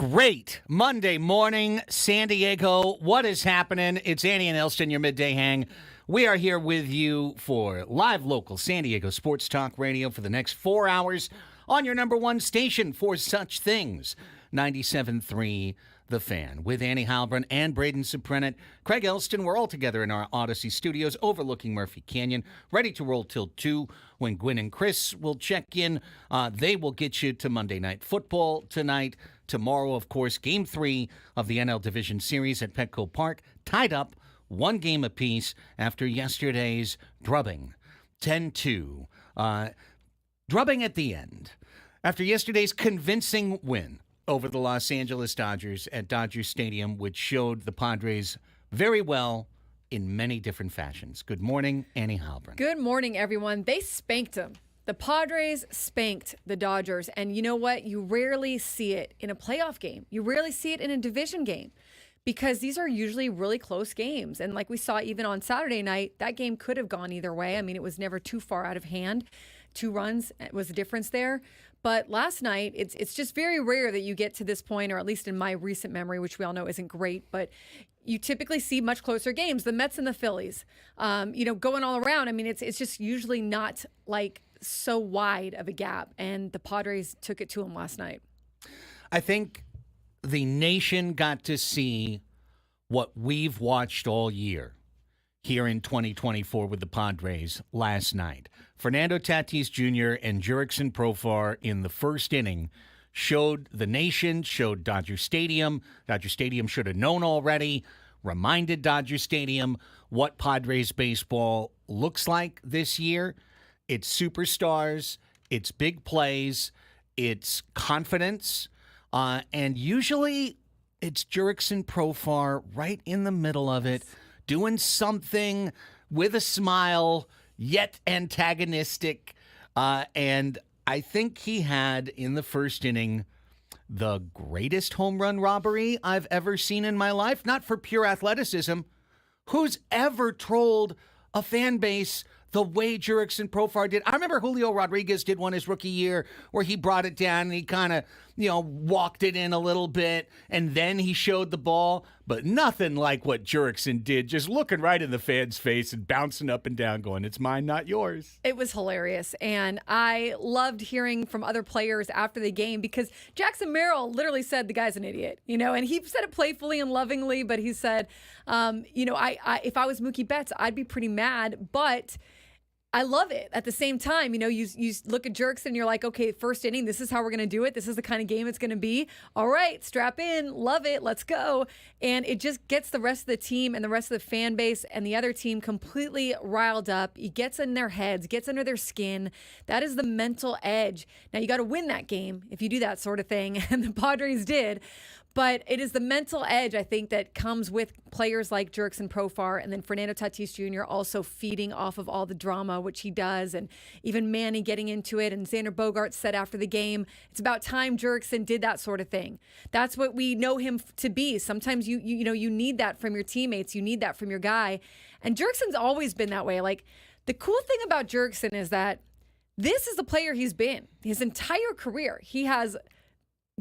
Great Monday morning, San Diego. What is happening? It's Annie and Elsten, your midday hang. We are here with you for live local San Diego sports talk radio for the next 4 hours on your number one station for such things. 97.3 The Fan. With Annie Halbron and Braden Suprenant, Craig Elsten, we're all together in our Odyssey studios overlooking Murphy Canyon, ready to roll till 2 when Gwen and Chris will check in. They will get you to Monday Night Football tonight. Tomorrow, of course, Game 3 of the NL Division Series at Petco Park, tied up 1 game apiece after yesterday's drubbing, 10-2. Drubbing at the end. After yesterday's convincing win over the Los Angeles Dodgers at Dodger Stadium, which showed the Padres very well in many different fashions. Good morning, Annie Halbron. Good morning, everyone. They spanked them. The Padres spanked the Dodgers, and you know what? You rarely see it in a playoff game. You rarely see it in a division game because these are usually really close games. And like we saw even on Saturday night, that game could have gone either way. I mean, it was never too far out of hand. 2 runs was the difference there. But last night, it's just very rare that you get to this point, or at least in my recent memory, which we all know isn't great, but you typically see much closer games. The Mets and the Phillies, going all around. I mean, it's just usually not like so wide of a gap, and the Padres took it to them last night. I think the nation got to see what we've watched all year here in 2024 with the Padres last night. Fernando Tatis Jr. and Jurickson Profar in the first inning showed the nation, showed Dodger Stadium. Dodger Stadium should have known already, reminded Dodger Stadium what Padres baseball looks like this year. It's superstars, it's big plays, it's confidence, and usually it's Jurickson Profar right in the middle of it, doing something with a smile, yet antagonistic. And I think he had, in the first inning, the greatest home run robbery I've ever seen in my life. Not for pure athleticism. Who's ever trolled a fan base the way Jurickson Profar did? I remember Julio Rodriguez did one his rookie year where he brought it down and he kind of, walked it in a little bit and then he showed the ball. But nothing like what Jurickson did, just looking right in the fan's face and bouncing up and down going, it's mine, not yours. It was hilarious. And I loved hearing from other players after the game because Jackson Merrill literally said the guy's an idiot, and he said it playfully and lovingly, but he said, if I was Mookie Betts, I'd be pretty mad, but I love it. At the same time, you look at Jurickson and you're like, okay, first inning, this is how we're going to do it. This is the kind of game it's going to be. All right, strap in, love it, let's go. And it just gets the rest of the team and the rest of the fan base and the other team completely riled up. It gets in their heads, gets under their skin. That is the mental edge. Now, you got to win that game if you do that sort of thing, and the Padres did. But it is the mental edge, I think, that comes with players like Jurickson Profar and then Fernando Tatis Jr. also feeding off of all the drama, which he does, and even Manny getting into it. And Xander Bogaerts said after the game, it's about time Jurickson did that sort of thing. That's what we know him to be. Sometimes you need that from your teammates. You need that from your guy. And Jurickson's always been that way. Like, the cool thing about Jurickson is that this is the player he's been his entire career. He has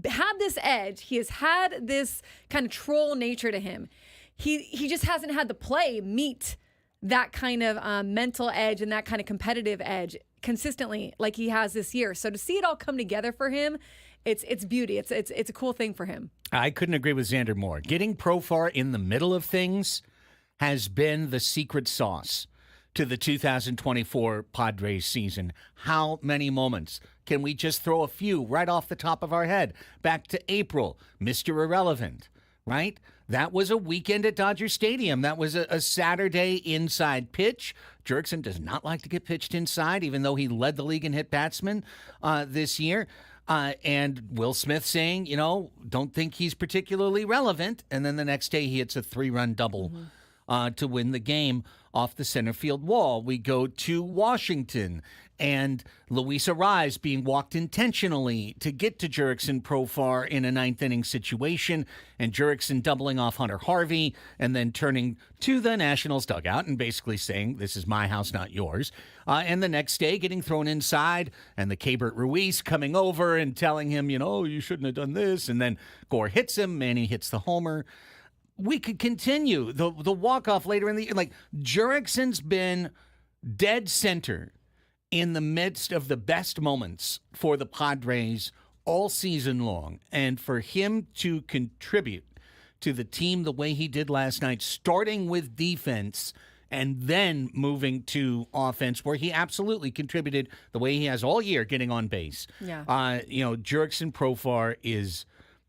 had this edge. He has had this kind of troll nature to him. He just hasn't had the play meet that kind of mental edge and that kind of competitive edge consistently like he has this year. So to see it all come together for him, it's beauty. It's a cool thing for him. I couldn't agree with Xander more. Getting Profar in the middle of things has been the secret sauce to the 2024 Padres season. How many moments? Can we just throw a few right off the top of our head? Back to April, Mr. Irrelevant, right? That was a weekend at Dodger Stadium. That was a Saturday inside pitch. Jurickson does not like to get pitched inside, even though he led the league in hit batsmen this year. And Will Smith saying, don't think he's particularly relevant. And then the next day he hits a 3-run double to win the game off the center field wall. We go to Washington, and Luis Arraez being walked intentionally to get to Jurickson Profar in a ninth inning situation, and Jurickson doubling off Hunter Harvey and then turning to the Nationals dugout and basically saying, "This is my house, not yours." And the next day getting thrown inside, and the Keibert Ruiz coming over and telling him, you shouldn't have done this. And then Gore hits him, Manny hits the homer. We could continue the walk-off later in the year. Like, Jurickson's been dead center in the midst of the best moments for the Padres all season long. And for him to contribute to the team the way he did last night, starting with defense and then moving to offense, where he absolutely contributed the way he has all year, getting on base. Yeah. Jurickson Profar is,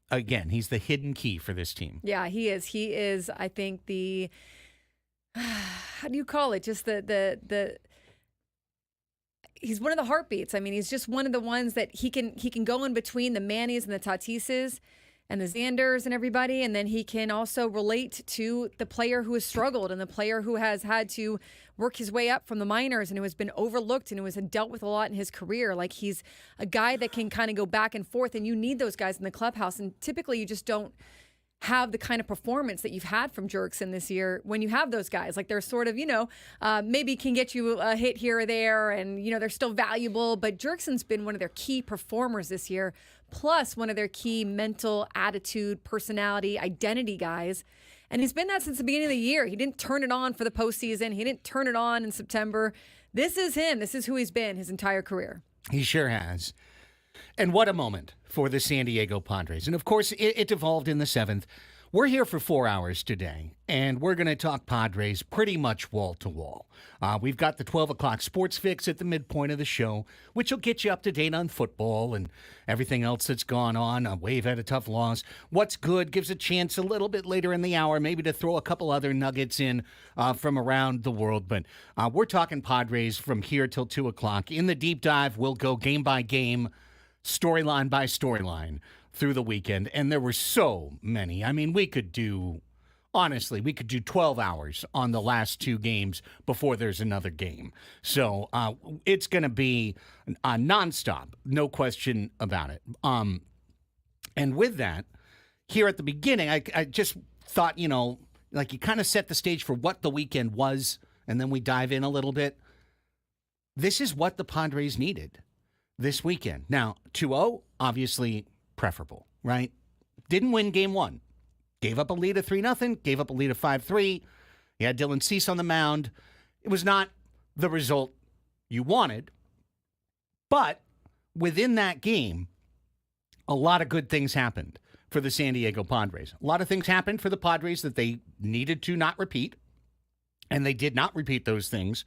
again, he's the hidden key for this team. Yeah, he is. He is, I think, the how do you call it? Just the he's one of the heartbeats. I mean, he's just one of the ones that he can go in between the Mannies and the Tatises and the Xanders and everybody, and then he can also relate to the player who has struggled and the player who has had to work his way up from the minors and who has been overlooked and who has dealt with a lot in his career. Like, he's a guy that can kind of go back and forth, and you need those guys in the clubhouse, and typically you just don't have the kind of performance that you've had from Jurickson this year when you have those guys. Like, they're sort of, maybe can get you a hit here or there, and, they're still valuable. But Jurickson's been one of their key performers this year, plus one of their key mental, attitude, personality, identity guys. And he's been that since the beginning of the year. He didn't turn it on for the postseason. He didn't turn it on in September. This is him. This is who he's been his entire career. He sure has. And what a moment for the San Diego Padres. And, of course, it evolved in the seventh. We're here for 4 hours today, and we're going to talk Padres pretty much wall to wall. We've got the 12 o'clock sports fix at the midpoint of the show, which will get you up to date on football and everything else that's gone on. Wave had a tough loss. What's good gives a chance a little bit later in the hour maybe to throw a couple other nuggets in from around the world. But we're talking Padres from here till 2 o'clock. In the deep dive, we'll go game by game, storyline by storyline through the weekend, and there were so many. I mean, we could do 12 hours on the last two games before there's another game. So it's going to be nonstop, no question about it. And with that, here at the beginning, I just thought, you kind of set the stage for what the weekend was, and then we dive in a little bit. This is what the Padres needed this weekend. Now, 2-0, obviously preferable, right? Didn't win game one. Gave up a lead of 3-0, gave up a lead of 5-3. You had Dylan Cease on the mound. It was not the result you wanted, but within that game, a lot of good things happened for the San Diego Padres. A lot of things happened for the Padres that they needed to not repeat, and they did not repeat those things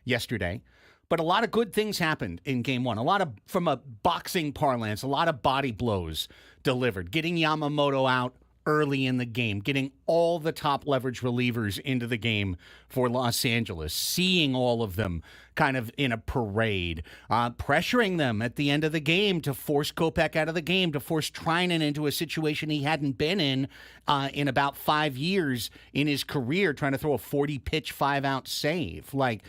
yesterday. But a lot of good things happened in game one. A lot of, from a boxing parlance, a lot of body blows delivered. Getting Yamamoto out early in the game, getting all the top leverage relievers into the game for Los Angeles, seeing all of them kind of in a parade, pressuring them at the end of the game to force Kopech out of the game, to force Trinan into a situation he hadn't been in about 5 years in his career, trying to throw a 40-pitch 5-out save. Like,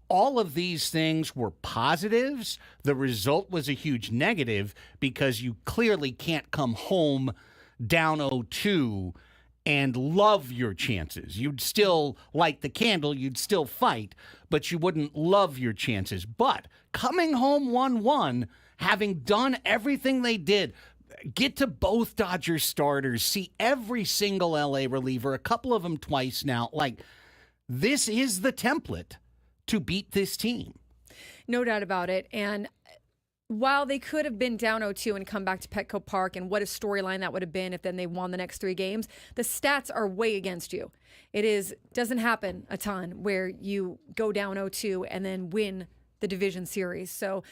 all of these things were positives. The result was a huge negative because you clearly can't come home down 0-2 and love your chances. You'd still light the candle, you'd still fight, but you wouldn't love your chances. But coming home 1-1, having done everything they did, get to both Dodgers starters, see every single LA reliever, a couple of them twice now, like, this is the template to beat this team. No doubt about it. And while they could have been down 0-2 and come back to Petco Park, and what a storyline that would have been if then they won the next 3 games, the stats are way against you. Doesn't happen a ton where you go down 0-2 and then win the division series. So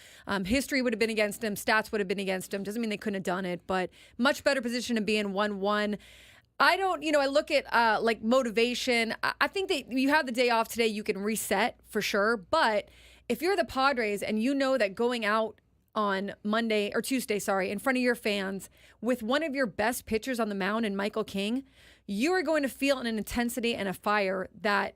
history would have been against them. Stats would have been against them. Doesn't mean they couldn't have done it, but much better position to be in 1-1. I look at like motivation. I think that you have the day off today, you can reset for sure. But if you're the Padres and you know that going out on Tuesday, in front of your fans with one of your best pitchers on the mound in Michael King, you are going to feel an intensity and a fire that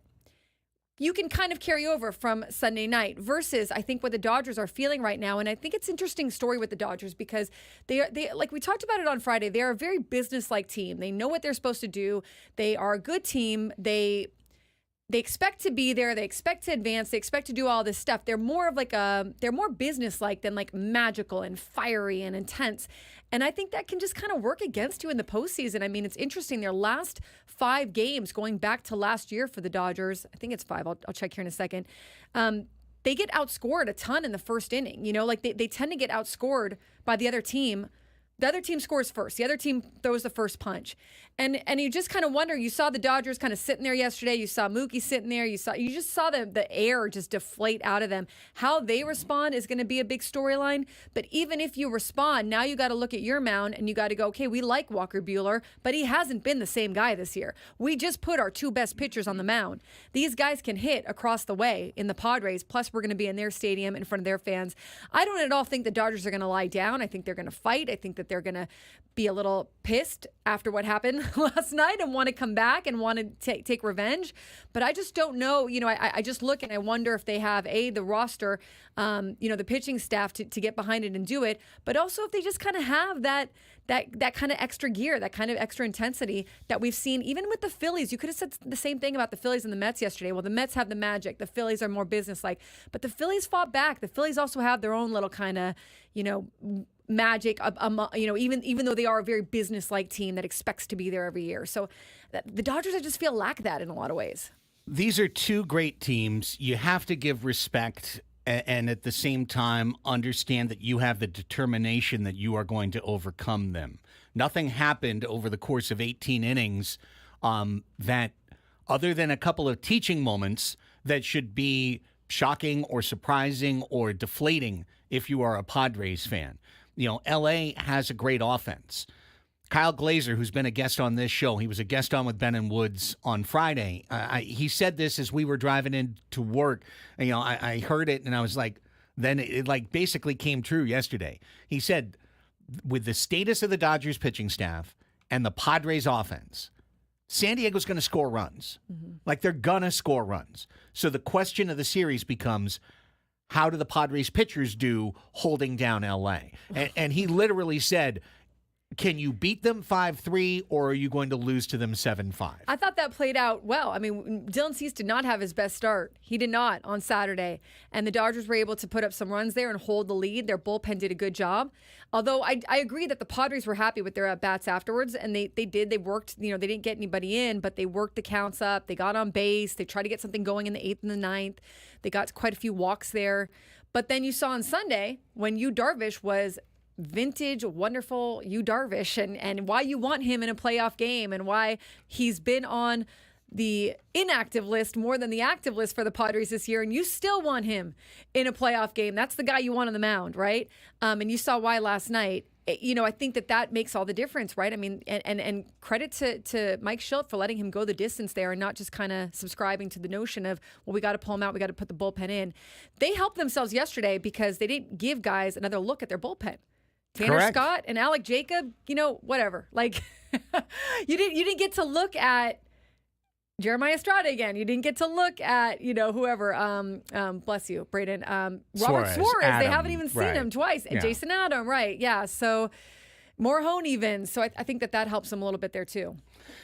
you can kind of carry over from Sunday night versus I think what the Dodgers are feeling right now. And I think it's an interesting story with the Dodgers because they like we talked about it on Friday, they're a very business-like team. They know what they're supposed to do. They are a good team. They expect to be there. They expect to advance. They expect to do all this stuff. They're more of they're more business-like than like magical and fiery and intense. And I think that can just kind of work against you in the postseason. I mean, it's interesting. Their last 5 games, going back to last year for the Dodgers, I think it's 5. I'll check here in a second. They get outscored a ton in the first inning. You know, like they tend to get outscored by the other team. The other team scores first. The other team throws the first punch. And you just kind of wonder, you saw the Dodgers kind of sitting there yesterday. You saw Mookie sitting there. You just saw the air just deflate out of them. How they respond is going to be a big storyline. But even if you respond, now you got to look at your mound and you got to go, okay, we like Walker Buehler, but he hasn't been the same guy this year. We just put our 2 best pitchers on the mound. These guys can hit across the way in the Padres, plus we're going to be in their stadium in front of their fans. I don't at all think the Dodgers are going to lie down. I think they're going to fight. I think that they're going to be a little pissed after what happened last night and want to come back and want to take revenge. But I just don't know. You know, I just look and I wonder if they have the roster, the pitching staff to get behind it and do it. But also if they just kind of have that kind of extra gear, that kind of extra intensity that we've seen even with the Phillies. You could have said the same thing about the Phillies and the Mets yesterday. Well, the Mets have the magic. The Phillies are more business-like. But the Phillies fought back. The Phillies also have their own little kind of, magic, even though they are a very business-like team that expects to be there every year. So the Dodgers, I just feel lack that in a lot of ways. These are 2 great teams. You have to give respect and at the same time understand that you have the determination that you are going to overcome them. Nothing happened over the course of 18 innings that, other than a couple of teaching moments, that should be shocking or surprising or deflating if you are a Padres fan. L.A. has a great offense. Kyle Glazer, who's been a guest on this show, he was a guest on with Ben and Woods on Friday. He said this as we were driving into work. I heard it and I was like, then it like basically came true yesterday. He said, with the status of the Dodgers pitching staff and the Padres offense, San Diego's going to score runs. Mm-hmm. Like they're going to score runs. So the question of the series becomes, how do the Padres pitchers do holding down L.A.? And he literally said, can you beat them 5-3 or are you going to lose to them 7-5? I thought that played out well. I mean, Dylan Cease did not have his best start. He did not on Saturday. And the Dodgers were able to put up some runs there and hold the lead. Their bullpen did a good job. Although I agree that the Padres were happy with their at-bats afterwards. And they did. They worked, they didn't get anybody in, but they worked the counts up. They got on base. They tried to get something going in the 8th and the 9th. They got quite a few walks there. But then you saw on Sunday when Yu Darvish was vintage, wonderful Yu Darvish and why you want him in a playoff game and why he's been on the inactive list more than the active list for the Padres this year, and you still want him in a playoff game. That's the guy you want on the mound, right? And you saw why last night. I think that makes all the difference, right? I mean, and credit to Mike Schilt for letting him go the distance there and not just kind of subscribing to the notion of, well, we got to pull him out, we got to put the bullpen in. They helped themselves yesterday because they didn't give guys another look at their bullpen. Tanner Correct. Scott and Alec Jacob, whatever. Like you didn't get to look at Jeremiah Estrada again. You didn't get to look at, whoever, bless you, Braden, Robert Suarez. Adam, they haven't even seen him twice. And Jason Adam, right. Yeah. So Morhone even. So I think that helps them a little bit there too.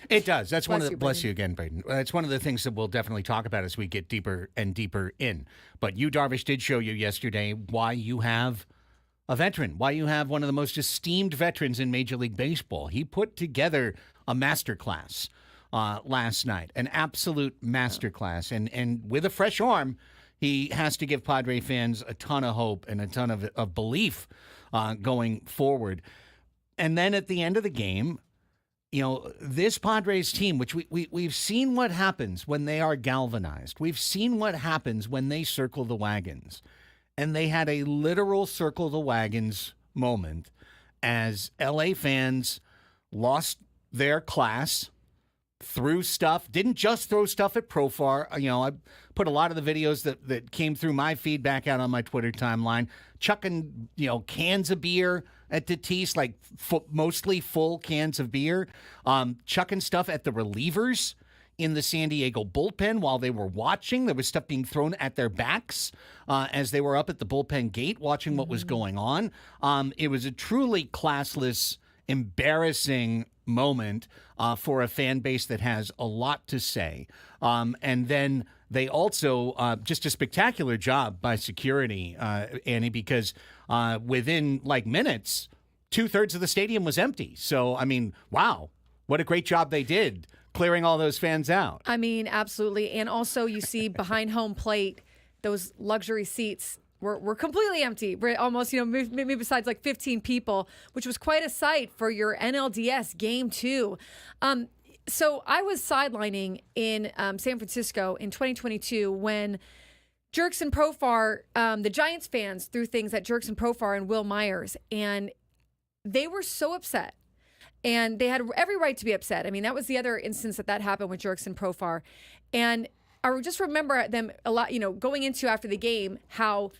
It does. That's Bless you again, Braden. That's one of the things that we'll definitely talk about as we get deeper and deeper in. But Yu Darvish did show you yesterday why you have a veteran, why you have one of the most esteemed veterans in Major League Baseball. He put together a masterclass last night, an absolute masterclass. And with a fresh arm, he has to give Padre fans a ton of hope and a ton of belief going forward. And then at the end of the game, this Padres team, which we've seen what happens when they are galvanized. We've seen what happens when they circle the wagons. And they had a literal circle the wagons moment as LA fans lost their class, threw stuff, didn't just throw stuff at Profar. I put a lot of the videos that came through my feedback out on my Twitter timeline, chucking, cans of beer at Tatis, like mostly full cans of beer, chucking stuff at the relievers. in the San Diego bullpen while they were watching. There was stuff being thrown at their backs as they were up at the bullpen gate watching what was going on. It was a truly classless, embarrassing moment for a fan base that has a lot to say. And then they also, just a spectacular job by security, Annie, because within like minutes, 2/3 of the stadium was empty. So, I mean, wow, what a great job they did clearing all those fans out. I mean, absolutely. And also you see behind home plate, those luxury seats were completely empty. Almost, maybe besides like 15 people, which was quite a sight for your NLDS Game 2. So I was sidelining in San Francisco in 2022 when Jerks and Profar, the Giants fans threw things at Jerks and Profar and Will Myers, and they were so upset. And they had every right to be upset. I mean, that was the other instance that happened with Jerks and Profar. And I just remember them a lot, going into after the game, how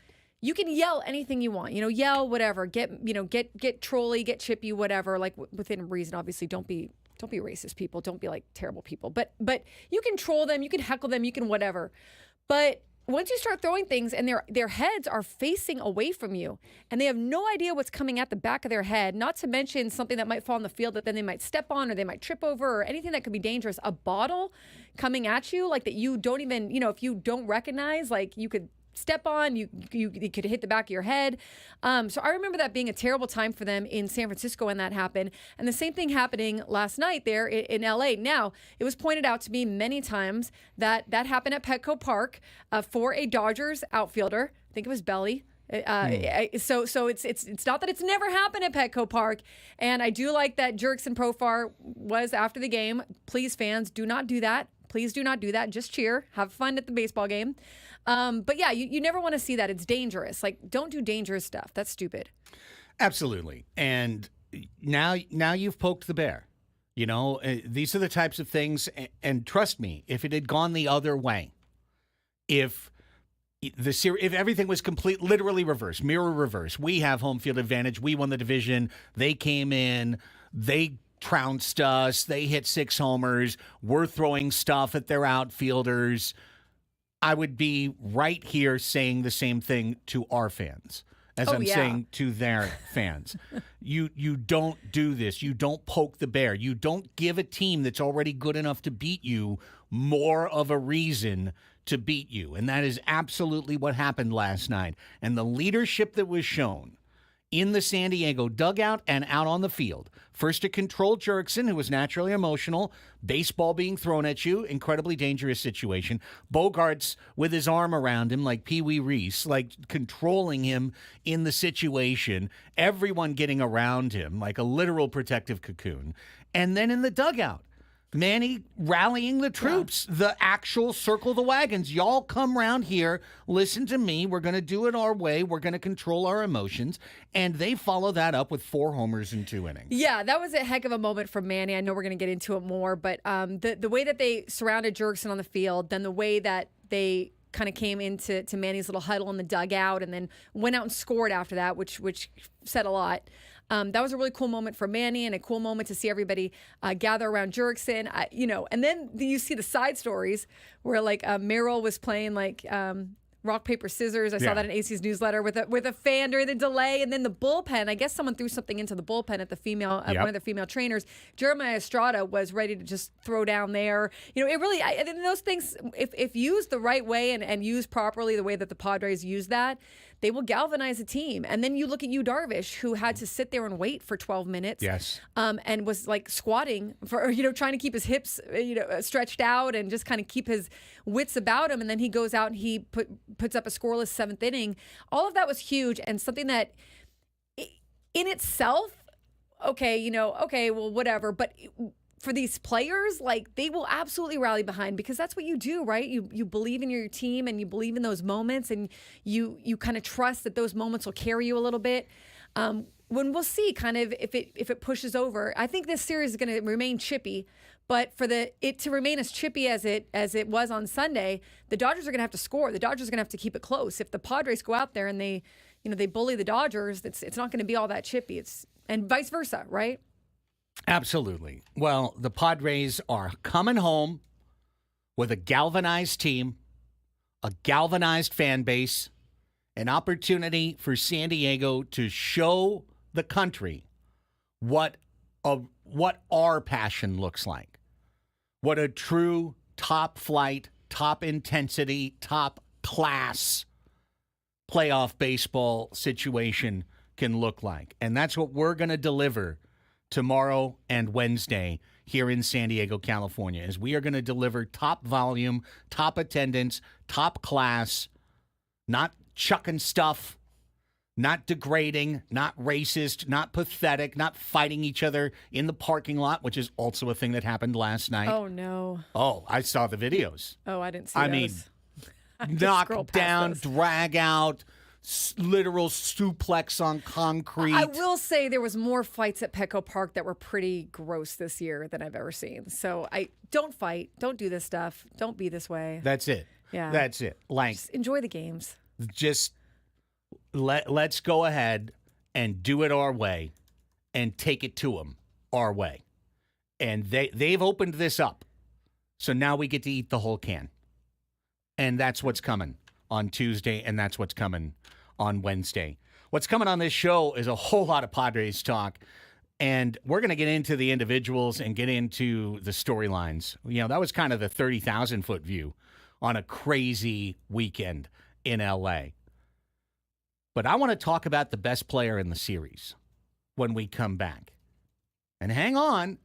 you can yell anything you want, yell whatever, get trolly, get chippy, whatever, like within reason. Obviously, don't be racist people. Don't be like terrible people. But you can troll them, you can heckle them, you can whatever. But once you start throwing things and their heads are facing away from you and they have no idea what's coming at the back of their head, not to mention something that might fall on the field that then they might step on or they might trip over or anything that could be dangerous, a bottle coming at you like that you don't even, if you don't recognize, like you could step on, you could hit the back of your head. So I remember that being a terrible time for them in San Francisco when that happened. And the same thing happening last night there in LA. Now, it was pointed out to me many times that happened at Petco Park for a Dodgers outfielder. I think it was Belly. So it's not that it's never happened at Petco Park. And I do like that Jerks and Profar was after the game. Please, fans, do not do that. Please do not do that. Just cheer. Have fun at the baseball game. But yeah, you never want to see that. It's dangerous. Like, don't do dangerous stuff. That's stupid. Absolutely. And now you've poked the bear. These are the types of things. And trust me, if it had gone the other way, if everything was literally reverse, mirror reverse, we have home field advantage. We won the division. They came in. They trounced us. They hit 6 homers. We're throwing stuff at their outfielders. I would be right here saying the same thing to our fans as saying to their fans. You don't do this. You don't poke the bear. You don't give a team that's already good enough to beat you more of a reason to beat you. And that is absolutely what happened last night. And the leadership that was shown in the San Diego dugout and out on the field. First to control Jerkson, who was naturally emotional, baseball being thrown at you, incredibly dangerous situation. Bogarts with his arm around him like Pee Wee Reese, like controlling him in the situation. Everyone getting around him like a literal protective cocoon. And then in the dugout, Manny rallying the troops, the actual circle the wagons. Y'all come round here, listen to me. We're going to do it our way. We're going to control our emotions. And they follow that up with 4 homers in 2 innings. Yeah, that was a heck of a moment for Manny. I know we're going to get into it more, but the way that they surrounded Jerkson on the field, then the way that they kind of came into Manny's little huddle in the dugout and then went out and scored after that, which said a lot. That was a really cool moment for Manny and a cool moment to see everybody gather around Jerkson, and then you see the side stories where like Merrill was playing like rock, paper, scissors. I saw that in AC's newsletter with a fan during the delay. And then the bullpen, I guess someone threw something into the bullpen at one of the female trainers. Jeremiah Estrada was ready to just throw down there. It really, those things, if used the right way and used properly, the way that the Padres use that, they will galvanize a team. And then you look at Yu Darvish, who had to sit there and wait for 12 minutes. Yes. And was like squatting for, trying to keep his hips, stretched out and just kind of keep his wits about him. And then he goes out and he puts up a scoreless 7th inning. All of that was huge and something that in itself, okay, well, whatever. But for these players, like, they will absolutely rally behind because that's what you do, right? You believe in your team and you believe in those moments and you kind of trust that those moments will carry you a little bit. When we'll see kind of if it pushes over. I think this series is going to remain chippy, but for it to remain as chippy as it was on Sunday, the Dodgers are going to have to score. The Dodgers are going to have to keep it close. If the Padres go out there and they bully the Dodgers, it's not going to be all that chippy. And vice versa, right? Absolutely. Well, the Padres are coming home with a galvanized team, a galvanized fan base, an opportunity for San Diego to show the country what our passion looks like, what a true top flight, top intensity, top class playoff baseball situation can look like. And that's what we're going to deliver tomorrow and Wednesday here in San Diego, California, is we are going to deliver top volume, top attendance, top class, not chucking stuff, not degrading, not racist, not pathetic, not fighting each other in the parking lot, which is also a thing that happened last night. Oh, no. Oh, I saw the videos. Oh, I didn't see I those. mean, I just knock scrolled past down, those. drag out, literal suplex on concrete. I will say there was more fights at Petco Park that were pretty gross this year than I've ever seen. So I don't fight. Don't do this stuff. Don't be this way. That's it. Yeah. That's it. Like, Just enjoy the games. just let's go ahead and do it our way and take it to them our way. And they've opened this up. So now we get to eat the whole can. And that's what's coming on Tuesday, and that's what's coming on Wednesday. What's coming on this show is a whole lot of Padres talk, and we're going to get into the individuals and get into the storylines. You know, that was kind of the 30,000-foot view on a crazy weekend in L.A. But I want to talk about the best player in the series when we come back. And hang on.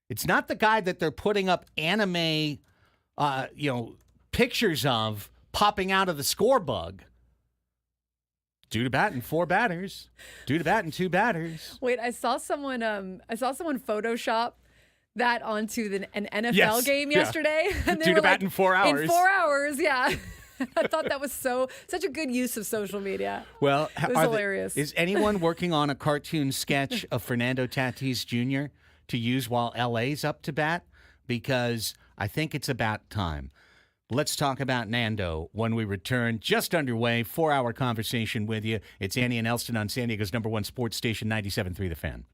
It's not the guy that they're putting up anime, pictures of popping out of the score bug. Due to bat in 4 batters. Due to bat in 2 batters. Wait, I saw someone Photoshop that onto an NFL game yesterday. And they Due were to bat in 4 hours. In 4 hours, yeah. I thought that was such a good use of social media. Well, it was hilarious. Is anyone working on a cartoon sketch of Fernando Tatis Jr. to use while LA's up to bat? Because I think it's about time. Let's talk about Nando when we return. Just underway, 4-hour conversation with you. It's Annie and Elsten on San Diego's #1 sports station, 97.3 The Fan.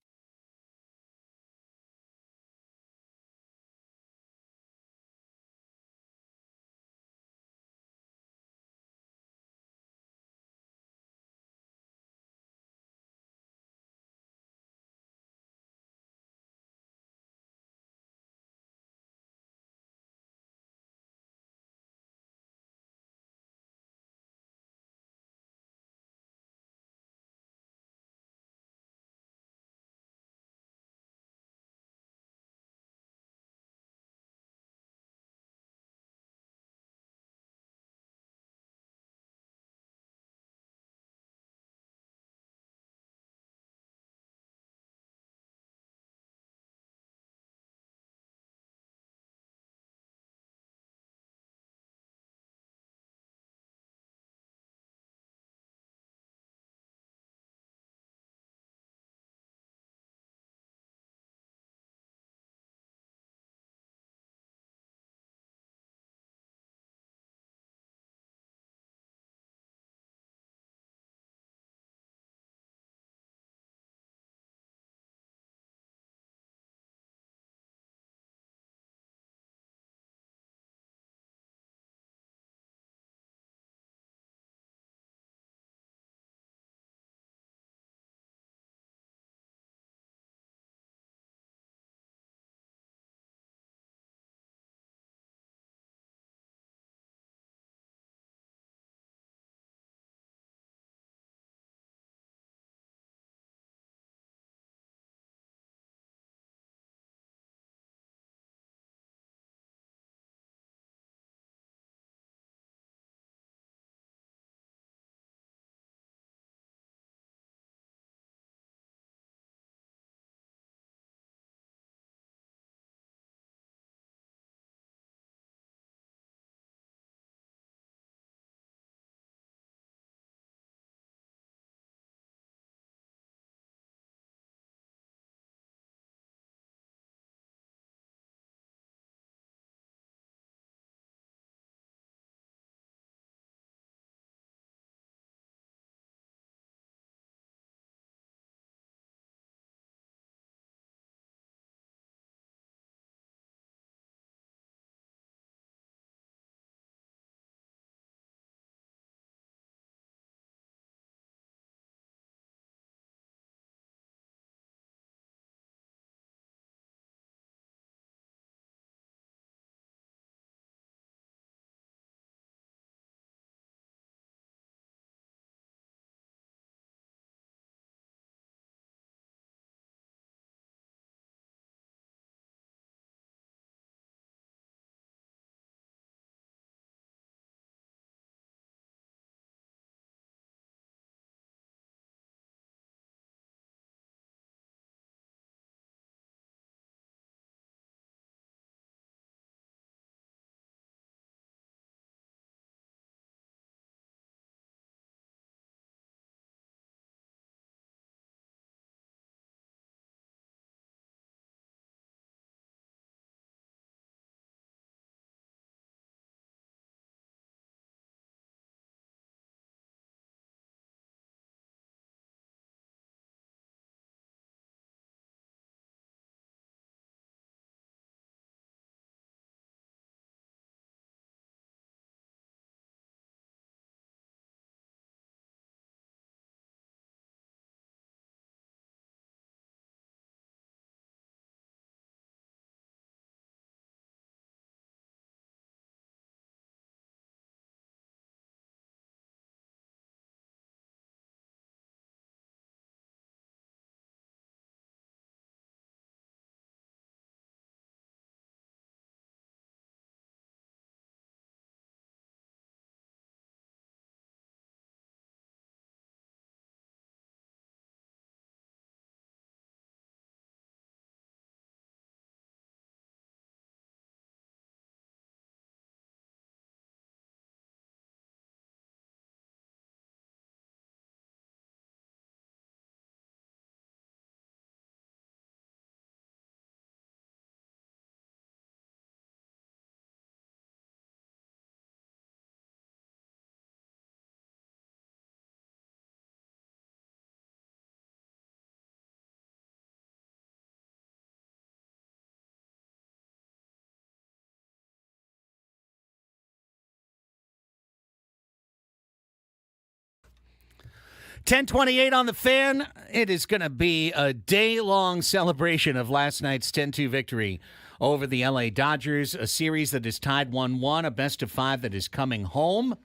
10:28 on the Fan. It is going to be a day-long celebration of last night's 10-2 victory over the LA Dodgers, a series that is tied 1-1, a best-of-5 that is coming home.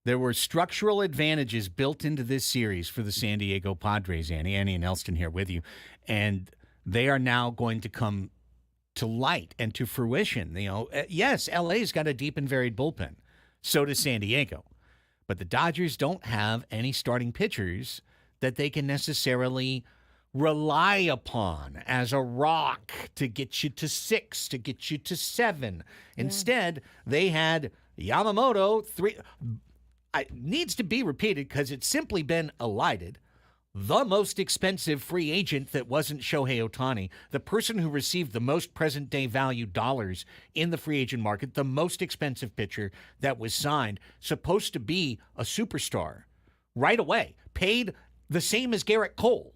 There were structural advantages built into this series for the San Diego Padres, Annie and Elsten here with you, and they are now going to come to light and to fruition. Yes, LA's got a deep and varied bullpen. So does San Diego. But the Dodgers don't have any starting pitchers that they can necessarily rely upon as a rock to get you to 6, to get you to 7. Yeah. Instead, they had Yamamoto, 3. It needs to be repeated because it's simply been elided. The most expensive free agent that wasn't Shohei Ohtani, the person who received the most present-day value dollars in the free agent market, the most expensive pitcher that was signed, supposed to be a superstar right away, paid the same as Garrett Cole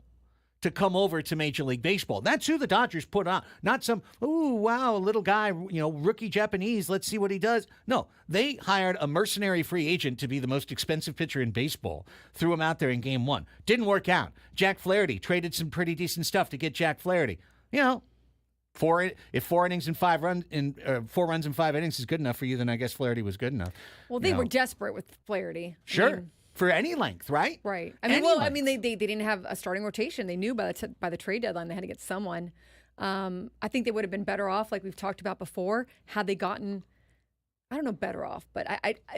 to come over to Major League Baseball. That's who the Dodgers put on. Not some, ooh, wow, little guy, rookie Japanese, let's see what he does. No, they hired a mercenary free agent to be the most expensive pitcher in baseball, threw him out there in game 1. Didn't work out. Jack Flaherty traded some pretty decent stuff to get Jack Flaherty. If 4 innings and 5 runs in 4 runs in 5 innings is good enough for you, then I guess Flaherty was good enough. Well, they were desperate with Flaherty. Sure. For any length, right? Right. They didn't have a starting rotation. They knew by the trade deadline they had to get someone. I think they would have been better off, like we've talked about before, had they gotten, I don't know, better off. But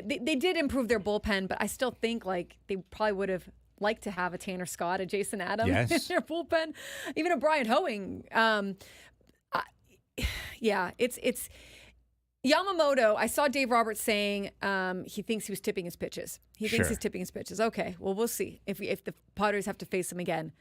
they did improve their bullpen, but I still think like they probably would have liked to have a Tanner Scott, a Jason Adams in their bullpen, even a Brian Hoeing. It's Yamamoto. I saw Dave Roberts saying he thinks he was tipping his pitches. He thinks he's tipping his pitches. Okay, well, we'll see if the Padres have to face him again.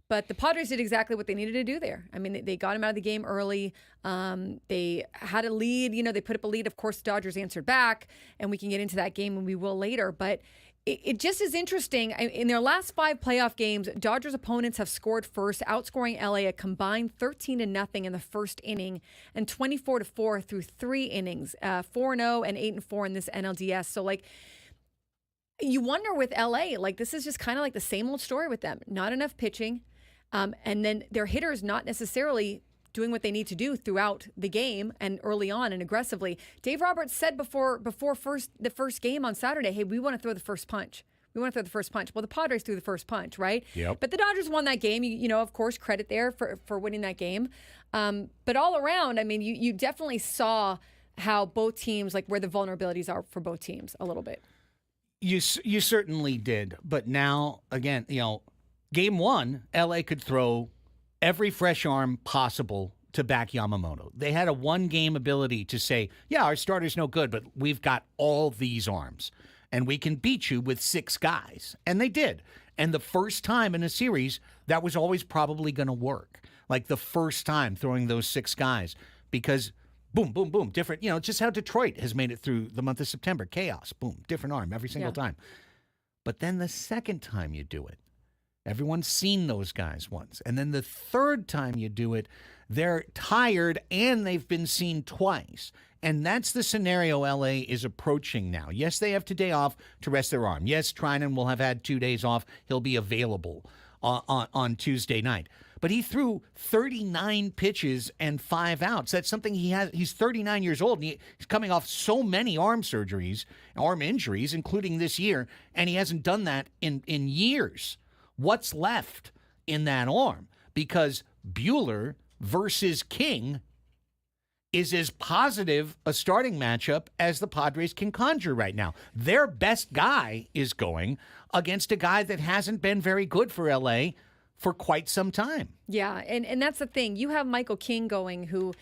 But the Padres did exactly what they needed to do there. I mean, they got him out of the game early. They had a lead. They put up a lead. Of course, the Dodgers answered back, and we can get into that game, and we will later. But it just is interesting. In their last 5 playoff games, Dodgers opponents have scored first, outscoring LA a combined 13-0 in the first inning and 24-4 through 3 innings, 4-0 and 8-4 in this NLDS. So, you wonder with LA, this is just kind of like the same old story with them. Not enough pitching, and then their hitters not necessarily doing what they need to do throughout the game and early on and aggressively. Dave Roberts said before the first game on Saturday, hey, we want to throw the first punch. We want to throw the first punch. Well, the Padres threw the first punch, right? Yep. But the Dodgers won that game. Of course, credit there for winning that game. But all around, you definitely saw how both teams, where the vulnerabilities are for both teams a little bit. You certainly did. But now, again, game 1, LA could throw every fresh arm possible to back Yamamoto. They had a 1-game ability to say, yeah, our starter's no good, but we've got all these arms, and we can beat you with 6 guys. And they did. And the first time in a series, that was always probably going to work. The first time throwing those 6 guys, because boom, boom, boom, different, just how Detroit has made it through the month of September. Chaos, boom, different arm every single time. But then the second time you do it, everyone's seen those guys once. And then the third time you do it, they're tired and they've been seen twice. And that's the scenario LA is approaching now. Yes, they have today off to rest their arm. Yes, Trinan will have had 2 days off. He'll be available on Tuesday night. But he threw 39 pitches and 5 outs. That's something he's 39 years old, and he's coming off so many arm injuries, including this year, and he hasn't done that in years. What's left in that arm? Because Buehler versus King is as positive a starting matchup as the Padres can conjure right now. Their best guy is going against a guy that hasn't been very good for LA for quite some time. Yeah, and that's the thing. You have Michael King going, who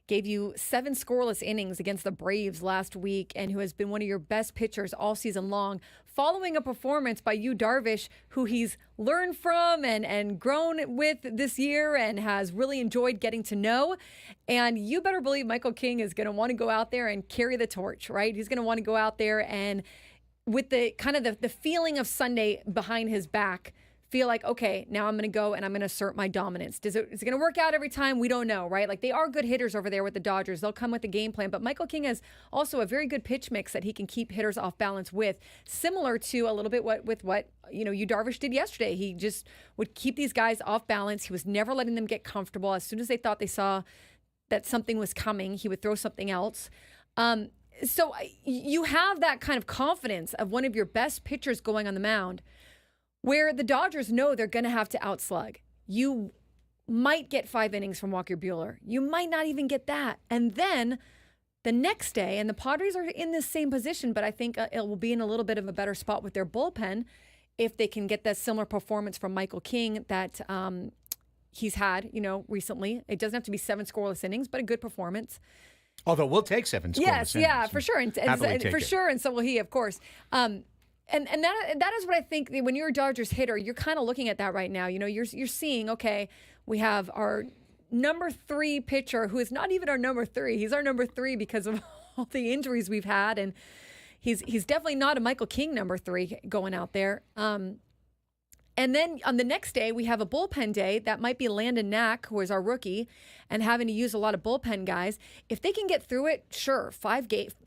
gave you 7 scoreless innings against the Braves last week and who has been one of your best pitchers all season long, following a performance by Yu Darvish, who he's learned from and grown with this year and has really enjoyed getting to know. And you better believe Michael King is going to want to go out there and carry the torch, right? He's going to want to go out there and with the kind of the feeling of Sunday behind his back, feel like, okay, now I'm going to go and I'm going to assert my dominance. Is it going to work out every time? We don't know, right? Like, they are good hitters over there with the Dodgers. They'll come with a game plan. But Michael King has also a very good pitch mix that he can keep hitters off balance with, similar to a little bit what Yu Darvish did yesterday. He just would keep these guys off balance. He was never letting them get comfortable. As soon as they thought they saw that something was coming, he would throw something else. So you have that kind of confidence of one of your best pitchers going on the mound, where the Dodgers know they're going to have to outslug. You might get 5 innings from Walker Buehler. You might not even get that. And then the next day, and the Padres are in this same position, but I think it will be in a little bit of a better spot with their bullpen if they can get that similar performance from Michael King that he's had, recently. It doesn't have to be 7 scoreless innings, but a good performance. Although we'll take 7 scoreless innings. Yes, yeah, for sure. And for it. sure, and so will he, of course. And that is what I think when you're a Dodgers hitter, you're kind of looking at that right now. You're seeing, okay, we have our number 3 pitcher who is not even our number 3. He's our number 3 because of all the injuries we've had, and he's definitely not a Michael King number 3 going out there. And then on the next day, we have a bullpen day. That might be Landon Knack, who is our rookie, and having to use a lot of bullpen guys. If they can get through it, sure,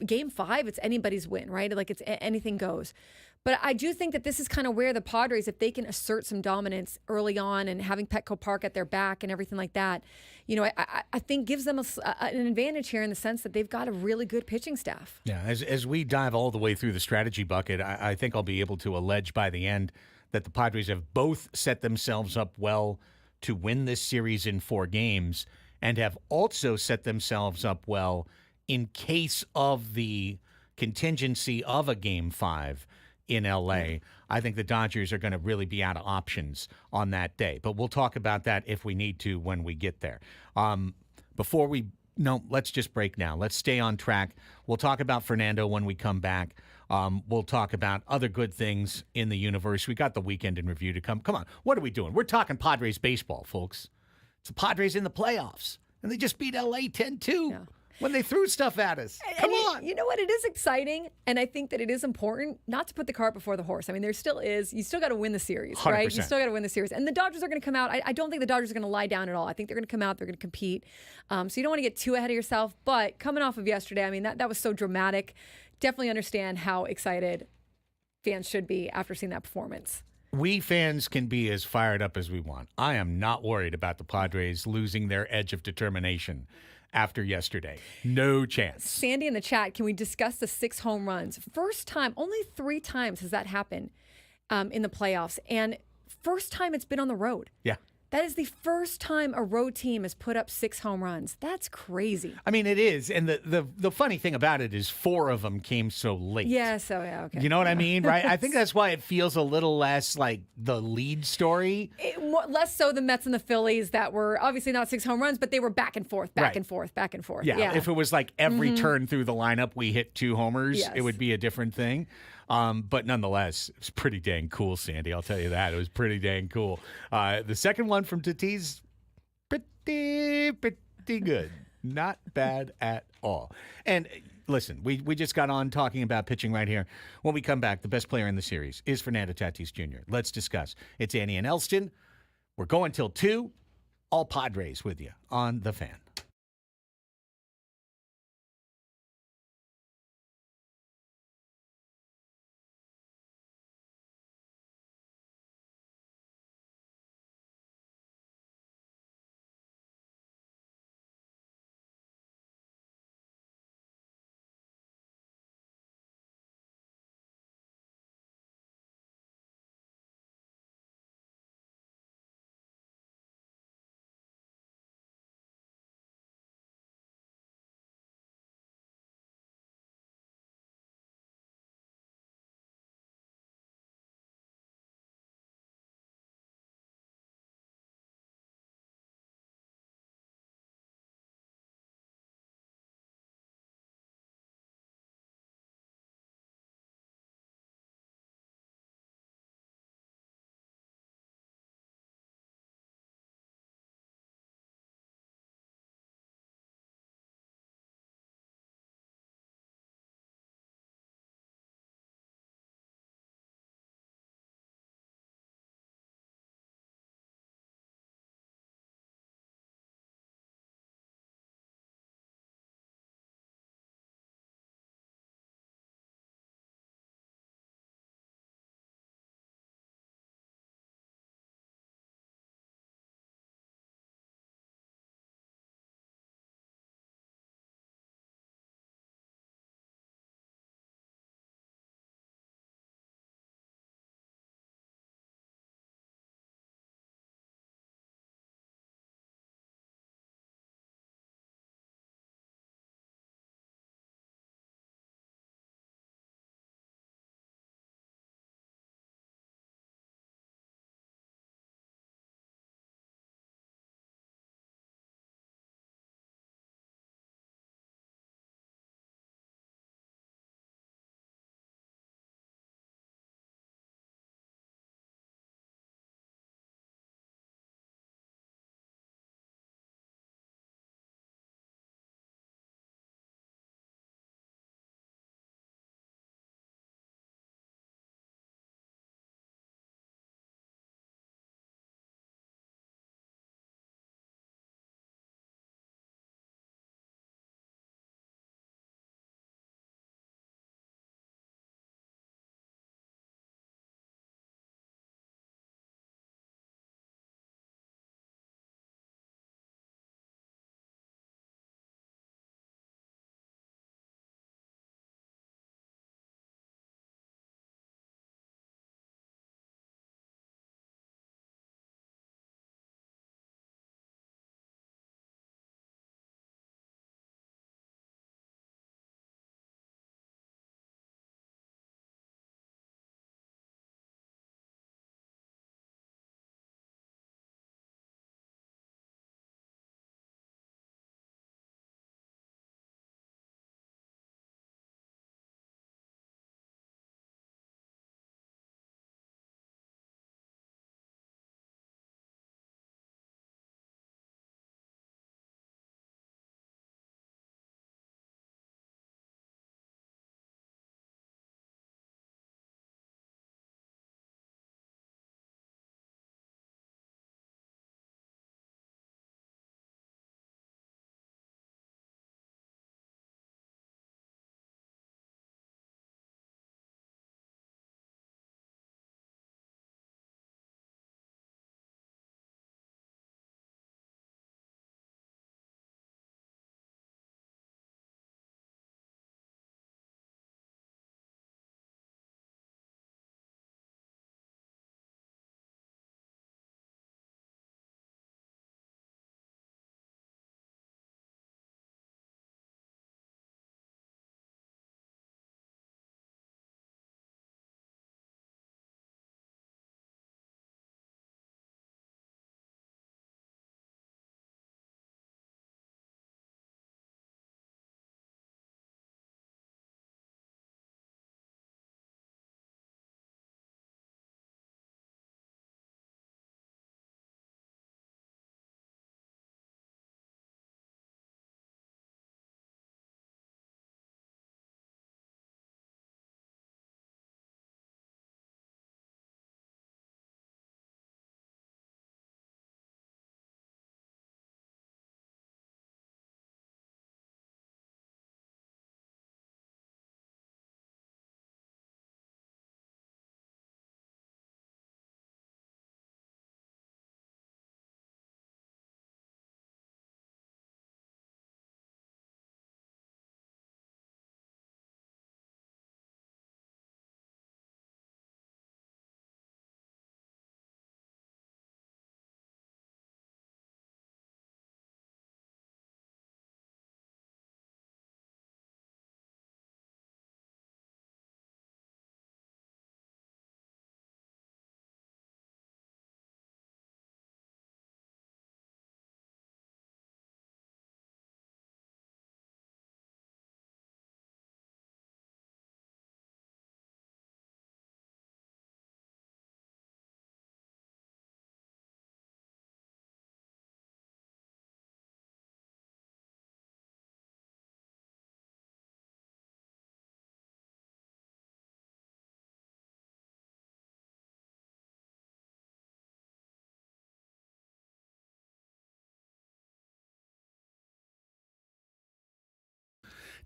game 5, it's anybody's win, right? Like, it's anything goes. But I do think that this is kind of where the Padres, if they can assert some dominance early on and having Petco Park at their back and everything like that, I think gives them an advantage here in the sense that they've got a really good pitching staff. Yeah, as we dive all the way through the strategy bucket, I think I'll be able to allege by the end that the Padres have both set themselves up well to win this series in 4 games and have also set themselves up well in case of the contingency of a Game 5 in L.A. I think the Dodgers are going to really be out of options on that day. But we'll talk about that if we need to when we get there. Let's just break now. Let's stay on track. We'll talk about Fernando when we come back. We'll talk about other good things in the universe. We got the weekend in review to come. Come on, what are we doing? We're talking Padres baseball, folks. It's the Padres in the playoffs, and they just beat L.A. 10-2. Yeah. When they threw stuff at us. Come on. You know what? It is exciting, and I think that it is important not to put the cart before the horse. I mean, there still is. You still got to win the series, 100%. right? You still got to win the series. And the Dodgers are going to come out. I don't think the Dodgers are going to lie down at all. I think they're going to come out. They're going to compete. So you don't want to get too ahead of yourself. But coming off of yesterday, I mean, that was so dramatic. Definitely understand how excited fans should be after seeing that performance. We fans can be as fired up as we want. I am not worried about the Padres losing their edge of determination after yesterday. No chance. Sandy in the chat, can we discuss the 6 home runs? First time, only 3 times has that happened in the playoffs. And first time it's been on the road. Yeah. That is the first time a road team has put up 6 home runs. That's crazy. I mean, it is. And the funny thing about it is 4 of them came so late. Yeah, so yeah, okay. You know what I mean, right? I think that's why it feels a little less like the lead story. Less so the Mets and the Phillies that were obviously not 6 home runs, but they were back and forth, back and forth, back and forth. Yeah, if it was like every turn through the lineup we hit 2 homers, it would be a different thing. But nonetheless, it's pretty dang cool, Sandy. I'll tell you that. It was pretty dang cool. The second one from Tatis, pretty good. Not bad at all. And listen, we just got on talking about pitching right here. When we come back, the best player in the series is Fernando Tatis Jr. Let's discuss. It's Annie and Elsten. We're going till 2. All Padres with you on The Fan.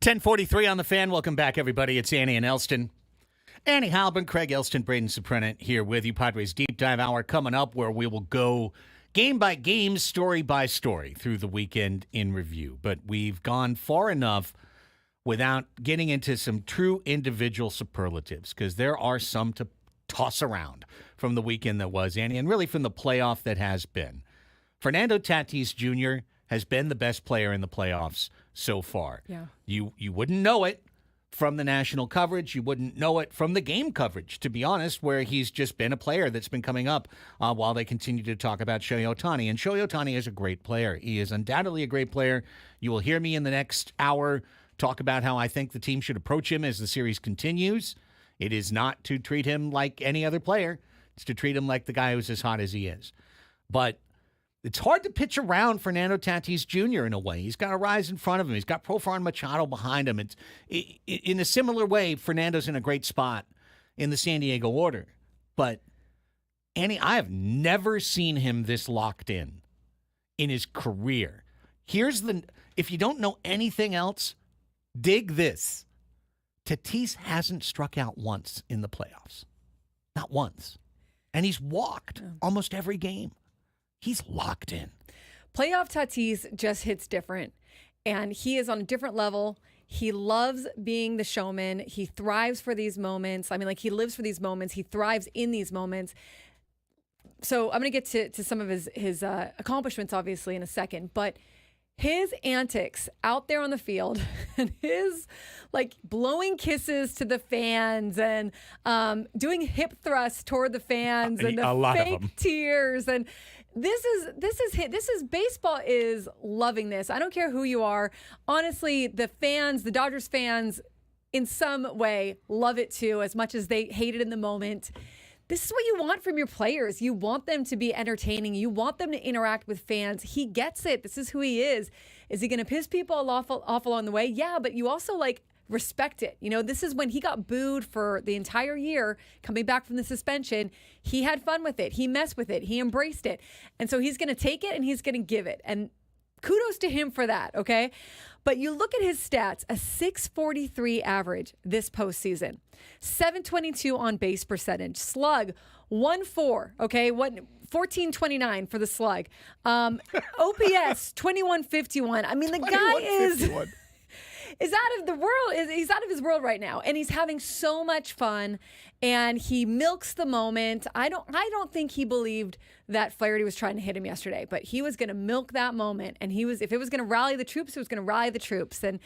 10:43 on the Fan. Welcome back, everybody. It's Annie and Elsten. Annie Halbin, Craig Elsten, Braden Soprennant here with you. Padres Deep Dive Hour coming up, where we will go game by game, story by story through the weekend in review. But we've gone far enough without getting into some true individual superlatives, because there are some to toss around from the weekend that was, Annie, and really from the playoff that has been. Fernando Tatis Jr. has been the best player in the playoffs so far. Yeah. You wouldn't know it from the national coverage. You wouldn't know it from the game coverage, to be honest, where he's just been a player that's been coming up while they continue to talk about Shohei Ohtani. And Shohei Ohtani is a great player. He is undoubtedly a great player. You will hear me in the next hour talk about how I think the team should approach him as the series continues. It is not to treat him like any other player. It's to treat him like the guy who's as hot as he is. But it's hard to pitch around Fernando Tatis Jr. in a way. He's got a rise in front of him. He's got Profar and Machado behind him. In a similar way, Fernando's in a great spot in the San Diego order. But, Annie, I have never seen him this locked in his career. If you don't know anything else, dig this. Tatis hasn't struck out once in the playoffs. Not once. And he's walked almost every game. He's locked in. Playoff Tatis just hits different, and he is on a different level. He loves being the showman. He thrives for these moments. I mean, like, he lives for these moments. He thrives in these moments. So I'm going to get to some of his accomplishments, obviously, in a second. But his antics out there on the field and his, like, blowing kisses to the fans and doing hip thrusts toward the fans and the fake tears and This is baseball is loving this. I don't care who you are. Honestly, the Dodgers fans, in some way, love it too, as much as they hate it in the moment. This is what you want from your players. You want them to be entertaining. You want them to interact with fans. He gets it. This is who he is. Is he going to piss people off along the way? Yeah, but you also, like, respect it. You know, this is when he got booed for the entire year coming back from the suspension. He had fun with it. He messed with it. He embraced it. And so he's going to take it and he's going to give it. And kudos to him for that, okay? But you look at his stats, a 643 average this postseason, 722 on base percentage, slug 1.4, okay? 1429 for the slug. OPS 2151. I mean, the guy is out of the world. He's out of his world right now, and he's having so much fun, and he milks the moment. I don't think he believed that Flaherty was trying to hit him yesterday, but he was going to milk that moment, and if it was going to rally the troops, it was going to rally the troops, and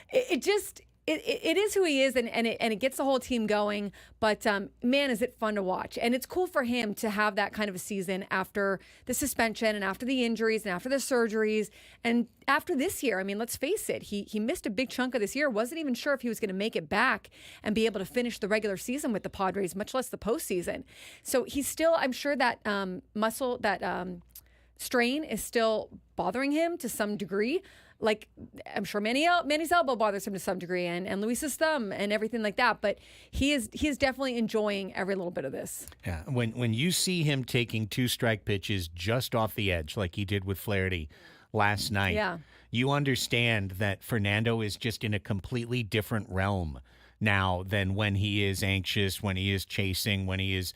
it is who he is, and it gets the whole team going. But man, is it fun to watch. And it's cool for him to have that kind of a season after the suspension and after the injuries and after the surgeries and after this year. I mean, let's face it, he missed a big chunk of this year, wasn't even sure if he was going to make it back and be able to finish the regular season with the Padres, much less the postseason. So he's still, I'm sure that muscle, that strain is still bothering him to some degree. Like, I'm sure Manny's elbow bothers him to some degree, and Luis's thumb and everything like that. But he is definitely enjoying every little bit of this. Yeah, when you see him taking 2 strike pitches just off the edge, like he did with Flaherty last night, you understand that Fernando is just in a completely different realm now than when he is anxious, when he is chasing, when he is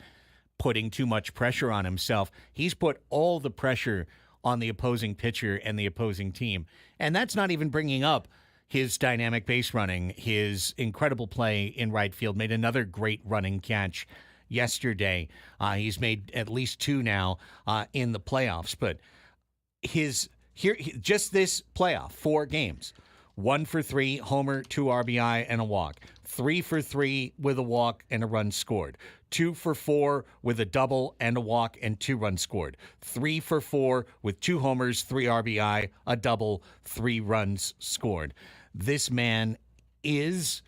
putting too much pressure on himself. He's put all the pressure on the opposing pitcher and the opposing team. And that's not even bringing up his dynamic base running, his incredible play in right field, made another great running catch yesterday. He's made at least 2 now in the playoffs. But just this playoff, 4 games, 1 for 3, homer, 2 RBI, and a walk. 3 for 3 with a walk and a run scored. 2 for 4 with a double and a walk and 2 runs scored. 3 for 4 with 2 homers, 3 RBI, a double, 3 runs scored. This man is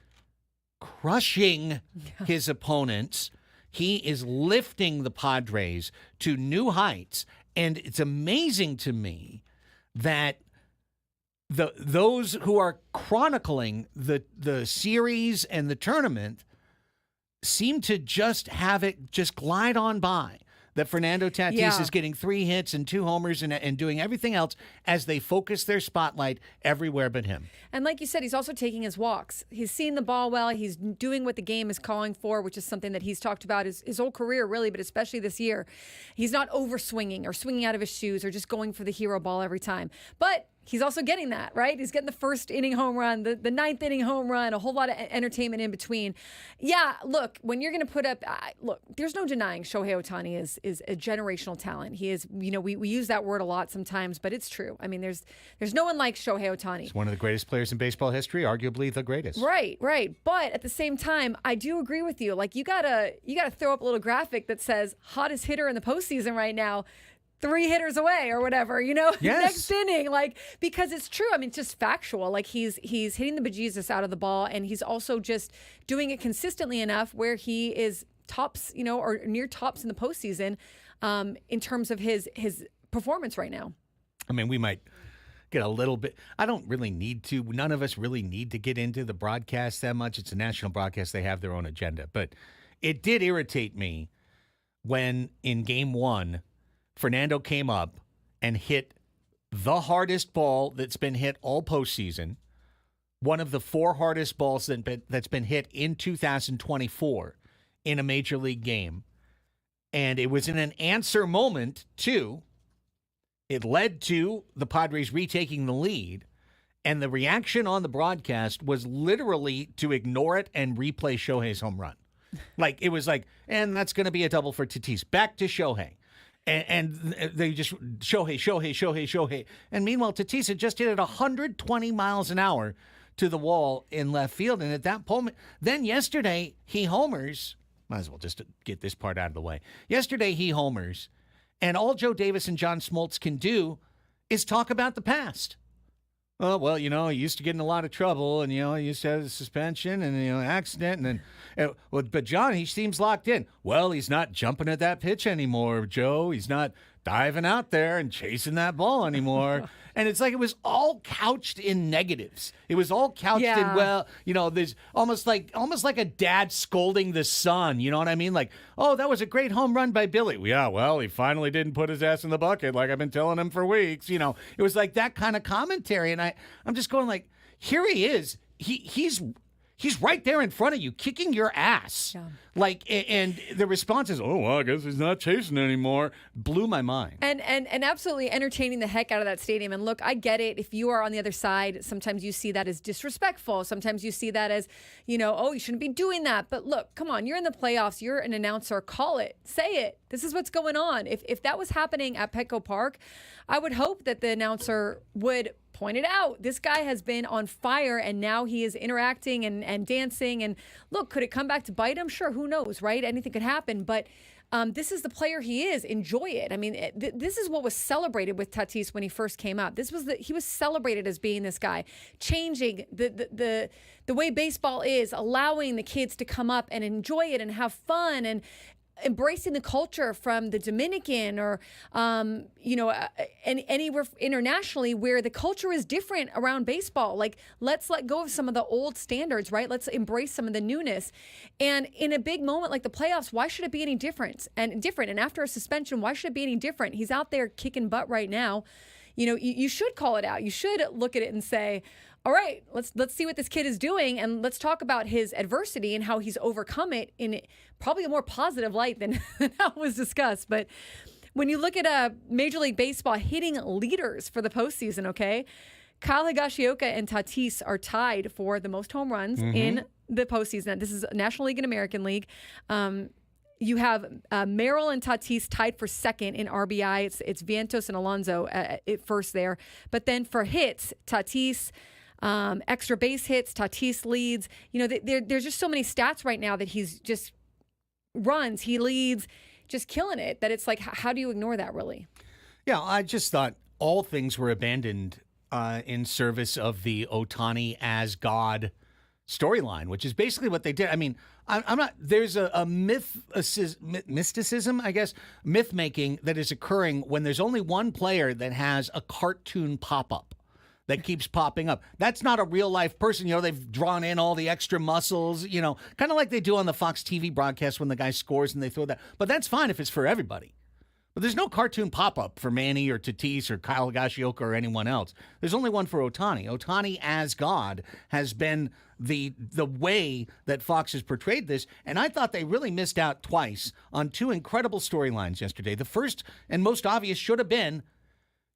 crushing his opponents. He is lifting the Padres to new heights. And it's amazing to me that those who are chronicling the series and the tournament seem to just have it just glide on by. that Fernando Tatis Yeah. is getting 3 hits and 2 homers and doing everything else as they focus their spotlight everywhere but him. And like you said, he's also taking his walks. He's seeing the ball well. He's doing what the game is calling for, which is something that he's talked about his whole career, really, but especially this year. He's not over swinging or swinging out of his shoes or just going for the hero ball every time. But he's also getting that, right? He's getting the first inning home run, the ninth inning home run, a whole lot of entertainment in between. Yeah, look, when you're going to put up, look, there's no denying Shohei Ohtani is a generational talent. He is, we use that word a lot sometimes, but it's true. I mean, there's no one like Shohei Ohtani. He's one of the greatest players in baseball history, arguably the greatest. Right. But at the same time, I do agree with you. Like you gotta throw up a little graphic that says hottest hitter in the postseason right now. 3 hitters away or whatever, Yes. next inning, like, because it's true. I mean, it's just factual. Like he's hitting the bejesus out of the ball, and he's also just doing it consistently enough where he is tops, or near tops in the postseason, in terms of his performance right now. I mean, we might get a little bit. I don't really need to. None of us really need to get into the broadcast that much. It's a national broadcast. They have their own agenda. But it did irritate me when in game 1, Fernando came up and hit the hardest ball that's been hit all postseason, one of the 4 hardest balls that's been hit in 2024 in a major league game. And it was in an answer moment, too. It led to the Padres retaking the lead. And the reaction on the broadcast was literally to ignore it and replay Shohei's home run. Like, it was like, and that's going to be a double for Tatis. Back to Shohei. And they just, Shohei. And meanwhile, Tatis had just hit it 120 miles an hour to the wall in left field. And at that moment, then yesterday, he homers. Might as well just get this part out of the way. Yesterday, he homers. And all Joe Davis and John Smoltz can do is talk about the past. Oh, well, he used to get in a lot of trouble, and, he used to have a suspension and, accident. And then, but John, he seems locked in. Well, he's not jumping at that pitch anymore, Joe. He's not diving out there and chasing that ball anymore. And it's like it was all couched in negatives. It was all couched in, well, there's almost like a dad scolding the son. You know what I mean? Like, oh, that was a great home run by Billy. Yeah, well, he finally didn't put his ass in the bucket like I've been telling him for weeks. It was like that kind of commentary. And I'm just going like, here he is. He's right there in front of you, kicking your ass. Yeah. Like, and the response is, oh, well, I guess he's not chasing anymore. Blew my mind. And absolutely entertaining the heck out of that stadium. And look, I get it. If you are on the other side, sometimes you see that as disrespectful. Sometimes you see that as, oh, you shouldn't be doing that. But look, come on, you're in the playoffs. You're an announcer. Call it. Say it. This is what's going on. If that was happening at Petco Park, I would hope that the announcer would point it out. This guy has been on fire, and now he is interacting and dancing. And look, could it come back to bite him? Sure, who knows, right? Anything could happen. But this is the player he is. Enjoy it. I mean, this is what was celebrated with Tatis when he first came up. He was celebrated as being this guy, changing the way baseball is, allowing the kids to come up and enjoy it and have fun and embracing the culture from the Dominican or, anywhere internationally where the culture is different around baseball. Like, let's let go of some of the old standards, right? Let's embrace some of the newness. And in a big moment like the playoffs, why should it be any different? And after a suspension, why should it be any different? He's out there kicking butt right now. You should call it out. You should look at it and say, all right, let's see what this kid is doing, and let's talk about his adversity and how he's overcome it in probably a more positive light than how it was discussed. But when you look at Major League Baseball hitting leaders for the postseason, okay, Kyle Higashioka and Tatis are tied for the most home runs in the postseason. This is National League and American League. You have Merrill and Tatis tied for second in RBI. It's Vientos and Alonso at first there. But then for hits, Tatis, extra base hits, Tatis leads. There's just so many stats right now that he's just runs. He leads, just killing it. That it's like, how do you ignore that, really? Yeah, I just thought all things were abandoned in service of the Ohtani as God storyline, which is basically what they did. I mean, I'm not. There's a mysticism, I guess, myth making that is occurring when there's only one player that has a cartoon pop up that keeps popping up. That's not a real life person. They've drawn in all the extra muscles, kind of like they do on the Fox TV broadcast when the guy scores and they throw that. But that's fine if it's for everybody. But there's no cartoon pop-up for Manny or Tatis or Kyle Higashioka or anyone else. There's only one for Ohtani. Ohtani as God has been the way that Fox has portrayed this, and I thought they really missed out twice on two incredible storylines yesterday. The first and most obvious should have been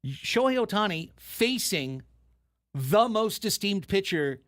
Shohei Ohtani facing the most esteemed pitcher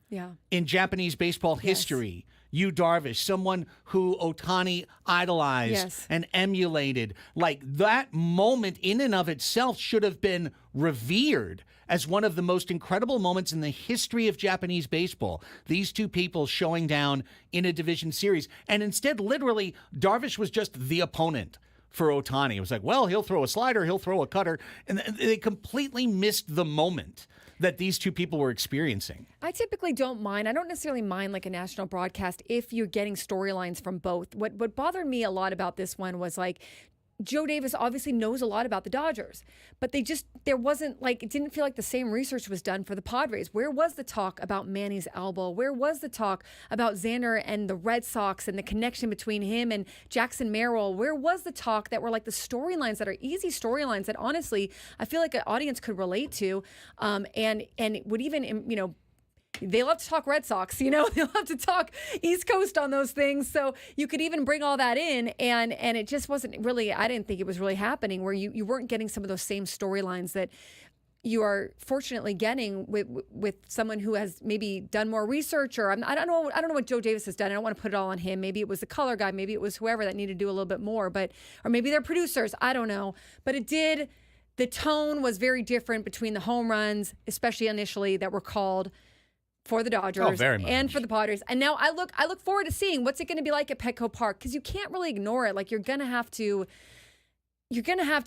in Japanese baseball history, Yu Darvish, someone who Ohtani idolized and emulated. Like, that moment in and of itself should have been revered as one of the most incredible moments in the history of Japanese baseball. These two people showing down in a division series. And instead, literally, Darvish was just the opponent for Ohtani. It was like, well, he'll throw a slider, he'll throw a cutter. And they completely missed the moment that these two people were experiencing. I typically don't mind. I don't necessarily mind like a national broadcast if you're getting storylines from both. What bothered me a lot about this one was like Joe Davis obviously knows a lot about the Dodgers, but there wasn't like, it didn't feel like the same research was done for the Padres. Where was the talk about Manny's elbow? Where was the talk about Xander and the Red Sox and the connection between him and Jackson Merrill? Where was the talk that were like the storylines that are easy storylines that honestly, I feel like an audience could relate to, and would even, they love to talk Red Sox, they love to talk East Coast on those things. So you could even bring all that in, and it just wasn't really, I didn't think it was really happening, where you weren't getting some of those same storylines that you are fortunately getting with someone who has maybe done more research, or I don't know what Joe Davis has done. I don't want to put it all on him. Maybe it was the color guy, maybe it was whoever that needed to do a little bit more, or maybe they're producers. I don't know. But the tone was very different between the home runs, especially initially, that were called for the Dodgers and for the Padres. And now I look forward to seeing what's it going to be like at Petco Park, because you can't really ignore it. Like, you're going to have to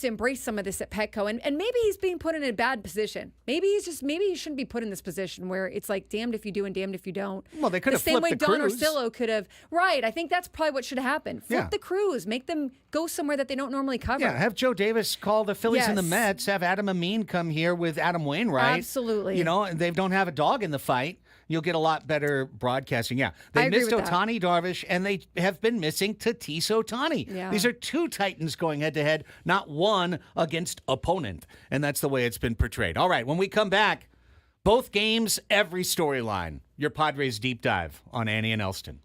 embrace some of this at Petco. And maybe he's being put in a bad position. Maybe he shouldn't be put in this position where it's like damned if you do and damned if you don't. Well, they could have flipped the same way Don crews. Orsillo could have. Right. I think that's probably what should have happened. Flip the crews. Make them go somewhere that they don't normally cover. Yeah, have Joe Davis call the Phillies and the Mets. Have Adam Amin come here with Adam Wainwright. Absolutely. They don't have a dog in the fight. You'll get a lot better broadcasting. Yeah, they missed Ohtani, Darvish, and they have been missing Tatis Ohtani. Yeah. These are two Titans going head-to-head, not one against opponent. And that's the way it's been portrayed. All right, when we come back, both games, every storyline. Your Padres Deep Dive on Annie and Elsten.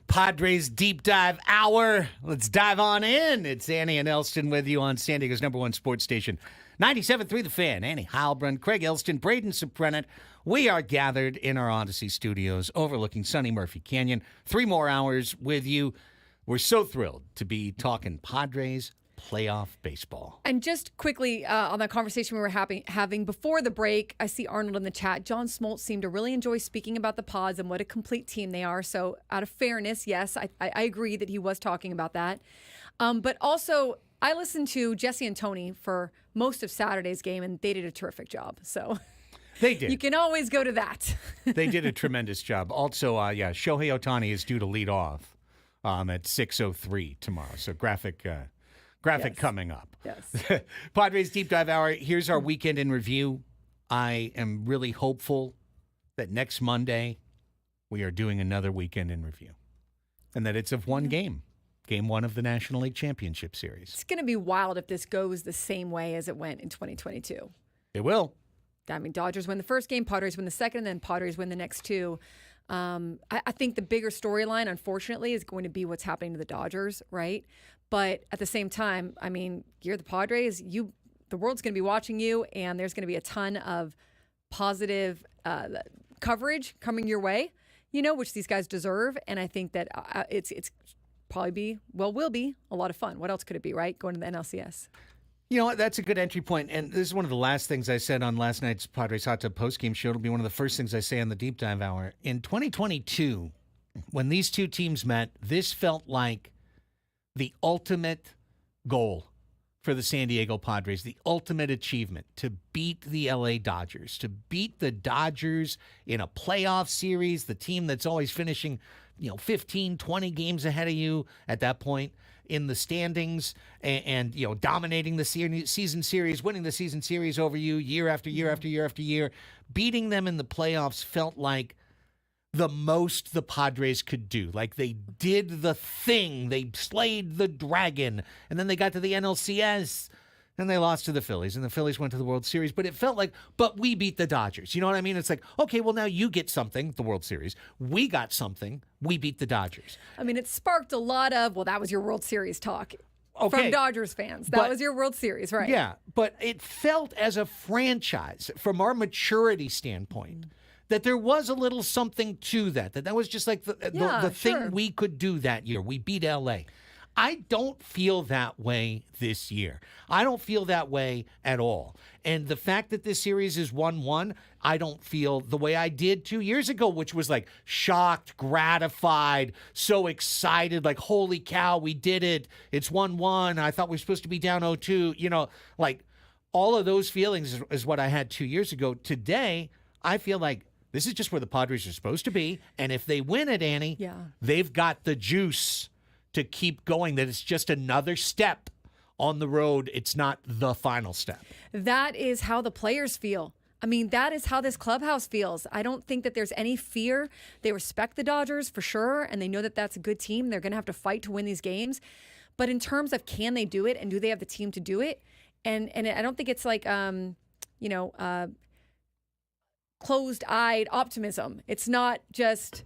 Padres Deep Dive Hour. Let's dive on in. It's Annie and Elsten with you on San Diego's #1 sports station, 97.3 The Fan. Annie Heilbrunn, Craig Elsten, Braden Suprenant. We are gathered in our Odyssey studios overlooking sunny Murphy Canyon. 3 more hours with you. We're so thrilled to be talking Padres playoff baseball. And just quickly on that conversation we were having before the break, I see Arnold in the chat. John Smoltz seemed to really enjoy speaking about the Pods and what a complete team they are. So out of fairness, yes, I agree that he was talking about that. But also, I listened to Jesse and Tony for most of Saturday's game, and they did a terrific job. So they did. You can always go to that. They did a tremendous job. Also, Shohei Ohtani is due to lead off at 6:03 tomorrow. So graphic yes. Coming up. Yes. Padres Deep Dive Hour. Here's our weekend in review. I am really hopeful that next Monday we are doing another weekend in review, and that it's of one game. Game 1 of the National League Championship Series. It's going to be wild if this goes the same way as it went in 2022. It will. I mean, Dodgers win the first game, Padres win the second, and then Padres win the next 2. I think the bigger storyline, unfortunately, is going to be what's happening to the Dodgers, right? But at the same time, I mean, you're the Padres. The world's going to be watching you, and there's going to be a ton of positive coverage coming your way, which these guys deserve. And I think that it's probably will be a lot of fun. What else could it be, right? Going to the NLCS. You know what? That's a good entry point. And this is one of the last things I said on last night's Padres Hot Tub postgame show. It'll be one of the first things I say on the Deep Dive Hour. In 2022, when these two teams met, this felt like the ultimate goal for the San Diego Padres, the ultimate achievement, to beat the LA Dodgers, to beat the Dodgers in a playoff series, the team that's always finishing 15, 20 games ahead of you at that point in the standings, and dominating the season series, winning the season series over you year after year after year after year. Beating them in the playoffs felt like the most the Padres could do. Like they did the thing. They slayed the dragon. And then they got to the NLCS and they lost to the Phillies. And the Phillies went to the World Series. But it felt like, but we beat the Dodgers. You know what I mean? It's like, okay, well, now you get something, the World Series. We got something. We beat the Dodgers. I mean, it sparked a lot of, that was your World Series talk. Okay. From Dodgers fans. That was your World Series, right? Yeah, but it felt as a franchise, from our maturity standpoint, that there was a little something to that. That was just like the thing we could do that year. We beat L.A. I don't feel that way this year. I don't feel that way at all. And the fact that this series is 1-1, I don't feel the way I did 2 years ago, which was like shocked, gratified, so excited, like, holy cow, we did it. It's 1-1. I thought we were supposed to be down 0-2. Like all of those feelings is what I had 2 years ago. Today, I feel like this is just where the Padres are supposed to be. And if they win it, Annie, they've got the juice to keep going, that it's just another step on the road. It's not the final step. That is how the players feel. I mean, that is how this clubhouse feels. I don't think that there's any fear. They respect the Dodgers for sure, and they know that that's a good team. They're going to have to fight to win these games. But in terms of can they do it and do they have the team to do it? And I don't think it's like, closed-eyed optimism. It's not just,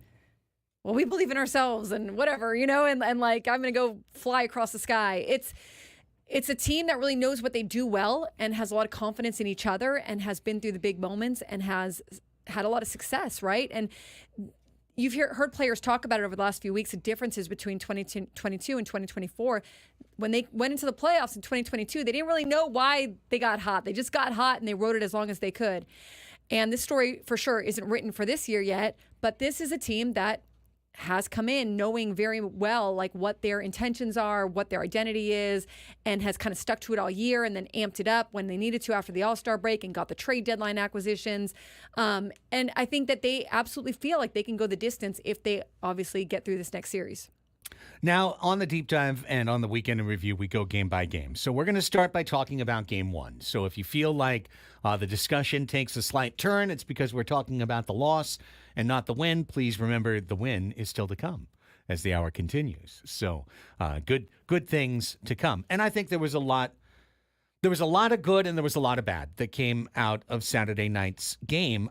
we believe in ourselves and whatever, and like, I'm going to go fly across the sky. It's a team that really knows what they do well and has a lot of confidence in each other and has been through the big moments and has had a lot of success, right? And you've heard players talk about it over the last few weeks, the differences between 2022 and 2024. When they went into the playoffs in 2022, they didn't really know why they got hot. They just got hot and they rode it as long as they could. And this story for sure isn't written for this year yet, but this is a team that has come in knowing very well like what their intentions are, what their identity is, and has kind of stuck to it all year and then amped it up when they needed to after the All-Star break and got the trade deadline acquisitions. And I think that they absolutely feel like they can go the distance if they obviously get through this next series. Now, on the deep dive and on the weekend in review, we go game by game. So we're going to start by talking about game 1. So if you feel like the discussion takes a slight turn, it's because we're talking about the loss and not the win. Please remember the win is still to come as the hour continues. So good things to come. And I think there was a lot There was a lot of good and there was a lot of bad that came out of Saturday night's game.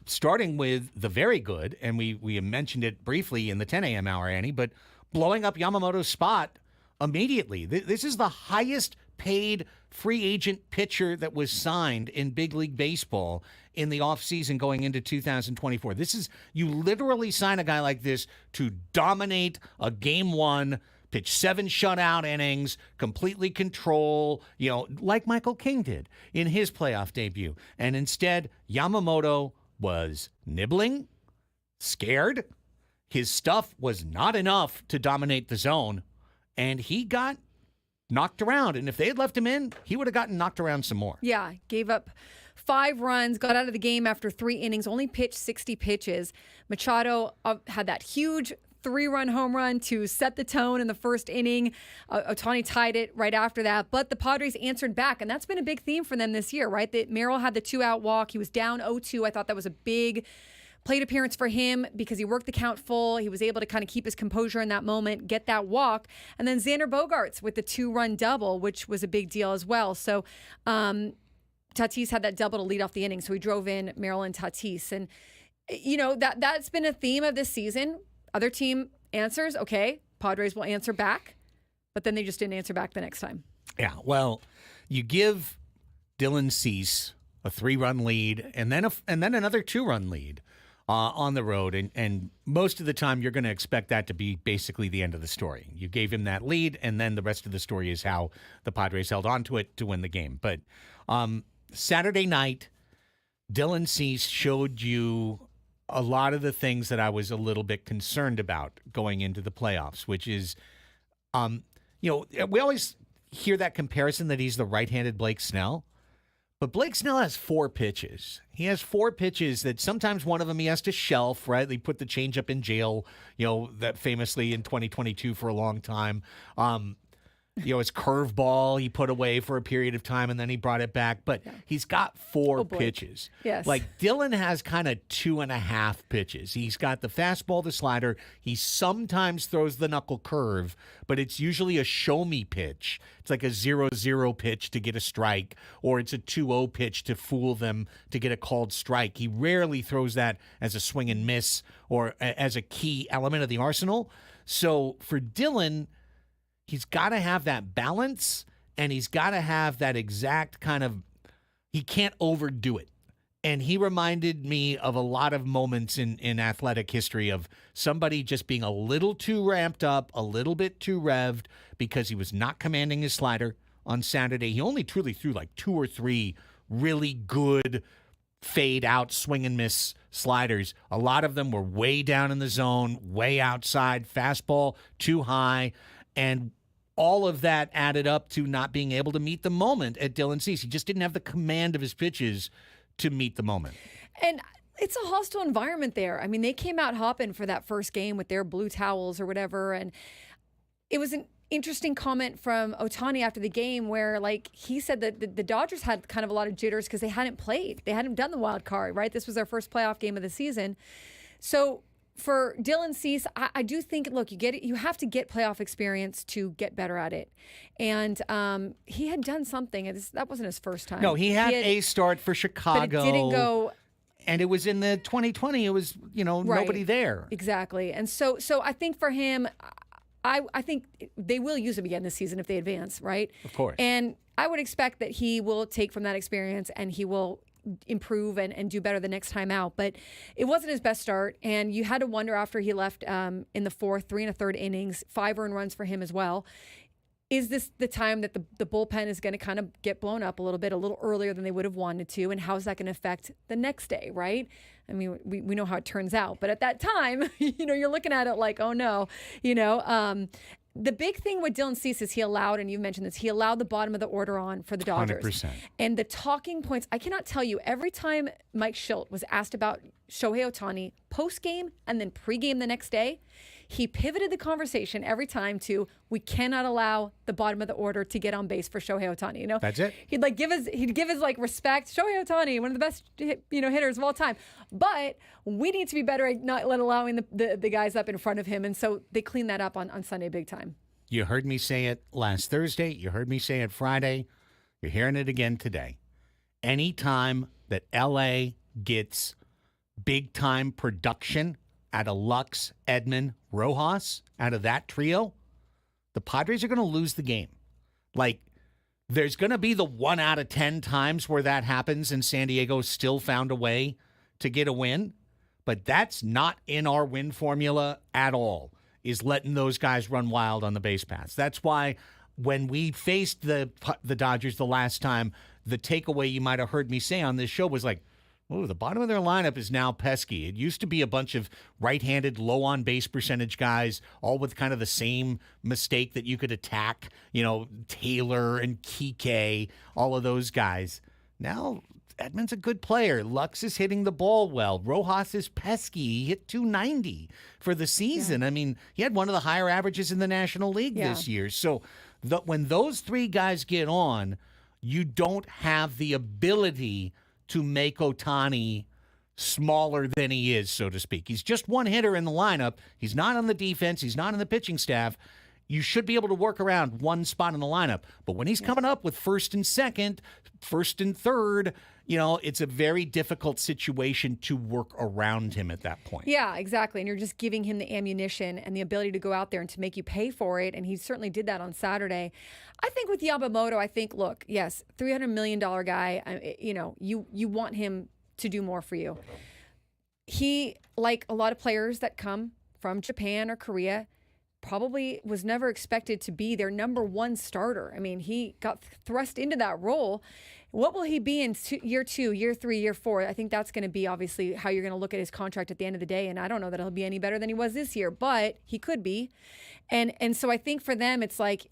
Starting with the very good, and we mentioned it briefly in the 10 a.m. hour, Annie, but blowing up Yamamoto's spot immediately. This is the highest paid free agent pitcher that was signed in big league baseball in the offseason going into 2024. You literally sign a guy like this to dominate a game one, pitch 7 shutout innings, completely control, like Michael King did in his playoff debut. And instead, Yamamoto was nibbling, scared. His stuff was not enough to dominate the zone, and he got knocked around. And if they had left him in, he would have gotten knocked around some more. Yeah, gave up 5 runs, got out of the game after 3 innings, only pitched 60 pitches. Machado had that huge 3-run home run to set the tone in the first inning. Ohtani tied it right after that, but the Padres answered back, and that's been a big theme for them this year, right? That Merrill had the 2-out walk. He was down 0-2. I thought that was a big plate appearance for him because he worked the count full. He was able to kind of keep his composure in that moment, get that walk. And then Xander Bogaerts with the 2-run double, which was a big deal as well. So Tatis had that double to lead off the inning. So he drove in Merrill and Tatis. And, that's been a theme of this season. Other team answers, okay, Padres will answer back, but then they just didn't answer back the next time. Yeah, well, you give Dylan Cease a 3-run lead and then another 2-run lead on the road, and most of the time you're going to expect that to be basically the end of the story. You gave him that lead, and then the rest of the story is how the Padres held on to it to win the game. But Saturday night, Dylan Cease showed you a lot of the things that I was a little bit concerned about going into the playoffs, which is, we always hear that comparison that he's the right-handed Blake Snell, but Blake Snell has 4 pitches. He has 4 pitches that sometimes one of them he has to shelf, right? They put the changeup in jail, that famously in 2022 for a long time. His curveball he put away for a period of time and then he brought it back. But he's got 4 pitches. Yes. Like Dylan has kind of 2.5 pitches. He's got the fastball, the slider. He sometimes throws the knuckle curve, but it's usually a show me pitch. It's like a 0-0 pitch to get a strike, or it's a 2-0 pitch to fool them to get a called strike. He rarely throws that as a swing and miss or as a key element of the arsenal. So for Dylan, he's got to have that balance, and he's got to have that exact kind of, he can't overdo it. And he reminded me of a lot of moments in athletic history of somebody just being a little too ramped up, a little bit too revved because he was not commanding his slider on Saturday. He only truly threw like 2 or 3 really good fade out swing and miss sliders. A lot of them were way down in the zone, way outside, fastball too high. And all of that added up to not being able to meet the moment at Dylan Cease. He just didn't have the command of his pitches to meet the moment. And it's a hostile environment there. I mean, they came out hopping for that first game with their blue towels or whatever. And it was an interesting comment from Ohtani after the game where, he said that the Dodgers had kind of a lot of jitters because they hadn't played. They hadn't done the wild card, right? This was their first playoff game of the season. So for Dylan Cease, I do think, look, you have to get playoff experience to get better at it. And he had done something. That wasn't his first time. No, he had a start for Chicago. But it didn't go. And it was in the 2020. It was, nobody there. Exactly. And so I think for him, I think they will use him again this season if they advance, right? Of course. And I would expect that he will take from that experience and he will improve and do better the next time out. But it wasn't his best start, and you had to wonder after he left in the 4th, 3 1/3 innings, 5 earned runs for him as well. Is this the time that the bullpen is going to kind of get blown up a little earlier than they would have wanted to, and how is that going to affect the next day, right? I mean, we know how it turns out, but at that time, you're looking at it like, oh no, the big thing with Dylan Cease is he allowed, and you mentioned this, he allowed the bottom of the order on for the Dodgers. 100%. And the talking points, I cannot tell you, every time Mike Schilt was asked about Shohei Ohtani post-game and then pre-game the next day, he pivoted the conversation every time to, we cannot allow the bottom of the order to get on base for Shohei Ohtani. That's it. He'd give his respect. Shohei Ohtani, one of the best hitters of all time. But we need to be better at not allowing the guys up in front of him. And so they cleaned that up on Sunday big time. You heard me say it last Thursday. You heard me say it Friday. You're hearing it again today. Anytime that LA gets big-time production out of Lux, Edman, Rojas, out of that trio, the Padres are going to lose the game. Like, there's going to be the 1 out of 10 times where that happens and San Diego still found a way to get a win. But that's not in our win formula at all, is letting those guys run wild on the base paths. That's why when we faced the Dodgers the last time, the takeaway you might have heard me say on this show was like, oh, the bottom of their lineup is now pesky. It used to be a bunch of right-handed, low on-base percentage guys, all with kind of the same mistake that you could attack, Taylor and Kike, all of those guys. Now, Edman's a good player. Lux is hitting the ball well. Rojas is pesky. He hit 290 for the season. Yeah. I mean, he had one of the higher averages in the National League this year. So when those three guys get on, you don't have the ability to make Ohtani smaller than he is, so to speak. He's just one hitter in the lineup. He's not on the defense. He's not on the pitching staff. You should be able to work around one spot in the lineup. But when he's coming up with first and second, first and third, it's a very difficult situation to work around him at that point. Yeah, exactly. And you're just giving him the ammunition and the ability to go out there and to make you pay for it. And he certainly did that on Saturday. I think with Yamamoto, look, yes, $300 million guy, you want him to do more for you. He, like a lot of players that come from Japan or Korea, probably was never expected to be their number one starter. I mean, he got thrust into that role. What will he be in year 2, year 3, year 4? I think that's going to be obviously how you're going to look at his contract at the end of the day. And I don't know that he'll be any better than he was this year, but he could be. And so I think for them, it's like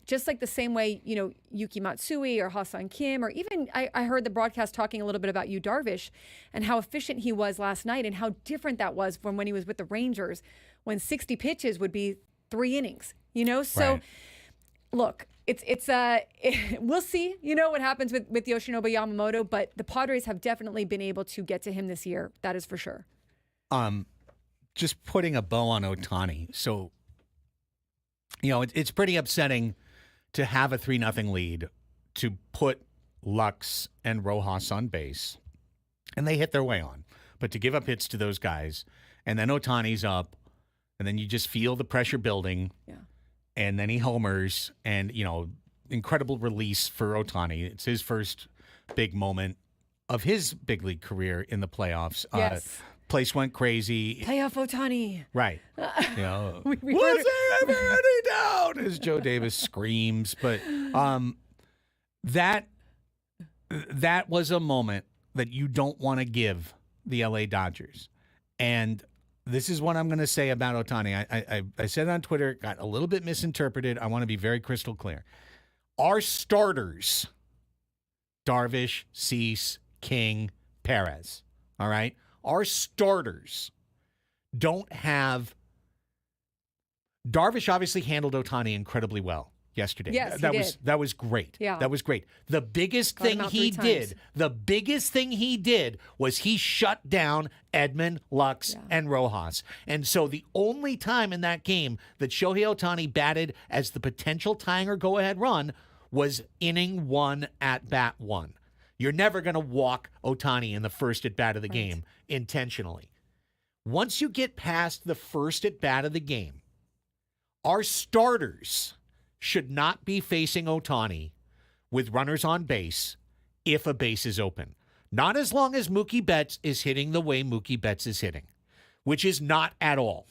just like the same way, Yuki Matsui or Ha-Seong Kim, or even I heard the broadcast talking a little bit about Yu Darvish and how efficient he was last night and how different that was from when he was with the Rangers, when 60 pitches would be 3 innings, So right. Look, we'll see, what happens with Yoshinobu Yamamoto, but the Padres have definitely been able to get to him this year. That is for sure. Just putting a bow on Ohtani. So, it's pretty upsetting to have a 3-0 lead, to put Lux and Rojas on base, and they hit their way on. But to give up hits to those guys, and then Ohtani's up, and then you just feel the pressure building. Yeah. And then he homers, and, incredible release for Ohtani. It's his first big moment of his big league career in the playoffs. Yes. Place went crazy. Playoff Ohtani. Right. We was there ever any doubt? As Joe Davis screams. But that was a moment that you don't want to give the LA Dodgers. And this is what I'm going to say about Ohtani. I said it on Twitter, it got a little bit misinterpreted. I want to be very crystal clear. Our starters, Darvish, Cease, King, Perez, all right? Our starters don't have... Darvish obviously handled Ohtani incredibly well yesterday. Yes, that was great. Yeah. That was great. The biggest thing he did was he shut down Edman, Lux, and Rojas. And so the only time in that game that Shohei Ohtani batted as the potential tying or go-ahead run was inning 1 at bat 1. You're never going to walk Ohtani in the first at bat of the game intentionally. Once you get past the first at bat of the game, our starters should not be facing Ohtani with runners on base if a base is open. Not as long as Mookie Betts is hitting the way Mookie Betts is hitting, which is not at all.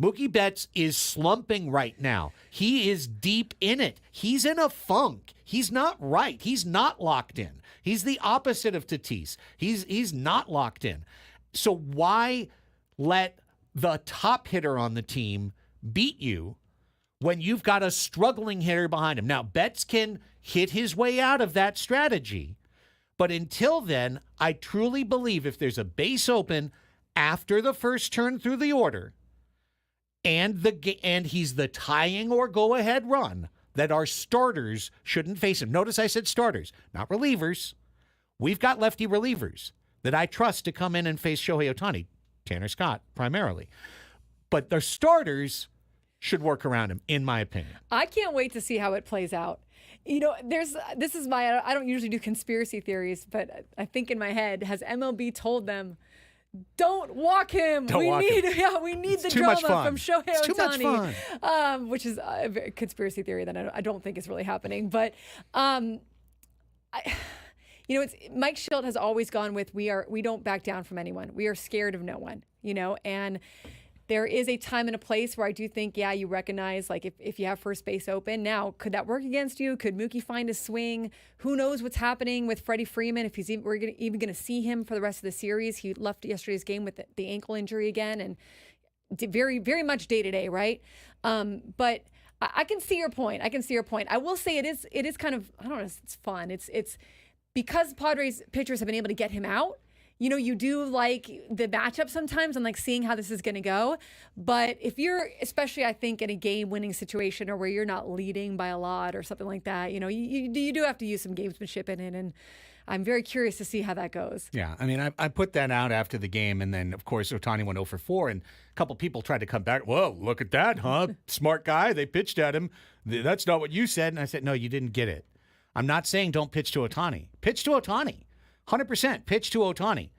Mookie Betts is slumping right now. He is deep in it. He's in a funk. He's not right. He's not locked in. He's the opposite of Tatis. He's not locked in. So why let the top hitter on the team beat you when you've got a struggling hitter behind him? Now, Betts can hit his way out of that strategy. But until then, I truly believe if there's a base open after the first turn through the order and he's the tying or go-ahead run, that our starters shouldn't face him. Notice I said starters, not relievers. We've got lefty relievers that I trust to come in and face Shohei Ohtani, Tanner Scott primarily. But the starters should work around him, in my opinion. I can't wait to see how it plays out. this is I don't usually do conspiracy theories, but I think in my head, has MLB told them, don't walk him. We need the drama from Shohei Ohtani. It's too much fun. Which is a conspiracy theory that I don't think is really happening. But it's Mike Schilt has always gone with we don't back down from anyone. We are scared of no one. And there is a time and a place where I do think, you recognize, like, if you have first base open. Now, could that work against you? Could Mookie find a swing? Who knows what's happening with Freddie Freeman, if we're even going to see him for the rest of the series. He left yesterday's game with the ankle injury again, and very, very much day-to-day, right? But I can see your point. I will say it is kind of, I don't know, it's fun. It's because Padres pitchers have been able to get him out. You do like the matchup sometimes and like seeing how this is going to go. But if you're, especially I think in a game-winning situation or where you're not leading by a lot or something like that, you do have to use some gamesmanship in it. And I'm very curious to see how that goes. Yeah, I mean, I put that out after the game, and then, of course, Ohtani went 0 for 4, and a couple people tried to come back. Whoa, look at that, huh? Smart guy. They pitched at him. That's not what you said. And I said, no, you didn't get it. I'm not saying don't pitch to Ohtani. Pitch to Ohtani. 100% pitch to Ohtani.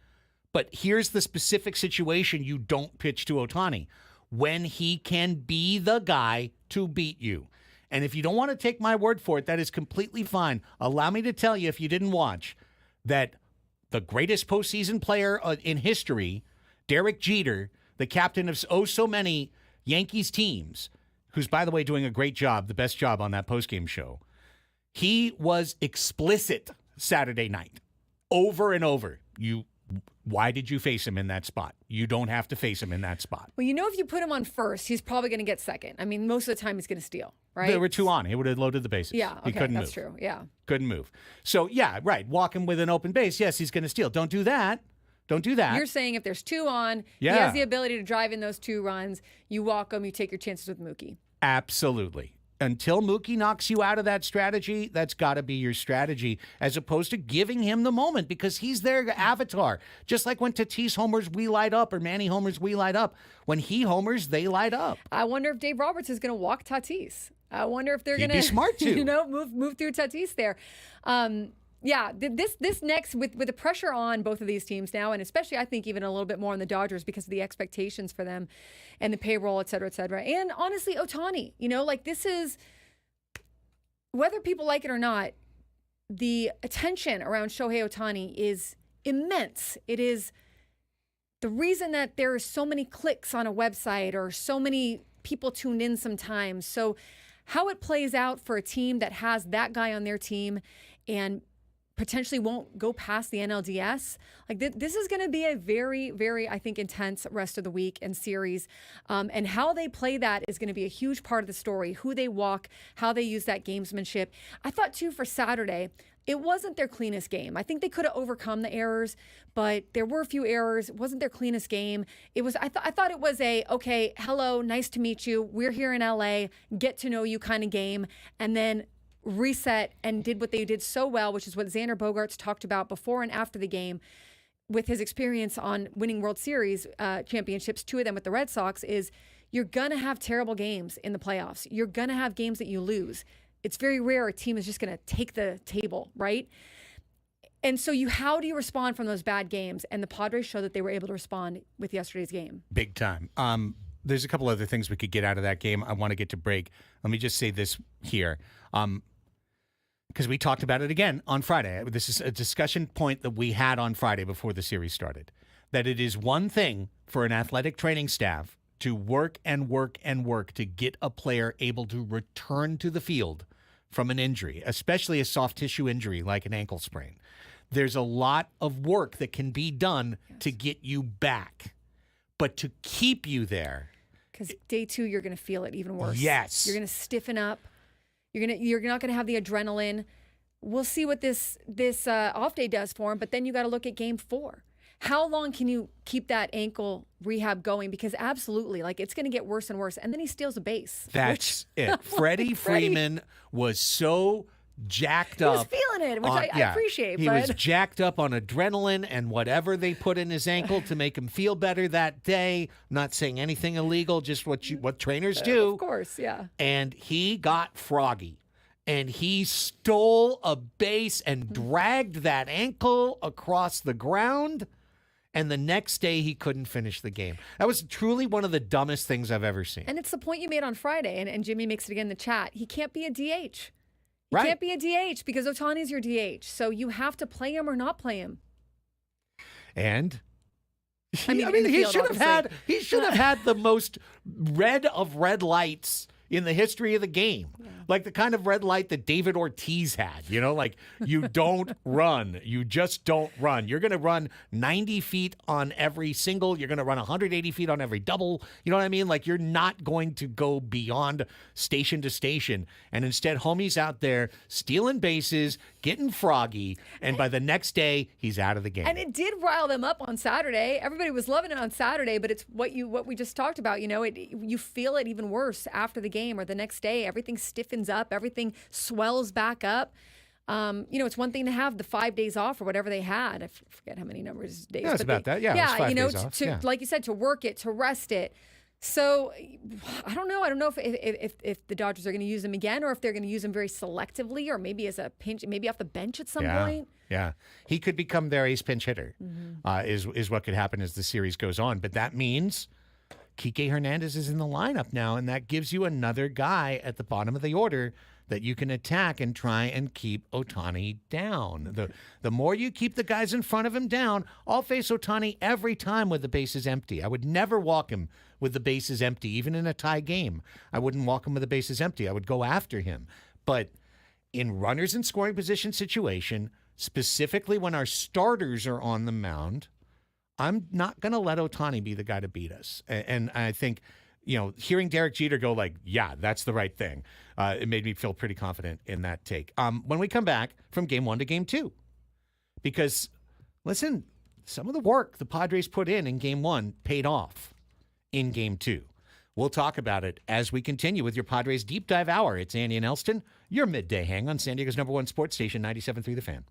But here's the specific situation you don't pitch to Ohtani. When he can be the guy to beat you. And if you don't want to take my word for it, that is completely fine. Allow me to tell you, if you didn't watch, that the greatest postseason player in history, Derek Jeter, the captain of so many Yankees teams, who's, by the way, doing a great job, the best job on that postgame show, he was explicit Saturday night, over and over. Why did you face him in that spot? You don't have to face him in that spot. Well, if you put him on first, he's probably going to get second. I mean, most of the time he's going to steal, right? There were two on. He would have loaded the bases. Yeah, okay, he couldn't that's move. True. Yeah, couldn't move. So yeah, right. Walk him with an open base. Yes, he's going to steal. Don't do that. Don't do that. You're saying if there's two on, he has the ability to drive in those 2 runs. You walk him. You take your chances with Mookie. Absolutely. Until Mookie knocks you out of that strategy, that's got to be your strategy, as opposed to giving him the moment, because he's their avatar. Just like when Tatis homers, we light up, or Manny homers, we light up. When he homers, they light up. I wonder if Dave Roberts is going to walk Tatis. I wonder if they're going to be smart to move through Tatis there. This next, with the pressure on both of these teams now, and especially I think even a little bit more on the Dodgers because of the expectations for them and the payroll, et cetera, and honestly, Ohtani, this is, whether people like it or not, the attention around Shohei Ohtani is immense. It is the reason that there are so many clicks on a website or so many people tuned in sometimes. So how it plays out for a team that has that guy on their team and potentially won't go past the NLDS. Like this is going to be a very, very, I think, intense rest of the week and series. And how they play that is going to be a huge part of the story. Who they walk, how they use that gamesmanship. I thought too for Saturday, it wasn't their cleanest game. I think they could have overcome the errors, but there were a few errors. It wasn't their cleanest game. It was. I thought it was okay, hello, nice to meet you. We're here in LA, get to know you kind of game, and then reset and did what they did so well, which is what Xander Bogaerts talked about before and after the game with his experience on winning World Series championships, 2 of them with the Red Sox, is you're going to have terrible games in the playoffs. You're going to have games that you lose. It's very rare a team is just going to take the table, right? And so how do you respond from those bad games? And the Padres showed that they were able to respond with yesterday's game. Big time. There's a couple other things we could get out of that game. I want to get to break. Let me just say this here. Because we talked about it again on Friday. This is a discussion point that we had on Friday before the series started, that it is one thing for an athletic training staff to work and work and work to get a player able to return to the field from an injury, especially a soft tissue injury like an ankle sprain. There's a lot of work that can be done to get you back, but to keep you there. Because day 2, you're going to feel it even worse. Yes. You're going to stiffen up. You're not going to have the adrenaline. We'll see what this off day does for him, but then you got to look at game 4. How long can you keep that ankle rehab going? Because absolutely, it's going to get worse and worse. And then he steals a base. That's it. Freddie Freeman was so jacked up. He was feeling it, which I appreciate. He was jacked up on adrenaline and whatever they put in his ankle to make him feel better that day. Not saying anything illegal, just what trainers do. Of course, yeah. And he got froggy. and he stole a base and dragged that ankle across the ground. And the next day, he couldn't finish the game. That was truly one of the dumbest things I've ever seen. And it's the point you made on Friday, and Jimmy makes it again in the chat. He can't be a DH. He Right. can't be a DH because Ohtani's your DH. So you have to play him or not play him. And I mean, he should have had the most red of red lights in the history of the game. Yeah. Like the kind of red light that David Ortiz had, like you don't run. You just don't run. You're going to run 90 feet on every single. You're going to run 180 feet on every double. You know what I mean? Like you're not going to go beyond station to station. And instead, homie's out there stealing bases, getting froggy. And by the next day, he's out of the game. And it did rile them up on Saturday. Everybody was loving it on Saturday, but it's what we just talked about. You feel it even worse after the game or the next day. Everything stiffens up, everything swells back up. It's one thing to have the 5 days off or whatever they had. I forget how many days. Yeah, it's about that. Yeah, it was 5 days off. Like you said, to work it, to rest it. So I don't know. I don't know if the Dodgers are going to use him again or if they're going to use him very selectively or maybe as a pinch, maybe off the bench at some point. Yeah, he could become their ace pinch hitter. Is what could happen as the series goes on. But that means Kike Hernandez is in the lineup now, and that gives you another guy at the bottom of the order that you can attack and try and keep Ohtani down. The more you keep the guys in front of him down, I'll face Ohtani every time with the bases empty. I would never walk him with the bases empty, even in a tie game. I wouldn't walk him with the bases empty. I would go after him. But in runners in scoring position situation, specifically when our starters are on the mound, I'm not going to let Ohtani be the guy to beat us. And I think, hearing Derek Jeter go like, yeah, that's the right thing, it made me feel pretty confident in that take. When we come back from game 1 to game 2, because, listen, some of the work the Padres put in game 1 paid off in game 2. We'll talk about it as we continue with your Padres Deep Dive Hour. It's Andy and Elsten, your midday hang on San Diego's #1 sports station, 97.3 The Fan.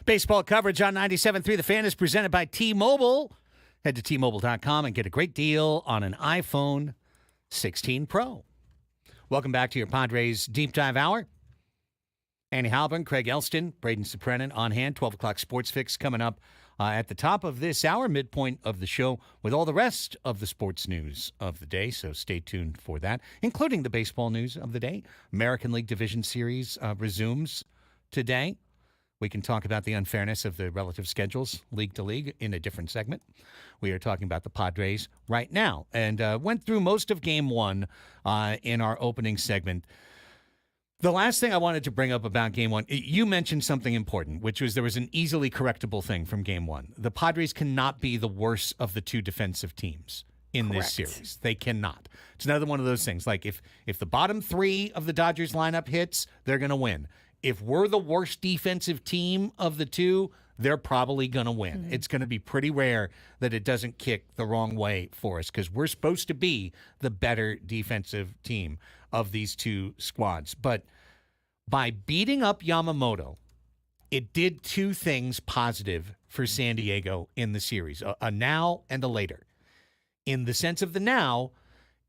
Baseball coverage on 97.3 The Fan is presented by T-Mobile. Head to T-Mobile.com and get a great deal on an iPhone 16 Pro. Welcome back to your Padres Deep Dive Hour. Andy Halpern, Craig Elsten, Braden Suprenant on hand. 12 o'clock Sports Fix coming up at the top of this hour, midpoint of the show, with all the rest of the sports news of the day. So stay tuned for that, including the baseball news of the day. American League Division Series resumes today. We can talk about the unfairness of the relative schedules, league to league, in a different segment. We are talking about the Padres right now and went through most of Game 1 in our opening segment. The last thing I wanted to bring up about Game 1, you mentioned something important, which was there was an easily correctable thing from Game 1. The Padres cannot be the worst of the two defensive teams in this series. They cannot. It's another one of those things. Like if the bottom three of the Dodgers lineup hits, they're going to win. If we're the worst defensive team of the two, they're probably going to win. Mm-hmm. It's going to be pretty rare that it doesn't kick the wrong way for us because we're supposed to be the better defensive team of these two squads. But by beating up Yamamoto, it did two things positive for San Diego in the series, a now and a later. In the sense of the now,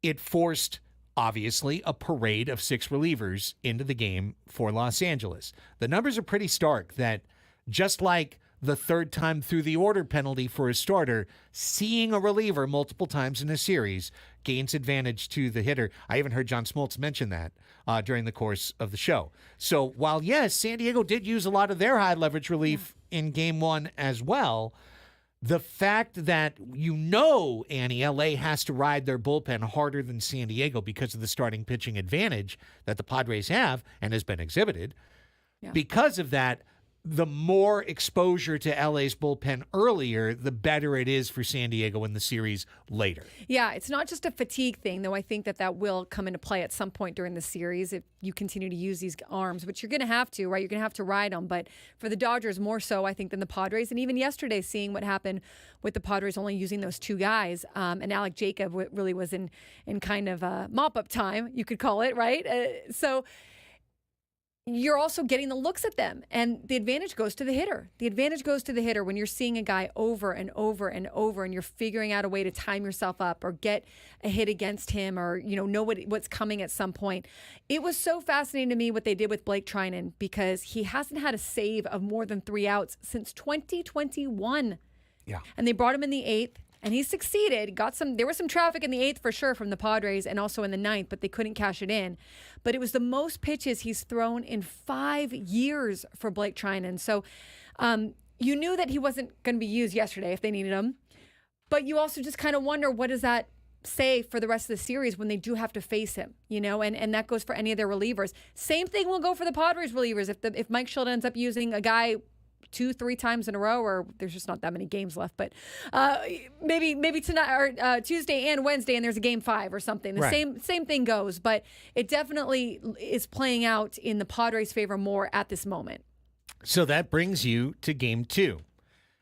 it forced obviously a parade of six relievers into the game for Los Angeles. The numbers are pretty stark that just like the third time through the order penalty for a starter, seeing a reliever multiple times in a series gains advantage to the hitter. I even heard John Smoltz mention that during the course of the show. So while, yes, San Diego did use a lot of their high leverage relief in Game 1 as well, the fact that Annie, LA has to ride their bullpen harder than San Diego because of the starting pitching advantage that the Padres have and has been exhibited. Yeah. Because of that, the more exposure to LA's bullpen earlier, the better it is for San Diego in the series later. Yeah, it's not just a fatigue thing, though I think that will come into play at some point during the series if you continue to use these arms, which you're going to have to, right? You're going to have to ride them. But for the Dodgers, more so, I think, than the Padres. And even yesterday, seeing what happened with the Padres only using those two guys, and Alec Jacob really was in kind of mop-up time, you could call it, right? So you're also getting the looks at them, and the advantage goes to the hitter. The advantage goes to the hitter when you're seeing a guy over and over and over, and you're figuring out a way to time yourself up or get a hit against him or, know what's coming at some point. It was so fascinating to me what they did with Blake Trinan because he hasn't had a save of more than 3 outs since 2021. Yeah. And they brought him in the 8th. And he succeeded. There was some traffic in the 8th for sure from the Padres and also in the 9th, but they couldn't cash it in. But it was the most pitches he's thrown in 5 years for Blake Trinan. So you knew that he wasn't going to be used yesterday if they needed him. But you also just kind of wonder, what does that say for the rest of the series when they do have to face him, and that goes for any of their relievers. Same thing will go for the Padres relievers. If Mike Schilt ends up using a guy 2-3 times in a row, or there's just not that many games left, but maybe tonight or Tuesday and Wednesday, and there's a game 5 or something. The same thing goes, but it definitely is playing out in the Padres' favor more at this moment. So that brings you to Game 2,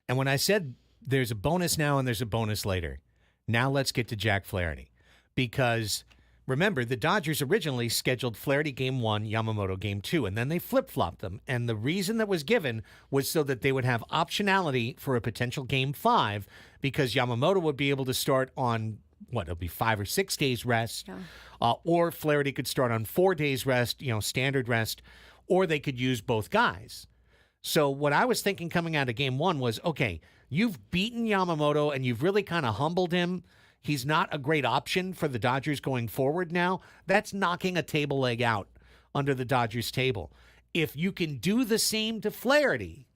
and when I said there's a bonus now and there's a bonus later, now let's get to Jack Flaherty, because remember, the Dodgers originally scheduled Flaherty Game 1, Yamamoto Game 2, and then they flip-flopped them. And the reason that was given was so that they would have optionality for a potential Game 5 because Yamamoto would be able to start on, it'll be 5 or 6 days rest, or Flaherty could start on 4 days rest, standard rest, or they could use both guys. So what I was thinking coming out of Game 1 was, okay, you've beaten Yamamoto and you've really kind of humbled him. He's not a great option for the Dodgers going forward now. That's knocking a table leg out under the Dodgers table. If you can do the same to Flaherty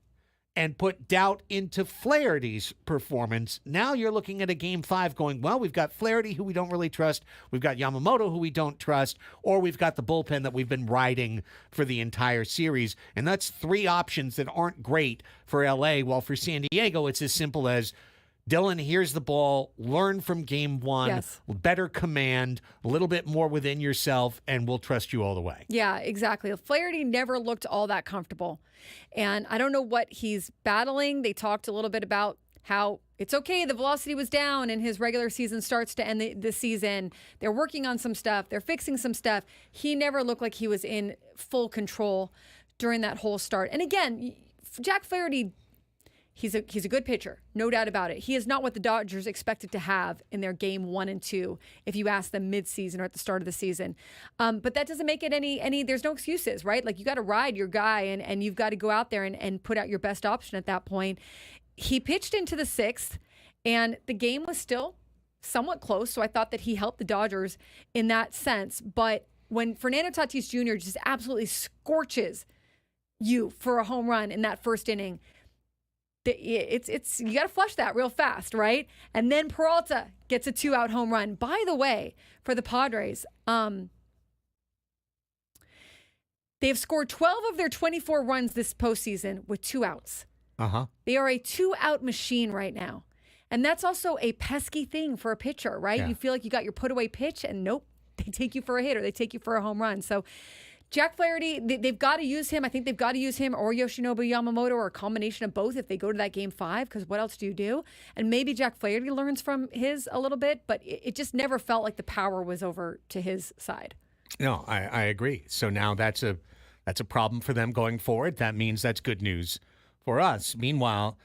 and put doubt into Flaherty's performance, now you're looking at a Game 5 going, well, we've got Flaherty, who we don't really trust. We've got Yamamoto, who we don't trust. Or we've got the bullpen that we've been riding for the entire series. And that's 3 options that aren't great for L.A. While for San Diego, it's as simple as, Dylan, here's the ball. Learn from Game 1. Yes. Better command, a little bit more within yourself, and we'll trust you all the way. Yeah, exactly. Flaherty never looked all that comfortable. And I don't know what he's battling. They talked a little bit about how it's okay, the velocity was down and his regular season starts to end the season. They're working on some stuff. They're fixing some stuff. He never looked like he was in full control during that whole start. And again, Jack Flaherty, he's a good pitcher, no doubt about it. He is not what the Dodgers expected to have in their game 1 and 2 if you ask them mid-season or at the start of the season. But that doesn't make it any there's no excuses, right? Like, you got to ride your guy, and you've got to go out there and put out your best option at that point. He pitched into the 6th, and the game was still somewhat close, so I thought that he helped the Dodgers in that sense. But when Fernando Tatis Jr. just absolutely scorches you for a home run in that first inning, it's you got to flush that real fast, right? And then Peralta gets a 2-out home run. By the way, for the Padres, they've scored 12 of their 24 runs this postseason with 2 outs. They are a 2-out machine right now. And that's also a pesky thing for a pitcher, right? Yeah. You feel like you got your put-away pitch, and nope, they take you for a hit or they take you for a home run. So Jack Flaherty, they've got to use him. I think they've got to use him or Yoshinobu Yamamoto or a combination of both if they go to that game 5, because what else do you do? And maybe Jack Flaherty learns from his a little bit, but it just never felt like the power was over to his side. No, I agree. So now that's a problem for them going forward. That means that's good news for us. Meanwhile,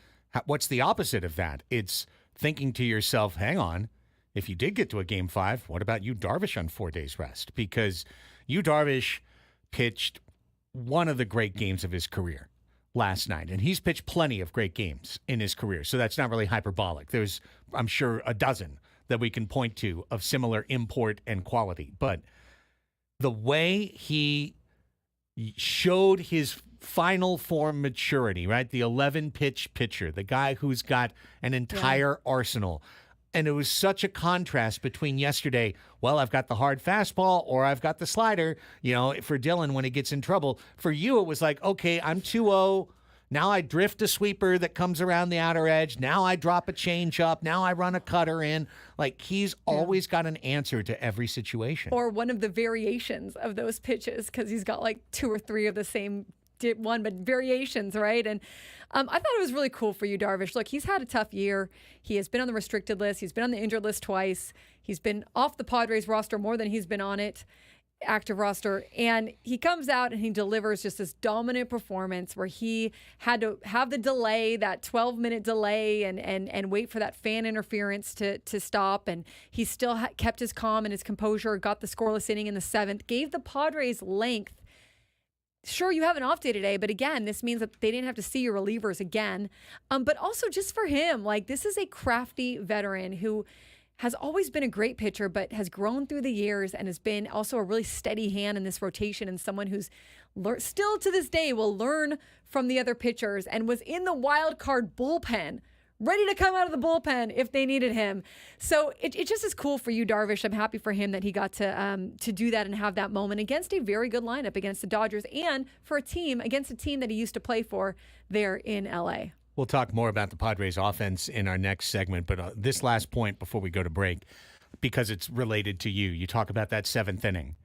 what's the opposite of that? It's thinking to yourself, hang on, if you did get to a game 5, what about Yu Darvish on 4 days rest? Because Yu Darvish pitched one of the great games of his career last night, and he's pitched plenty of great games in his career, so that's not really hyperbolic. There's, I'm sure, a dozen that we can point to of similar import and quality, but the way he showed his final form maturity, right? The 11-pitch pitcher, the guy who's got an entire arsenal. And it was such a contrast between yesterday, well, I've got the hard fastball or I've got the slider, for Dylan when he gets in trouble. For you, it was like, okay, I'm 2-0. Now I drift a sweeper that comes around the outer edge. Now I drop a changeup. Now I run a cutter in. Like, he's always got an answer to every situation. Or one of the variations of those pitches, because he's got like 2 or 3 of the same one, but variations, right? And I thought it was really cool for Yu Darvish. Look, he's had a tough year. He has been on the restricted list. He's been on the injured list twice. He's been off the Padres roster more than he's been on it, active roster. And he comes out and he delivers just this dominant performance where he had to have the delay, that 12-minute delay, and wait for that fan interference to stop. And he still kept his calm and his composure, got the scoreless inning in the 7th, gave the Padres length. Sure, you have an off day today, but again, this means that they didn't have to see your relievers again. But also just for him, like, this is a crafty veteran who has always been a great pitcher, but has grown through the years and has been also a really steady hand in this rotation, and someone who's still to this day will learn from the other pitchers and was in the wild card bullpen, ready to come out of the bullpen if they needed him. So it just is cool for Yu Darvish. I'm happy for him that he got to do that and have that moment against a very good lineup against the Dodgers, and for against a team that he used to play for there in LA. We'll talk more about the Padres offense in our next segment, but this last point before we go to break, because it's related to you. You talk about that 7th inning.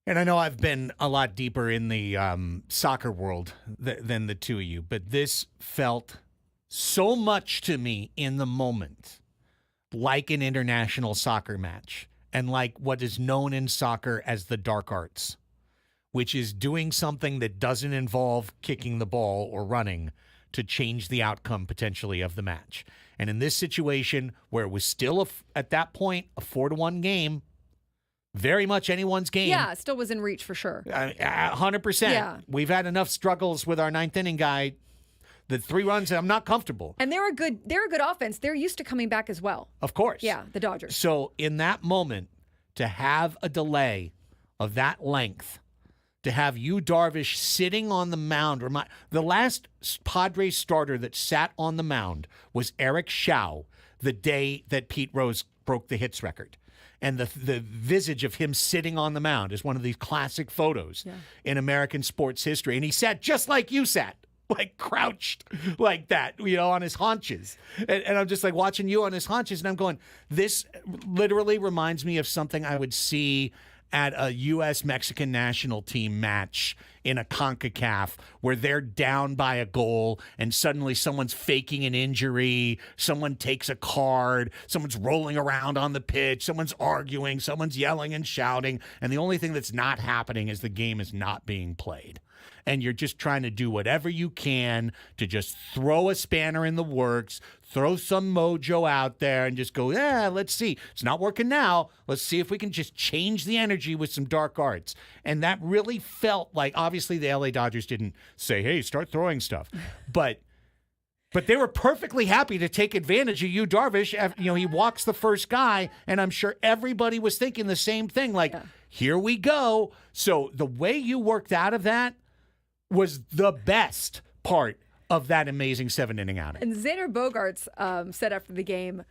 And I know I've been a lot deeper in the soccer world than the two of you, but this felt so much to me in the moment like an international soccer match, and like what is known in soccer as the dark arts, which is doing something that doesn't involve kicking the ball or running to change the outcome potentially of the match. And in this situation, where it was still at that point a 4-1 game, very much anyone's game. Yeah, it still was in reach for sure. 100%. Yeah. We've had enough struggles with our 9th inning guy. The 3 runs, I'm not comfortable. And they're a good offense. They're used to coming back as well. Of course. Yeah, the Dodgers. So in that moment, to have a delay of that length, to have Yu Darvish sitting on the mound. The last Padres starter that sat on the mound was Eric Shao the day that Pete Rose broke the hits record. And the visage of him sitting on the mound is one of these classic photos in American sports history. And he sat just like you sat. Like crouched like that, on his haunches. And I'm just like watching you on his haunches, and I'm going, this literally reminds me of something I would see at a U.S.-Mexican national team match in a CONCACAF where they're down by a goal and suddenly someone's faking an injury, someone takes a card, someone's rolling around on the pitch, someone's arguing, someone's yelling and shouting, and the only thing that's not happening is the game is not being played. and you're just trying to do whatever you can to just throw a spanner in the works, throw some mojo out there, and just go, yeah, let's see. It's not working now. Let's see if we can just change the energy with some dark arts. And that really felt like, obviously, the LA Dodgers didn't say, hey, start throwing stuff. But they were perfectly happy to take advantage of you, Darvish. He walks the first guy, and I'm sure everybody was thinking the same thing, like, here we go. So the way you worked out of that was the best part of that amazing 7-inning outing. And Xander Bogaerts said after the game,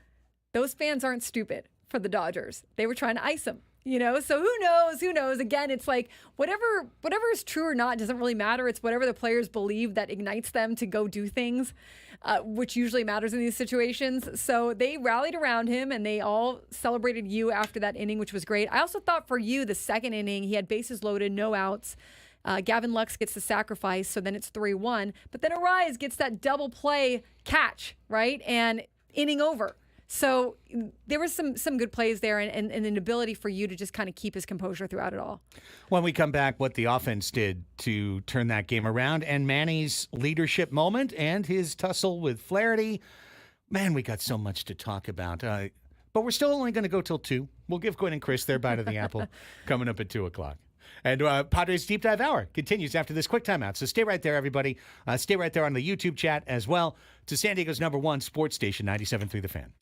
those fans aren't stupid for the Dodgers. They were trying to ice him. So who knows? Again, it's like whatever is true or not doesn't really matter. It's whatever the players believe that ignites them to go do things, which usually matters in these situations. So they rallied around him and they all celebrated you after that inning, which was great. I also thought for you, the second inning, he had bases loaded, no outs. Gavin Lux gets the sacrifice, so then it's 3-1. But then Arise gets that double play catch, right? And inning over. So there was some good plays there and an ability for you to just kind of keep his composure throughout it all. When we come back, what the offense did to turn that game around and Manny's leadership moment and his tussle with Flaherty. Man, we got so much to talk about. But we're still only going to go till 2. We'll give Quinn and Chris their bite of the apple coming up at 2 o'clock. And Padres Deep Dive Hour continues after this quick timeout. So stay right there, everybody. Stay right there on the YouTube chat as well to San Diego's #1 sports station, 97.3 The Fan.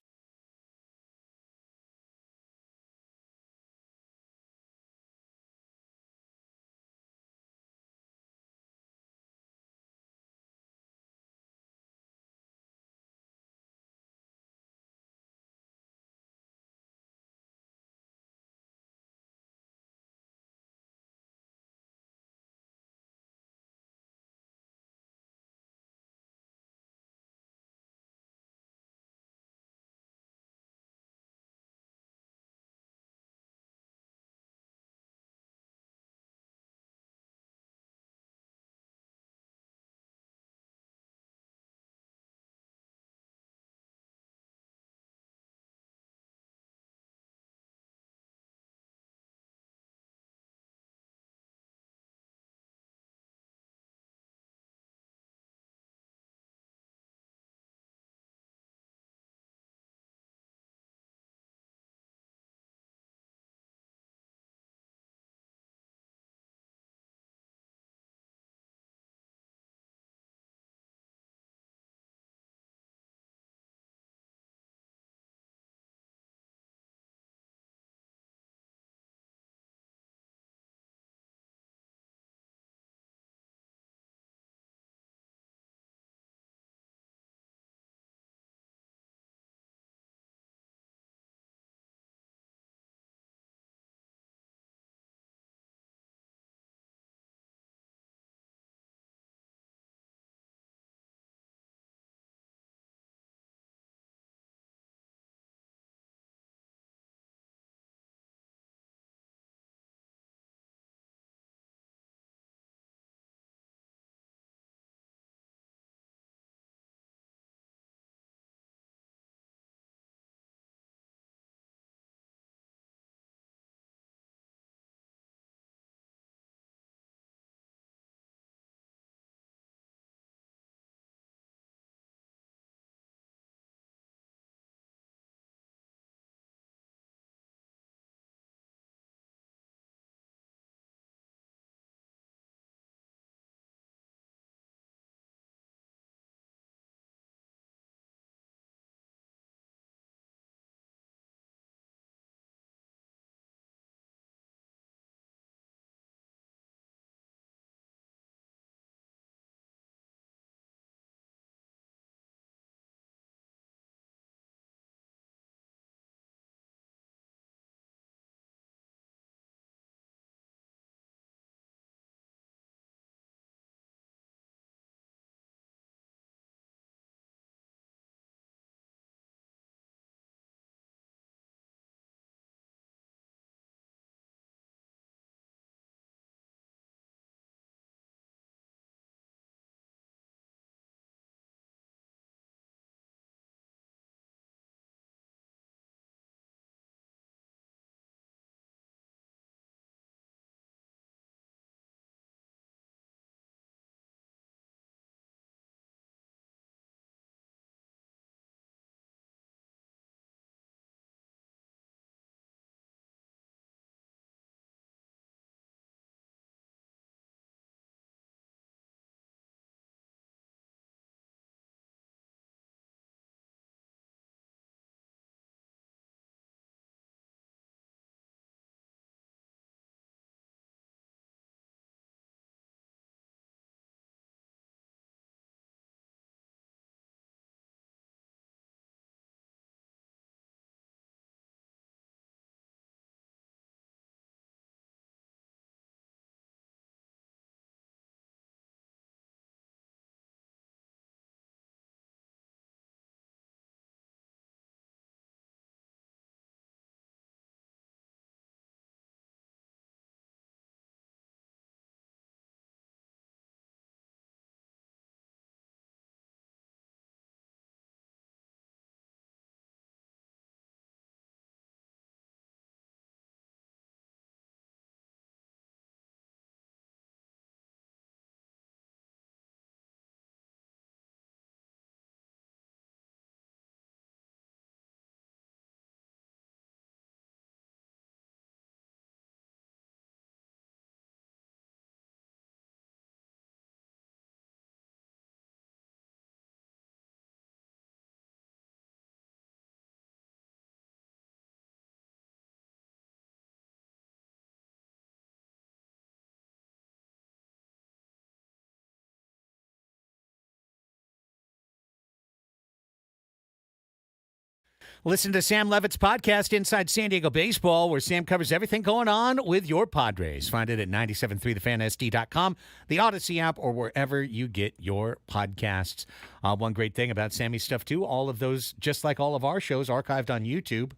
Listen to Sam Levitt's podcast, Inside San Diego Baseball, where Sam covers everything going on with your Padres. Find it at 973thefansd.com, the Odyssey app, or wherever you get your podcasts. One great thing about Sammy's stuff, too, all of those, just like all of our shows, archived on YouTube.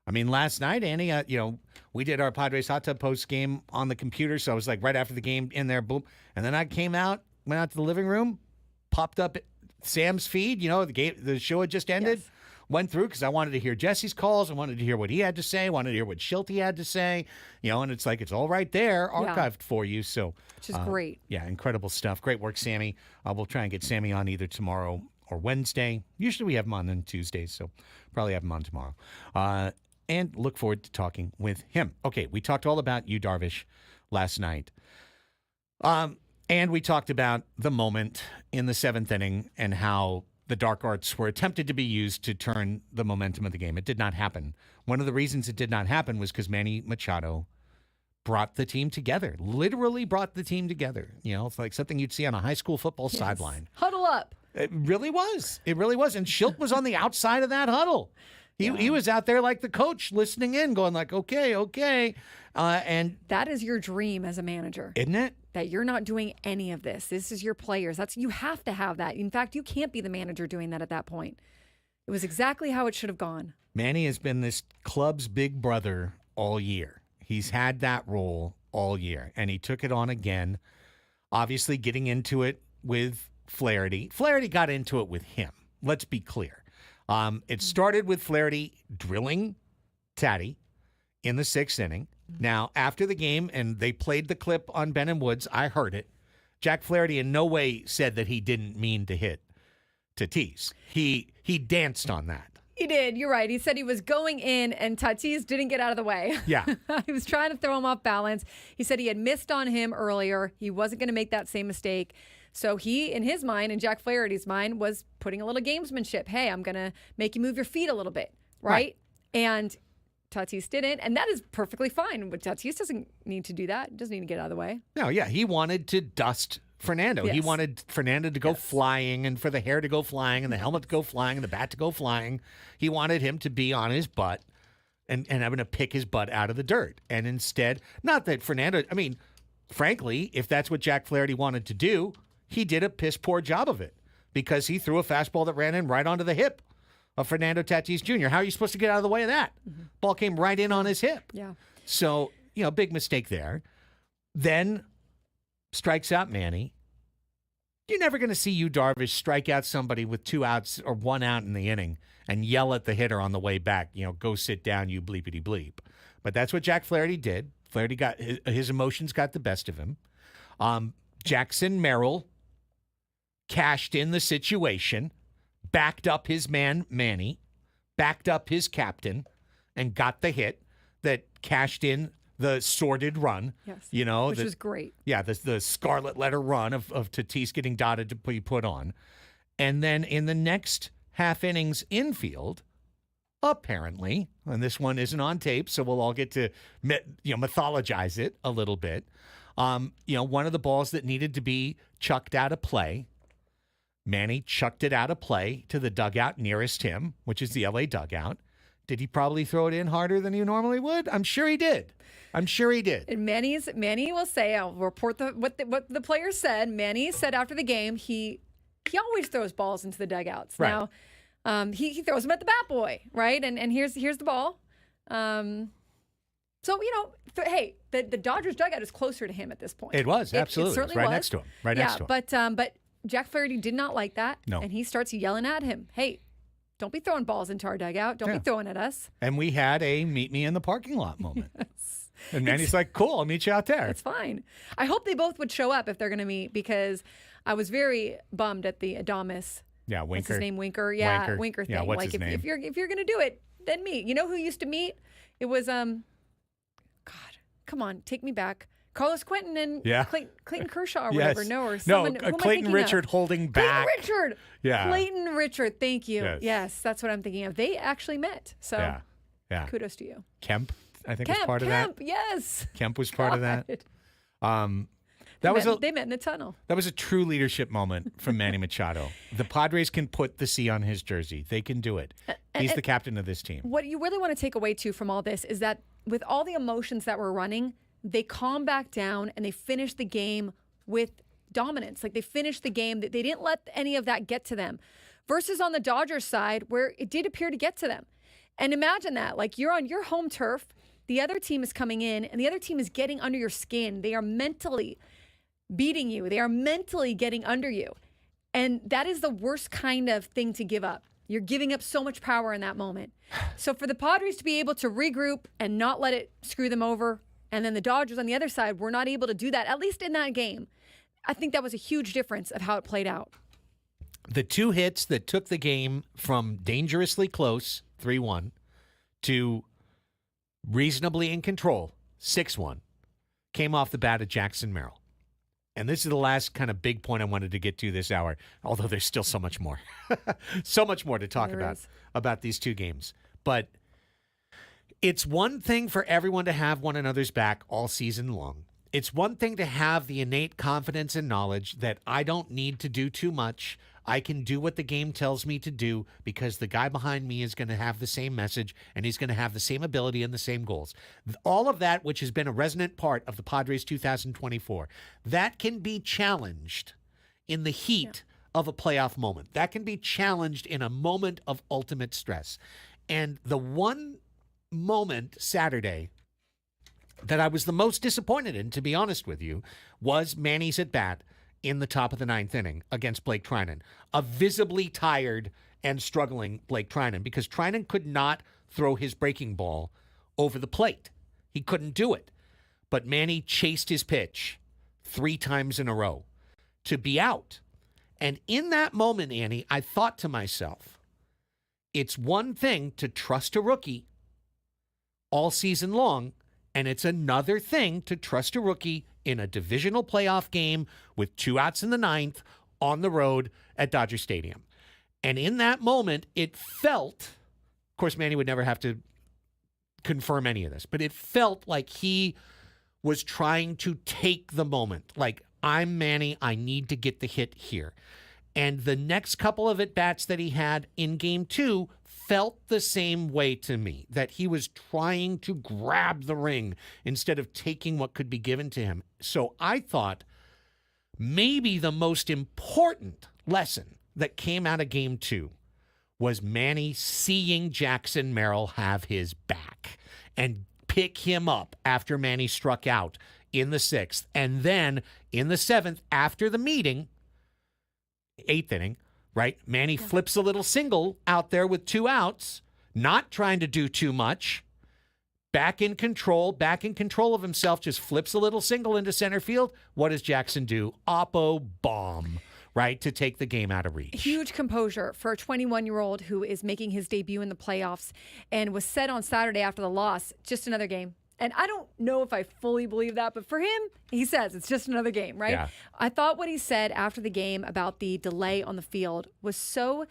I mean, last night, Annie, we did our Padres Hot Tub post game on the computer, so I was like right after the game in there, boom. And then I went out to the living room, popped up Sam's feed. The show had just ended. Yes. Went through because I wanted to hear Jesse's calls. I wanted to hear what he had to say. I wanted to hear what Schulte had to say. And it's like it's all right there, archived for you. So, which is great. Yeah, incredible stuff. Great work, Sammy. We'll try and get Sammy on either tomorrow or Wednesday. Usually we have him on Tuesdays, so probably have him on tomorrow. And look forward to talking with him. Okay, we talked all about you, Darvish, last night. And we talked about the moment in the 7th inning and how the dark arts were attempted to be used to turn the momentum of the game. It did not happen. One of the reasons it did not happen was because Manny Machado brought the team together, literally brought the team together. It's like something you'd see on a high school football sideline. Huddle up. It really was. It really was. And Schilt was on the outside of that huddle. He was out there like the coach listening in, going like, okay. And that is your dream as a manager. Isn't it? That you're not doing any of this. This is your players. You have to have that. In fact, you can't be the manager doing that at that point. It was exactly how it should have gone. Manny has been this club's big brother all year. He's had that role all year, and he took it on again, obviously getting into it with Flaherty. Flaherty got into it with him. Let's be clear. It started with Flaherty drilling Taddy in the 6th inning. Now, after the game, and they played the clip on Ben and Woods, I heard it. Jack Flaherty in no way said that he didn't mean to hit Tatis. He danced on that. He did. You're right. He said he was going in, and Tatis didn't get out of the way. Yeah. He was trying to throw him off balance. He said he had missed on him earlier. He wasn't going to make that same mistake. So he, in his mind, and Jack Flaherty's mind, was putting a little gamesmanship. Hey, I'm going to make you move your feet a little bit, right? And Tatis didn't, and that is perfectly fine. But Tatis doesn't need to do that. He doesn't need to get out of the way. No, yeah. He wanted to dust Fernando. Yes. He wanted Fernando to go flying, and for the hair to go flying, and the helmet to go flying, and the bat to go flying. He wanted him to be on his butt and having to pick his butt out of the dirt. And instead, not that Fernando, I mean, frankly, if that's what Jack Flaherty wanted to do, he did a piss poor job of it because he threw a fastball that ran in right onto the hip of Fernando Tatis Jr. How are you supposed to get out of the way of that? Mm-hmm. Ball came right in on his hip. Yeah. So, big mistake there. Then strikes out Manny. You're never going to see you, Darvish, strike out somebody with 2 outs or 1 out in the inning and yell at the hitter on the way back, go sit down, you bleepity bleep. But that's what Jack Flaherty did. Flaherty got his emotions got the best of him. Jackson Merrill cashed in the situation, backed up his man, Manny, backed up his captain, and got the hit that cashed in the sordid run. Yes. Which was great. Yeah, the scarlet letter run of Tatis getting dotted to be put on. And then in the next half innings infield, apparently, and this one isn't on tape, so we'll all get to mythologize it a little bit. One of the balls that needed to be chucked out of play, Manny chucked it out of play to the dugout nearest him, which is the LA dugout. Did he probably throw it in harder than he normally would? I'm sure he did. And Manny will say, I'll report what the player said. Manny said after the game, he always throws balls into the dugouts. Right. Now, he throws them at the bat boy, right? And here's the ball. So, hey, the Dodgers dugout is closer to him at this point. It was, absolutely. It certainly right was. next to him. Next to him. But Jack Flaherty did not like that. No. And he starts yelling at him. Hey, don't be throwing balls into our dugout. Don't be throwing at us. And we had a meet me in the parking lot moment. Yes. And Manny's like, cool, I'll meet you out there. It's fine. I hope they both would show up if they're going to meet because I was very bummed at the Adames. Yeah, Winker. What's his name? Winker. Yeah, Winker thing. Yeah, what's like his name? If you're going to do it, then meet. You know who used to meet? It was God, come on, take me back. Carlos Quentin and Clayton Kershaw or whatever. Yes. Or someone. No, Clayton Richard holding back. Clayton Richard. Yeah. Clayton Richard. Thank you. Yes. That's what I'm thinking of. They actually met. So yeah. Kudos to you. Kemp, I think, was part of that. Yes. Kemp was part of that. They met in a tunnel. That was a true leadership moment from Manny Machado. The Padres can put the C on his jersey. They can do it. He's the captain of this team. What you really want to take away, too, from all this is that with all the emotions that were running, they calmed back down and they finished the game with dominance. Like, they finished the game. They didn't let any of that get to them. Versus on the Dodgers side, where it did appear to get to them. And imagine that. Like, you're on your home turf. The other team is coming in, and the other team is getting under your skin. They are mentally beating you. They are mentally getting under you. And that is the worst kind of thing to give up. You're giving up so much power in that moment. So for the Padres to be able to regroup and not let it screw them over, and then the Dodgers on the other side were not able to do that, at least in that game, I think that was a huge difference of how it played out. The two hits that took the game from dangerously close, 3-1, to reasonably in control, 6-1, came off the bat of Jackson Merrill. And this is the last kind of big point I wanted to get to this hour, although there's still so much more. So much more to talk about these two games. But it's one thing for everyone to have one another's back all season long. It's one thing to have the innate confidence and knowledge that I don't need to do too much. I can do what the game tells me to do because the guy behind me is going to have the same message and he's going to have the same ability and the same goals. All of that, which has been a resonant part of the Padres 2024, that can be challenged in the heat of a playoff moment. That can be challenged in a moment of ultimate stress. And the one moment Saturday that I was the most disappointed in, to be honest with you, was Manny's at bat in the top of the ninth inning against Blake Trinan. A visibly tired and struggling Blake Trinan because Trinan could not throw his breaking ball over the plate. He couldn't do it. But Manny chased his pitch 3 times in a row to be out. And in that moment, Annie, I thought to myself, it's one thing to trust a rookie all season long, and it's another thing to trust a rookie in a divisional playoff game with 2 outs in the ninth on the road at Dodger Stadium. And in that moment, it felt, of course, Manny would never have to confirm any of this, but it felt like he was trying to take the moment. Like, I'm Manny, I need to get the hit here. And the next couple of at-bats that he had in game 2 felt the same way to me, that he was trying to grab the ring instead of taking what could be given to him. So I thought maybe the most important lesson that came out of game 2 was Manny seeing Jackson Merrill have his back and pick him up after Manny struck out in the 6th. And then in the 7th, after the meeting, 8th inning, right? Manny flips a little single out there with 2 outs, not trying to do too much. Back in control of himself, just flips a little single into center field. What does Jackson do? Oppo bomb, right? To take the game out of reach. Huge composure for a 21-year-old who is making his debut in the playoffs and was said on Saturday after the loss, just another game. And I don't know if I fully believe that, but for him, he says it's just another game, right? Yeah. I thought what he said after the game about the delay on the field was so...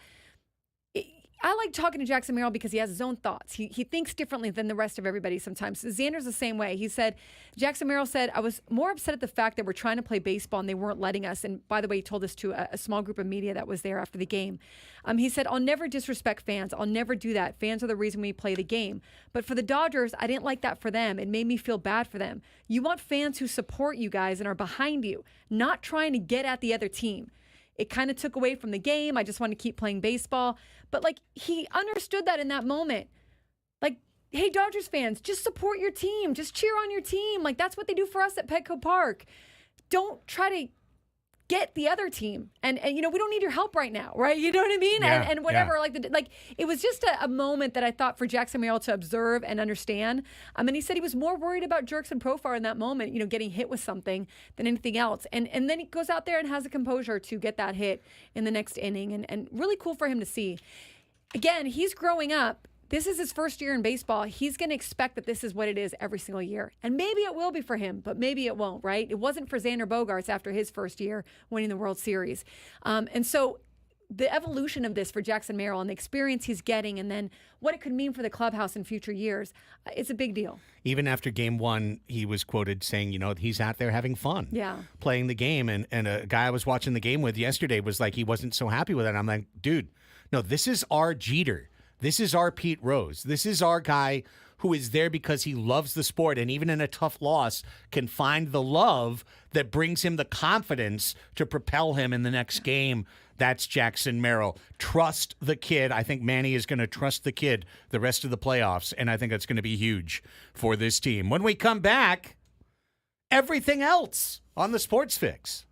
I like talking to Jackson Merrill because he has his own thoughts. He thinks differently than the rest of everybody sometimes. Xander's the same way. He said, Jackson Merrill said, I was more upset at the fact that we're trying to play baseball and they weren't letting us. And by the way, he told this to a small group of media that was there after the game. He said, I'll never disrespect fans. I'll never do that. Fans are the reason we play the game. But for the Dodgers, I didn't like that for them. It made me feel bad for them. You want fans who support you guys and are behind you, not trying to get at the other team. It kind of took away from the game. I just wanted to keep playing baseball. But, like, he understood that in that moment. Like, hey, Dodgers fans, just support your team. Just cheer on your team. Like, that's what they do for us at Petco Park. Don't try to get the other team. And you know, we don't need your help right now, right? You know what I mean? Yeah, and whatever. yeah. Like, it was just a moment that I thought for Jackson Merrill to observe and understand. And he said he was more worried about Jerkson Profar in that moment, you know, getting hit with something than anything else. And then he goes out there and has the composure to get that hit in the next inning. And really cool for him to see. Again, he's growing up. This is his first year in baseball. He's going to expect that this is what it is every single year. And maybe it will be for him, but maybe it won't, right? It wasn't for Xander Bogaerts after his first year winning the World Series. And so the evolution of this for Jackson Merrill and the experience he's getting and then what it could mean for the clubhouse in future years, it's a big deal. Even after game 1, he was quoted saying, you know, he's out there having fun playing the game. And a guy I was watching the game with yesterday was like, he wasn't so happy with it. I'm like, dude, no, this is our Jeter. This is our Pete Rose. This is our guy who is there because he loves the sport, and even in a tough loss can find the love that brings him the confidence to propel him in the next game. That's Jackson Merrill. Trust the kid. I think Manny is going to trust the kid the rest of the playoffs, and I think that's going to be huge for this team. When we come back, everything else on the Sports Fix.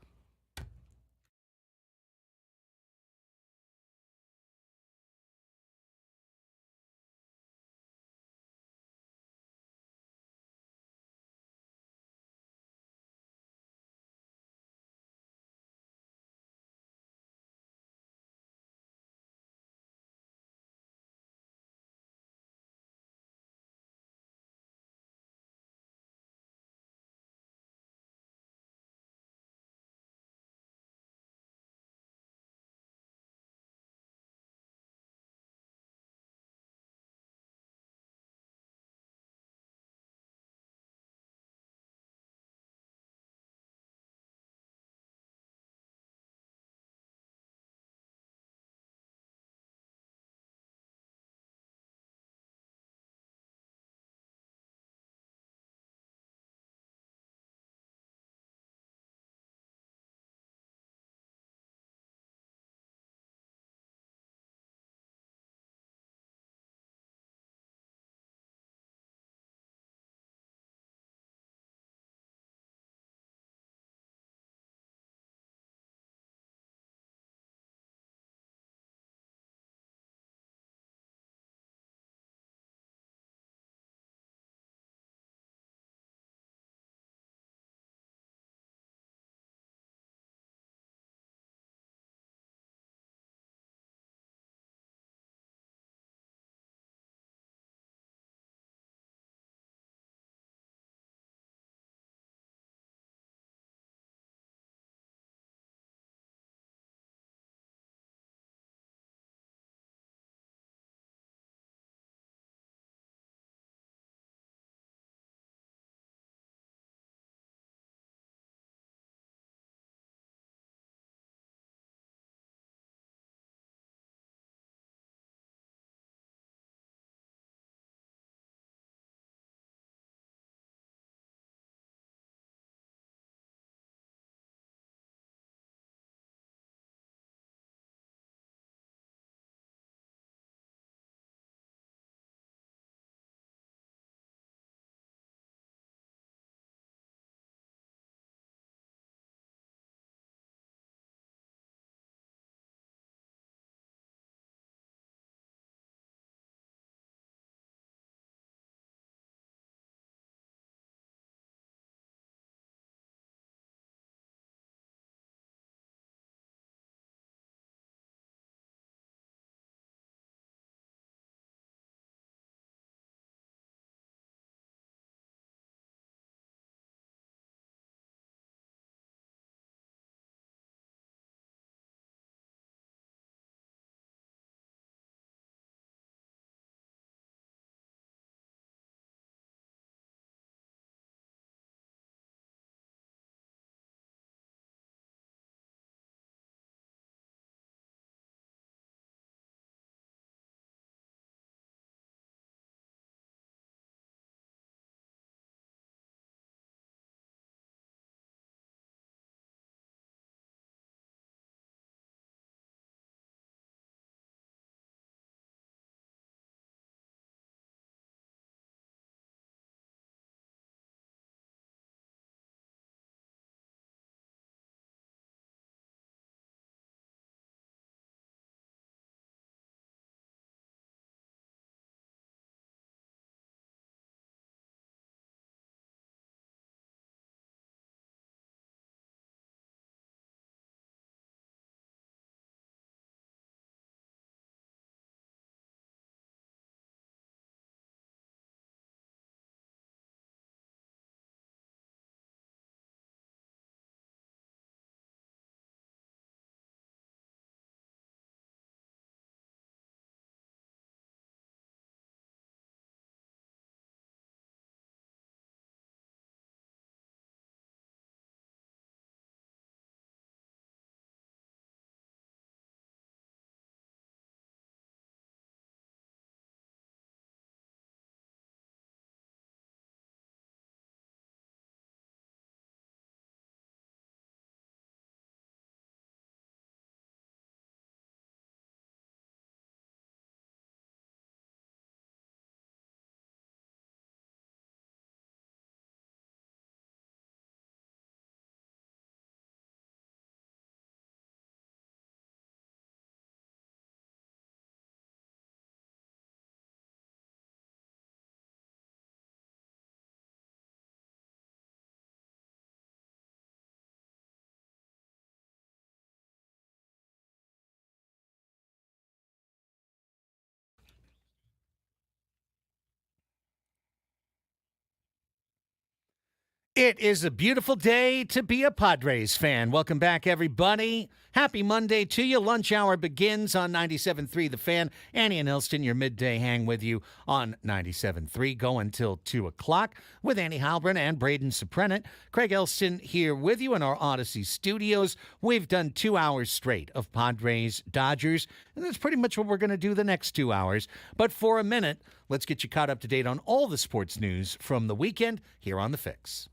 It is a beautiful day to be a Padres fan. Welcome back, everybody. Happy Monday to you. Lunch hour begins on 97.3 The Fan. Annie and Elsten, your midday hang with you on 97.3. Go until 2 o'clock with Annie Halbrin and Braden Soprenet. Craig Elsten here with you in our Odyssey studios. We've done 2 hours straight of Padres Dodgers, and that's pretty much what we're going to do the next 2 hours. But for a minute, let's get you caught up to date on all the sports news from the weekend here on The Fix.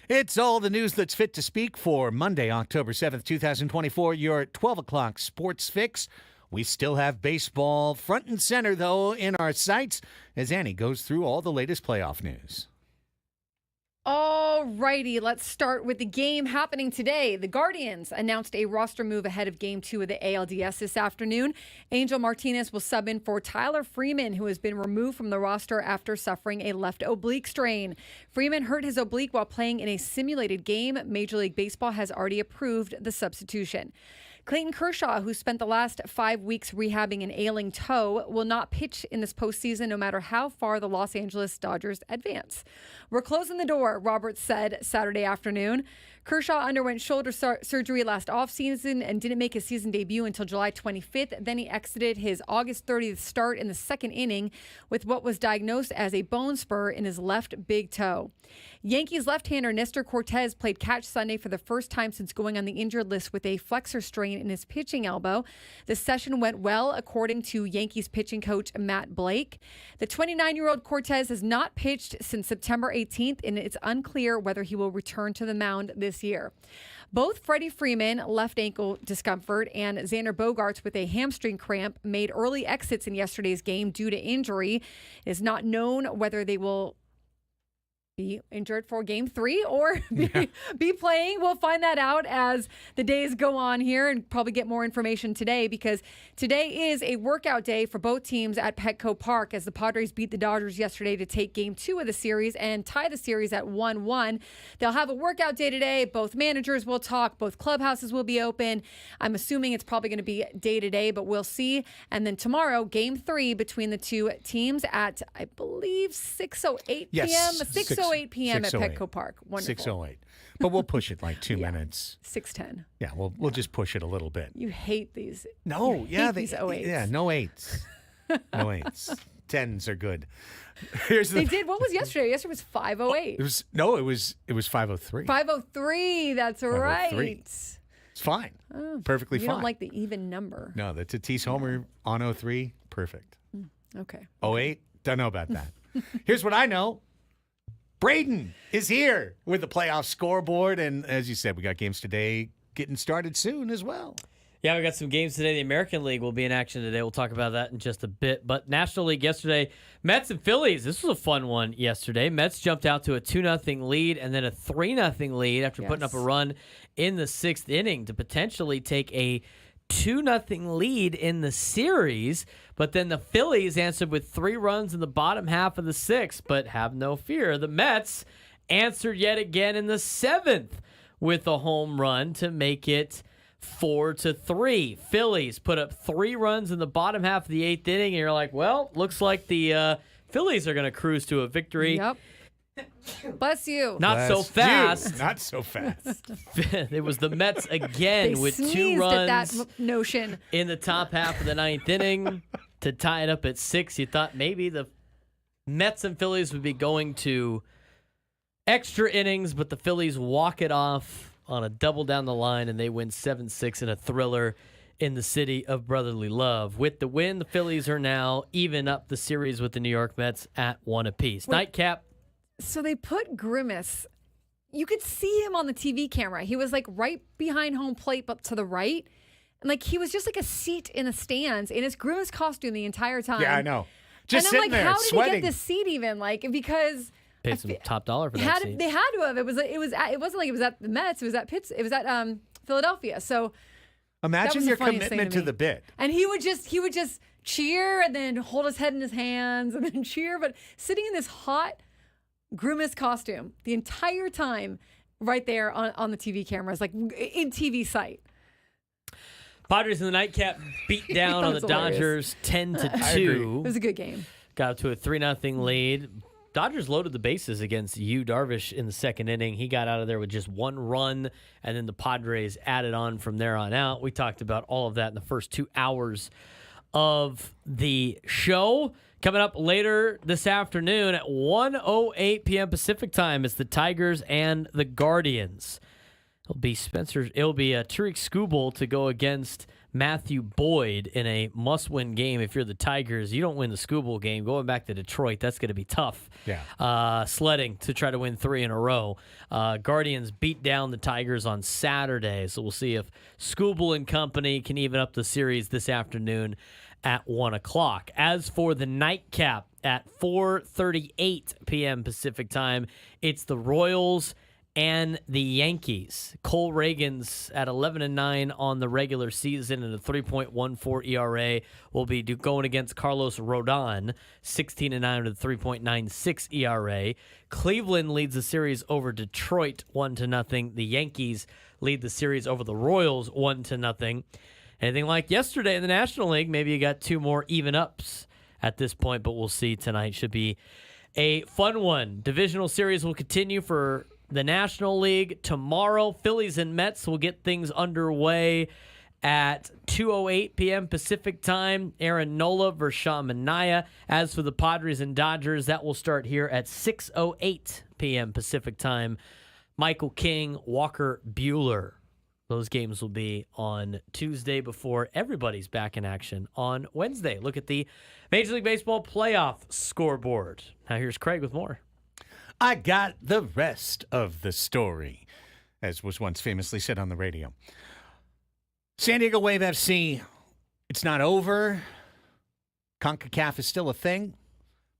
It's all the news that's fit to speak for Monday, October 7th, 2024, your 12 o'clock sports fix. We still have baseball front and center, though, in our sights as Annie goes through all the latest playoff news. All righty, let's start with the game happening today. The Guardians announced a roster move ahead of Game 2 of the ALDS this afternoon. Angel Martinez will sub in for Tyler Freeman, who has been removed from the roster after suffering a left oblique strain. Freeman hurt his oblique while playing in a simulated game. Major League Baseball has already approved the substitution. Clayton Kershaw, who spent the last 5 weeks rehabbing an ailing toe, will not pitch in this postseason no matter how far the Los Angeles Dodgers advance. We're closing the door, Roberts said Saturday afternoon. Kershaw underwent shoulder surgery last offseason and didn't make his season debut until July 25th. Then he exited his August 30th start in the second inning with what was diagnosed as a bone spur in his left big toe. Yankees left-hander Nestor Cortez played catch Sunday for the first time since going on the injured list with a flexor strain in his pitching elbow. The session went well, according to Yankees pitching coach Matt Blake. The 29-year-old Cortez has not pitched since September 18th, and it's unclear whether he will return to the mound this year. Both Freddie Freeman, left ankle discomfort, and Xander Bogaerts with a hamstring cramp made early exits in yesterday's game due to injury. It is not known whether they will be injured for Game 3 or be playing. We'll find that out as the days go on here and probably get more information today, because today is a workout day for both teams at Petco Park as the Padres beat the Dodgers yesterday to take Game 2 of the series and tie the series at 1-1. They'll have a workout day today. Both managers will talk. Both clubhouses will be open. I'm assuming it's probably going to be day to day, but we'll see. And then tomorrow, Game 3 between the two teams at, I believe, 6:08 p.m. Yes, 6:08 p.m. at 6:08. Petco Park. Wonderful. 6:08. But we'll push it like 2 minutes. 6:10. Yeah, we'll just push it a little bit. You hate these. No, you hate these 08s. Yeah, no 8s. No 8s. 10s are good. Here's the They did. What was yesterday? Yesterday was 5:08. It was 5:03. 5:03. That's right. 5:03. It's fine. Perfectly You fine. don't like the even number. No, the Tatis homer on 03, perfect. Okay. 08, don't know about that. Here's what I know. Braden is here with the playoff scoreboard. And as you said, we got games today getting started soon as well. Yeah, we got some games today. The American League will be in action today. We'll talk about that in just a bit. But National League yesterday, Mets and Phillies. This was a fun one yesterday. Mets jumped out to a 2-0 lead and then a 3-0 lead after putting up a run in the sixth inning to potentially take a 2-0 lead in the series, but then the Phillies answered with 3 runs in the bottom half of the sixth. But have no fear, the Mets answered yet again in the seventh with a home run to make it 4-3. Phillies put up 3 runs in the bottom half of the eighth inning, and you're like, well, looks like the Phillies are going to cruise to a victory. Yep. Bless you. Not so fast. Not so fast. It was the Mets again They with 2 sneezed runs at that notion. in the top half of the ninth inning to tie it up at 6. You thought maybe the Mets and Phillies would be going to extra innings, but the Phillies walk it off on a double down the line, and they win 7-6 in a thriller in the city of brotherly love. With the win, the Phillies are now even up the series with the New York Mets at 1 apiece. Nightcap. So they put Grimace. You could see him on the TV camera. He was like right behind home plate, but to the right. And like he was just like a seat in the stands in his Grimace costume the entire time. Yeah, I know. Just and sitting I'm like, there, how did sweating. he get this seat even? Like, because Paid some top dollar for that seat. they had to have. It wasn't like it was at the Mets. It was at Philadelphia. So Imagine the your funniest thing commitment to me. the bit. And he would just cheer and then hold his head in his hands and then cheer. But sitting in this hot grimace costume the entire time, right there on the TV cameras, like in TV sight. Padres in the nightcap beat down on the hilarious. Dodgers 10-2. It was a good game. Got up to a 3-0 lead. Dodgers loaded the bases against Yu Darvish in the second inning. He got out of there with just one run, and then the Padres added on from there on out. We talked about all of that in the first 2 hours of the show. Coming up later this afternoon at 1:08 p.m. Pacific time, it's the Tigers and the Guardians. It'll be Tariq Skubal to go against Matthew Boyd in a must-win game. If you're the Tigers, you don't win the Skubal game. Going back to Detroit, that's going to be tough. Yeah. Sledding to try to win 3 in a row. Guardians beat down the Tigers on Saturday, so we'll see if Skubal and company can even up the series this afternoon at 1 o'clock. As for the nightcap at 4:38 p.m. Pacific time, it's the Royals and the Yankees. Cole Reagans at 11-9 on the regular season and a 3.14 ERA will be going against Carlos Rodon, 16-9 with a 3.96 ERA. Cleveland leads the series over Detroit 1-0. The Yankees lead the series over the Royals 1-0. Anything like yesterday in the National League, maybe you got 2 more even ups at this point, but we'll see tonight. Should be a fun one. Divisional series will continue for the National League tomorrow. Phillies and Mets will get things underway at 2:08 p.m. Pacific time. Aaron Nola versus Sean Manaea. As for the Padres and Dodgers, that will start here at 6:08 p.m. Pacific time. Michael King, Walker Buehler. Those games will be on Tuesday before everybody's back in action on Wednesday. Look at the Major League Baseball playoff scoreboard. Now here's Craig with more. I got the rest of the story, as was once famously said on the radio. San Diego Wave FC, it's not over. CONCACAF is still a thing,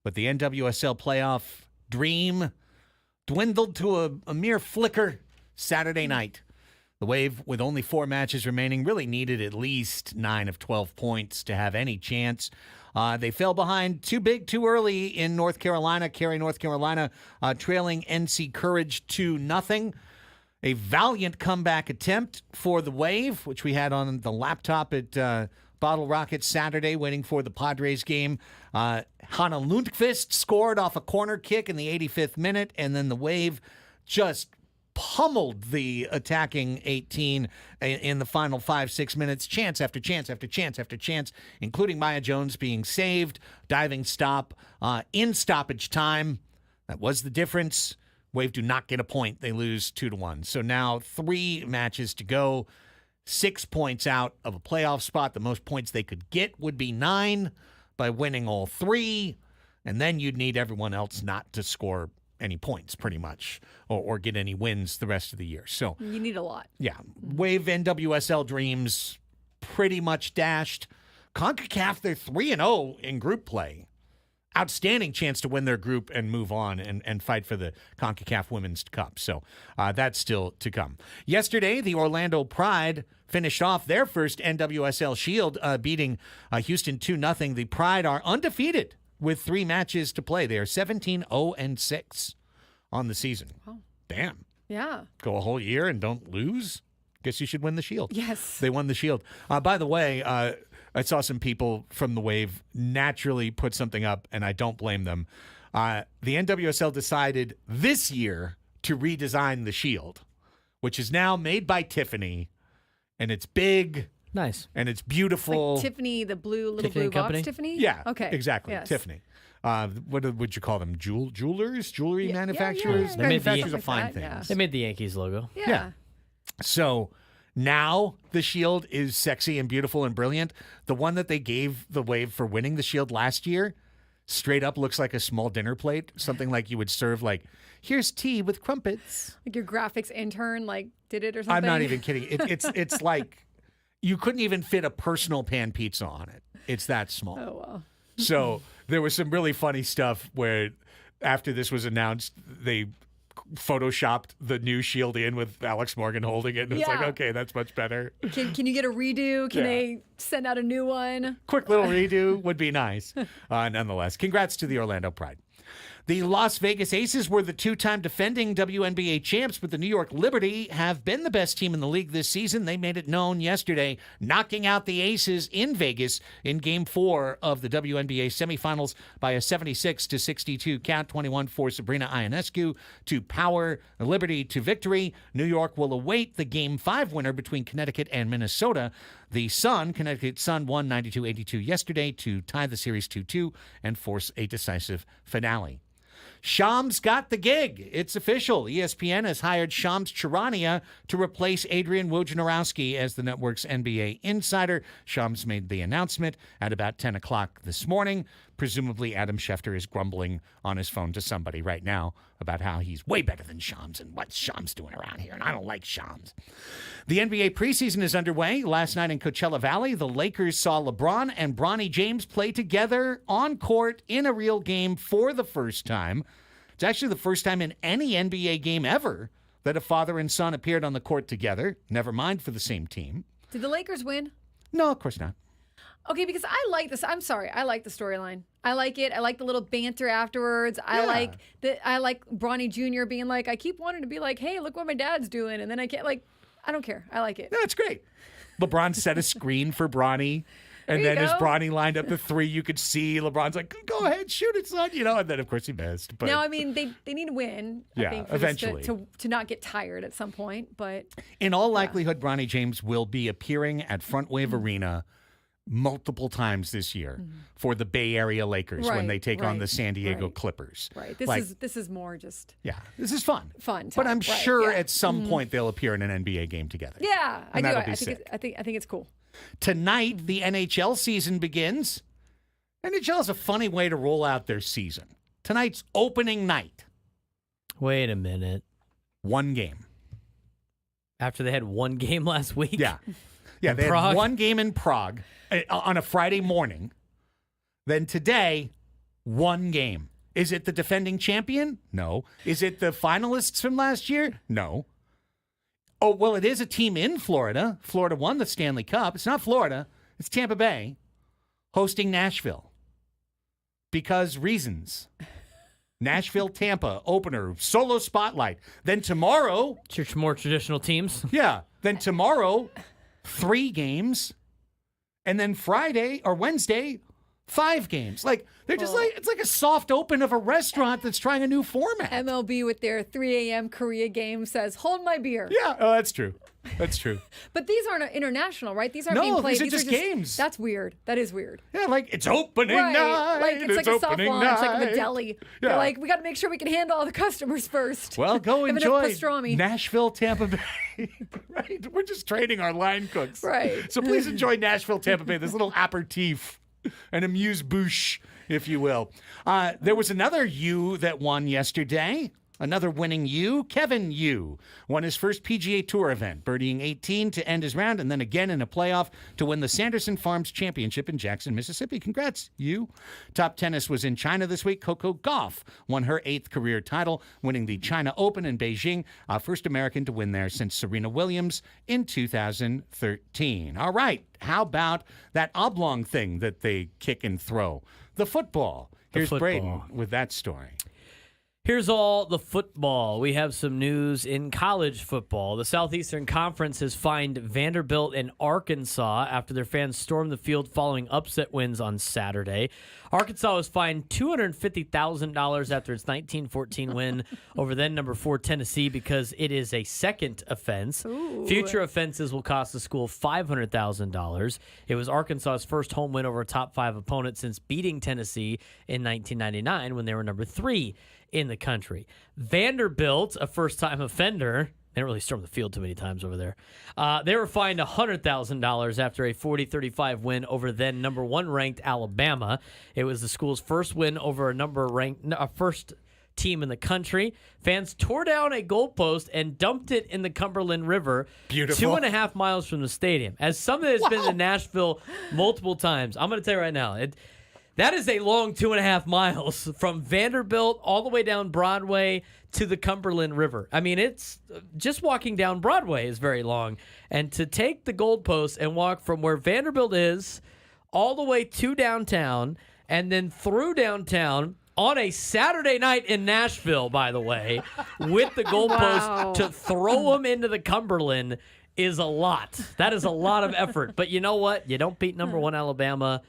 but the NWSL playoff dream dwindled to a mere flicker Saturday night. The Wave, with only 4 matches remaining, really needed at least 9 of 12 points to have any chance. They fell behind too big, too early in North Carolina. Cary, North Carolina, trailing NC Courage 2-0. A valiant comeback attempt for the Wave, which we had on the laptop at Bottle Rocket Saturday, waiting for the Padres game. Hanna Lundqvist scored off a corner kick in the 85th minute, and then the Wave just pummeled the attacking 18 in the final 5-6 minutes. Chance after chance after chance after chance, including Maya Jones being saved. Diving stop in stoppage time. That was the difference. Wave do not get a point. They lose 2-1. So now 3 matches to go. 6 points out of a playoff spot. The most points they could get would be 9 by winning all 3. And then you'd need everyone else not to score any points, pretty much, or get any wins the rest of the year. So You need a lot. yeah, Wave NWSL dreams pretty much dashed. CONCACAF, they're 3-0 in group play. Outstanding chance to win their group and move on and fight for the CONCACAF Women's Cup. So that's still to come. Yesterday, the Orlando Pride finished off their first NWSL Shield, beating Houston 2-0. The Pride are undefeated with 3 matches to play. They are 17-0-6 on the season. Wow. Damn. Yeah. Go a whole year and don't lose? Guess you should win the Shield. Yes. They won the Shield. By the way, I saw some people from the Wave naturally put something up, and I don't blame them. The NWSL decided this year to redesign the Shield, which is now made by Tiffany, and it's big. Nice. And it's beautiful. Like Tiffany, the little Tiffany blue Company? box Tiffany? Yeah. Okay. Exactly. Yes. Tiffany. What would you call them? Jewelers? Jewelry Yeah, manufacturers? yeah. They made the- Manufacturers of Something fine like that, things. They made the Yankees logo. Yeah. Yeah. So now the Shield is sexy and beautiful and brilliant. The one that they gave the Wave for winning the Shield last year straight up looks like a small dinner plate, something like you would serve, like, here's tea with crumpets. Like your graphics intern did it or something. I'm not even kidding. It's like you couldn't even fit a personal pan pizza on it. It's that small. Oh, wow. So there was some really funny stuff where after this was announced, they photoshopped the new Shield in with Alex Morgan holding it. And it's like, Yeah. okay, that's much better. Can you get a redo? Can Yeah. they send out a new one? Quick little redo would be nice. Nonetheless, congrats to the Orlando Pride. The Las Vegas Aces were the two-time defending WNBA champs, but the New York Liberty have been the best team in the league this season. They made it known yesterday, knocking out the Aces in Vegas in Game 4 of the WNBA semifinals by a 76-62 count, 21 for Sabrina Ionescu to power the Liberty to victory. New York will await the Game 5 winner between Connecticut and Minnesota. The Connecticut Sun won 92-82 yesterday to tie the series 2-2 and force a decisive finale. Shams got the gig. It's official. ESPN has hired Shams Charania to replace Adrian Wojnarowski as the network's NBA insider. Shams made the announcement at about 10 o'clock this morning. Presumably, Adam Schefter is grumbling on his phone to somebody right now about how he's way better than Shams and what's Shams doing around here, and I don't like Shams. The NBA preseason is underway. Last night in Coachella Valley, the Lakers saw LeBron and Bronny James play together on court in a real game for the first time. It's actually the first time in any NBA game ever that a father and son appeared on the court together, never mind for the same team. Did the Lakers win? No, of course not. Okay, because I like this. I'm sorry. I like the storyline. I like it. I like the little banter afterwards. I like Bronny Jr. being like, I keep wanting to be like, hey, look what my dad's doing. And then I can't, like, I don't care. I like it. That's great. LeBron set a screen for Bronny. And There you then as go. Bronny lined up the three, you could see LeBron's like, go ahead, shoot it, son. And then, of course, he missed. But Now, I mean, they need to win, Yeah, I think, for eventually. this to not get tired at some point. But in all likelihood, Bronny James will be appearing at Front Wave Arena multiple times this year for the Bay Area Lakers when Right, they take on the right, San Diego right. Clippers. right, Like, this is more just yeah, this is fun. fun. But time, I'm right, sure yeah. at some point they'll appear in an NBA game together. Yeah, I And do. that'll I be think sick. I think it's cool. Tonight, the NHL season begins. NHL is a funny way to roll out their season. Tonight's opening night. Wait a minute. One game. After they had one game last week? Yeah. Yeah, In they Prague? had one game in Prague on a Friday morning. Then today, one game. Is it the defending champion? No. Is it the finalists from last year? No. Oh, well, it is a team in Florida. Florida won the Stanley Cup. It's not Florida. It's Tampa Bay hosting Nashville. Because reasons. Nashville, Tampa, opener, solo spotlight. Then tomorrow, It's your more traditional teams. yeah. Then tomorrow, 3 games. And then Friday or Wednesday, 5 games. Like, they're just like, it's like a soft open of a restaurant that's trying a new format. MLB with their 3 a.m. Korea game says, "Hold my beer." Yeah. Oh, that's true. That's true. But these aren't international, right? These aren't No, being played. these are just games. That's weird. That is weird. Yeah, like, it's opening Right. night. Like it's like a soft opening launch, like the night. deli. Yeah. They're like, we got to make sure we can handle all the customers first. Well, go Have enough enjoy pastrami. Nashville, Tampa Bay. Right? We're just training our line cooks. Right. So please enjoy Nashville, Tampa Bay, this little aperitif, an amuse-bouche, if you will. There was another U that won yesterday. Another winning U, Kevin Yu, won his first PGA Tour event, birdieing 18 to end his round, and then again in a playoff to win the Sanderson Farms Championship in Jackson, Mississippi. Congrats, Yu. Top tennis was in China this week. Coco Gauff won her 8th career title, winning the China Open in Beijing, first American to win there since Serena Williams in 2013. All right, how about that oblong thing that they kick and throw? The football. Here's Braden with that story. Here's all the football. We have some news in college football. The Southeastern Conference has fined Vanderbilt and Arkansas after their fans stormed the field following upset wins on Saturday. Arkansas was fined $250,000 after its 1914 win over then number 4 Tennessee because it is a second offense. Ooh. Future offenses will cost the school $500,000. It was Arkansas's first home win over a top 5 opponent since beating Tennessee in 1999 when they were number 3 in the country. Vanderbilt, a first-time offender, they didn't really storm the field too many times over there. They were fined $100,000 after a 40-35 win over then number 1 ranked Alabama. It was the school's first win over a first team in the country. Fans tore down a goalpost and dumped it in the Cumberland River, Beautiful. 2.5 miles from the stadium. As something that's been to Nashville multiple times, I'm going to tell you right now, That is a long 2.5 miles from Vanderbilt all the way down Broadway to the Cumberland River. I mean, it's just walking down Broadway is very long. And to take the goalpost and walk from where Vanderbilt is all the way to downtown and then through downtown on a Saturday night in Nashville, by the way, with the goalpost to throw them into the Cumberland is a lot. That is a lot of effort. But you know what? You don't beat number 1 Alabama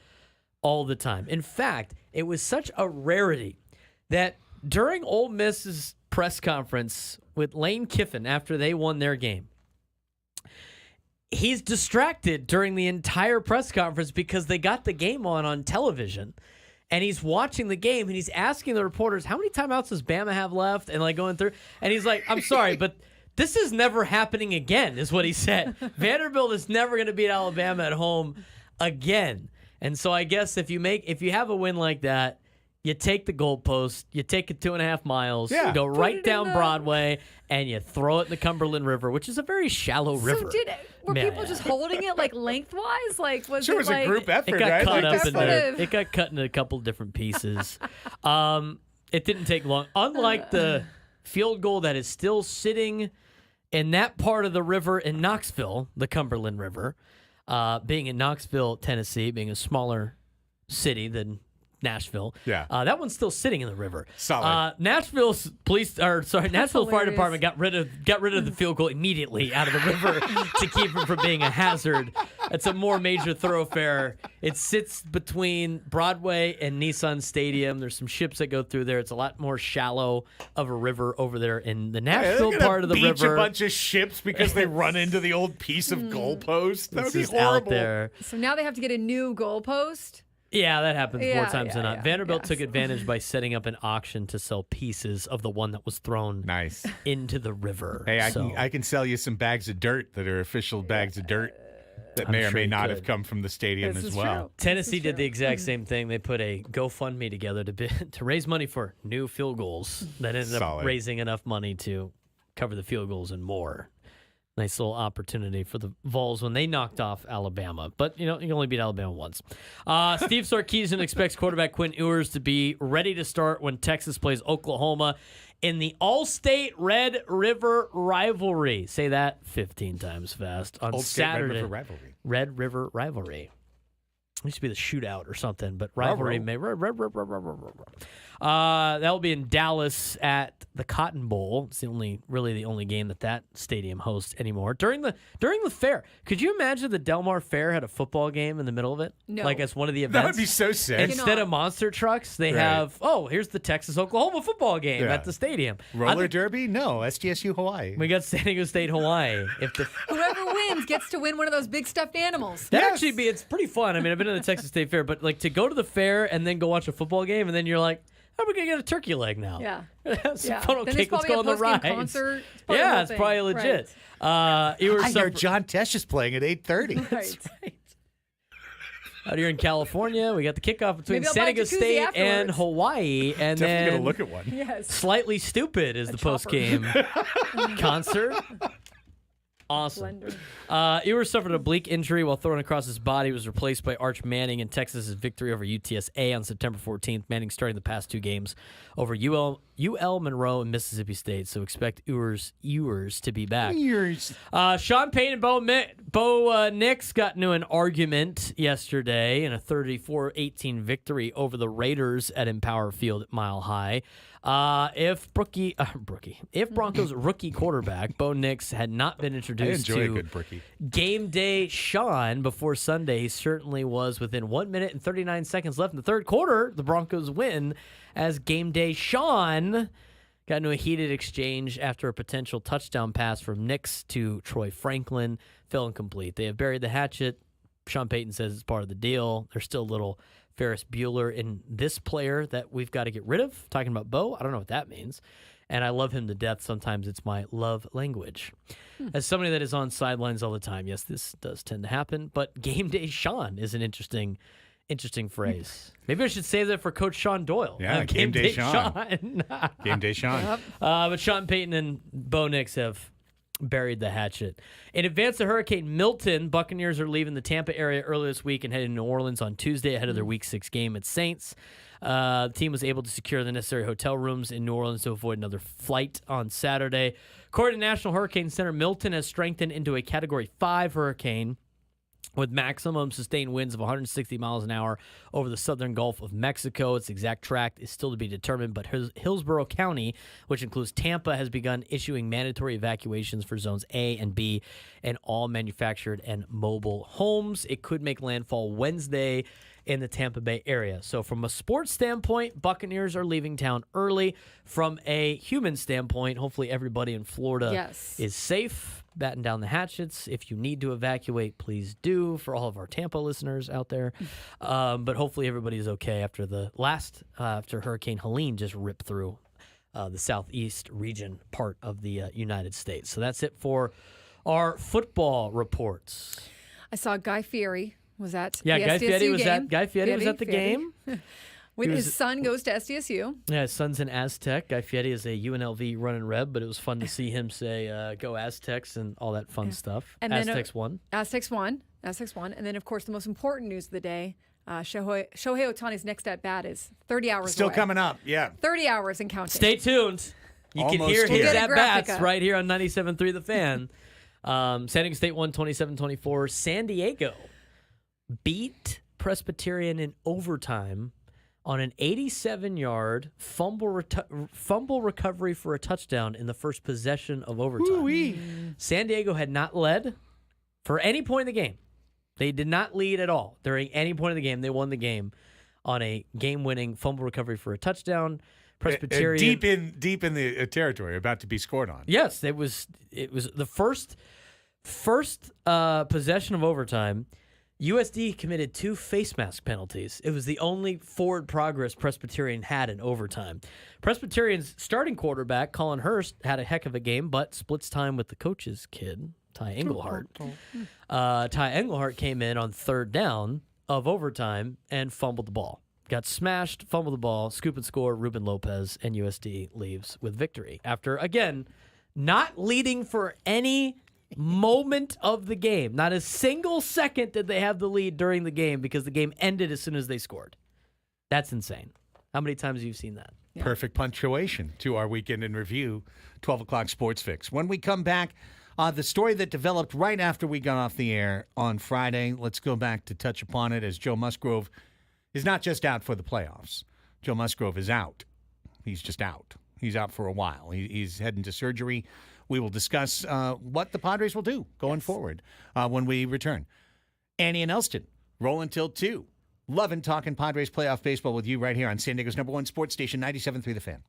all the time. In fact, it was such a rarity that during Ole Miss's press conference with Lane Kiffin after they won their game, he's distracted during the entire press conference because they got the game on television. And he's watching the game, and he's asking the reporters, how many timeouts does Bama have left? And, like, going through. And he's like, I'm sorry, but this is never happening again, is what he said. Vanderbilt is never going to beat Alabama at home again. And so I guess if you have a win like that, you take the goalpost, you take it 2.5 miles, you go right down Broadway, and you throw it in the Cumberland River, which is a very shallow river. So were people just holding it like lengthwise? Like was sure, it was like, a group effort, it got right? cut Like up in there. It got cut into a couple different pieces. It didn't take long. Unlike the field goal that is still sitting in that part of the river in Knoxville, the Cumberland River, being in Knoxville, Tennessee, being a smaller city than Nashville. Yeah. That one's still sitting in the river. Solid. Nashville Fire Department got rid of the field goal immediately out of the river to keep it from being a hazard. It's a more major thoroughfare. It sits between Broadway and Nissan Stadium. There's some ships that go through there. It's a lot more shallow of a river over there in the Nashville part of the river. A bunch of ships because they run into the old piece of goalpost. That would be This is horrible. out there. So now they have to get a new goalpost. Yeah, that happens more Yeah, times than not. yeah, Vanderbilt yes. took advantage by setting up an auction to sell pieces of the one that was thrown Nice. into the river. Hey, So, I can sell you some bags of dirt that are official bags of dirt that may or sure may you not could. have come from the stadium This as is well. true. Tennessee did the exact same thing. They put a GoFundMe together to raise money for new field goals that ended up Solid. raising enough money to cover the field goals and more. Nice little opportunity for the Vols when they knocked off Alabama. But, you can only beat Alabama once. Steve Sarkisian expects quarterback Quinn Ewers to be ready to start when Texas plays Oklahoma in the All-State Red River rivalry. Say that 15 times fast. On Old State Red Saturday. River rivalry. Red River rivalry. It used to be the shootout or something, but rivalry may. That'll be in Dallas at the Cotton Bowl. It's the only game that stadium hosts anymore. During the fair, could you imagine the Del Mar Fair had a football game in the middle of it? No. Like as one of the events. That would be so sick. Instead of monster trucks, they Right. have here's the Texas-Oklahoma football game Yeah. at the stadium. Roller derby? No, SDSU Hawaii. We got San Diego State, Hawaii. Whoever wins gets to win one of those big stuffed animals. That Yes. actually it's pretty fun. I mean, I've been to the Texas State Fair, but like to go to the fair and then go watch a football game, and then you're like, "How are we gonna get a turkey leg now?" Yeah. Have some Yeah. funnel Then cake. there's Let's go on the probably a rides. post-game concert. It's probably the Yeah, whole it's thing. probably legit. Right. I hear John Tesh is playing at 8:30. Right. Out here in California, we got the kickoff between Maybe I'll San buy a Diego jacuzzi State and afterwards. Hawaii, and Definitely then gonna look at one. Yes. Slightly Stupid is the chopper. post-game concert. Awesome. Blender. Ewers suffered a oblique injury while throwing across his body. Was replaced by Arch Manning in Texas's victory over UTSA on September 14th. Manning starting the past two games over UL Monroe and Mississippi State. So expect Ewers to be back. Sean Payton and Bo Nix got into an argument yesterday in a 34-18 victory over the Raiders at Empower Field at Mile High. If Broncos rookie quarterback Bo Nix had not been I introduced enjoy a to good brookie. Game Day Sean before Sunday, he certainly was. Within 1 minute and 39 seconds left in the third quarter, the Broncos win as Game Day Sean got into a heated exchange after a potential touchdown pass from Nix to Troy Franklin fell incomplete. They have buried the hatchet. Sean Payton says it's part of the deal. There's still a little Ferris Bueller in this player that we've got to get rid of. Talking about Bo, I don't know what that means. And I love him to death. Sometimes it's my love language. As somebody that is on sidelines all the time, yes, this does tend to happen. But Game Day Sean is an interesting phrase. Maybe I should save that for Coach Sean Doyle. Yeah, Game Day Sean. Sean. Game Day Sean. Yep. But Sean Payton and Bo Nix have buried the hatchet. In advance of Hurricane Milton, Buccaneers are leaving the Tampa area early this week and heading to New Orleans on Tuesday ahead of their Week 6 game at Saints. The team was able to secure the necessary hotel rooms in New Orleans to avoid another flight on Saturday. According to National Hurricane Center, Milton has strengthened into a Category 5 hurricane with maximum sustained winds of 160 miles an hour over the southern Gulf of Mexico. Its exact track is still to be determined, but Hillsborough County, which includes Tampa, has begun issuing mandatory evacuations for zones A and B and all manufactured and mobile homes. It could make landfall Wednesday in the Tampa Bay area. So from a sports standpoint, Buccaneers are leaving town early. From a human standpoint, hopefully everybody in Florida is safe. Batten down the hatchets. If you need to evacuate, please do, for all of our Tampa listeners out there. But hopefully everybody's okay after after Hurricane Helene just ripped through the southeast region part of the United States. So that's it for our football reports. I saw Guy Fieri was at Guy the Fieri SDSU was game. at Guy Fieri was at the game. When his son goes to SDSU. Yeah, his son's in Aztec. Guy Fieri is a UNLV running Reb, but it was fun to see him say, go Aztecs and all that fun stuff. And Aztecs won. Aztecs won. And then, of course, the most important news of the day, Shohei Ohtani's next at-bat is 30 hours Still away. coming up, 30 hours and counting. Stay tuned. You can Almost hear here. his We'll get a at-bats graphic right here on 97.3 The Fan. San Diego State won 27-24. San Diego beat Presbyterian in overtime on an 87-yard fumble recovery for a touchdown in the first possession of overtime. Ooh-wee. San Diego had not led for any point in the game. They did not lead at all during any point in the game. They won the game on a game-winning fumble recovery for a touchdown. Presbyterian deep in the territory, about to be scored on. Yes, it was the first possession of overtime. USD committed 2 face mask penalties. It was the only forward progress Presbyterian had in overtime. Presbyterian's starting quarterback, Colin Hurst, had a heck of a game, but splits time with the coach's kid, Ty Engelhart. Ty Engelhart came in on third down of overtime and fumbled the ball. Got smashed, fumbled the ball, scoop and score, Ruben Lopez, and USD leaves with victory. After, again, not leading for any moment of the game. Not a single second did they have the lead during the game because the game ended as soon as they scored. That's insane. How many times have you seen that? Yeah. Perfect punctuation to our weekend in review, 12 o'clock Sports Fix. When we come back, the story that developed right after we got off the air on Friday, let's go back to touch upon it, as Joe Musgrove is not just out for the playoffs. Joe Musgrove is out. He's just out. He's out for a while. He's heading to surgery. We will discuss what the Padres will do going forward when we return. Annie and Elsten, rolling till 2. Loving talking Padres playoff baseball with you right here on San Diego's #1 sports station, 97.3 The Fan.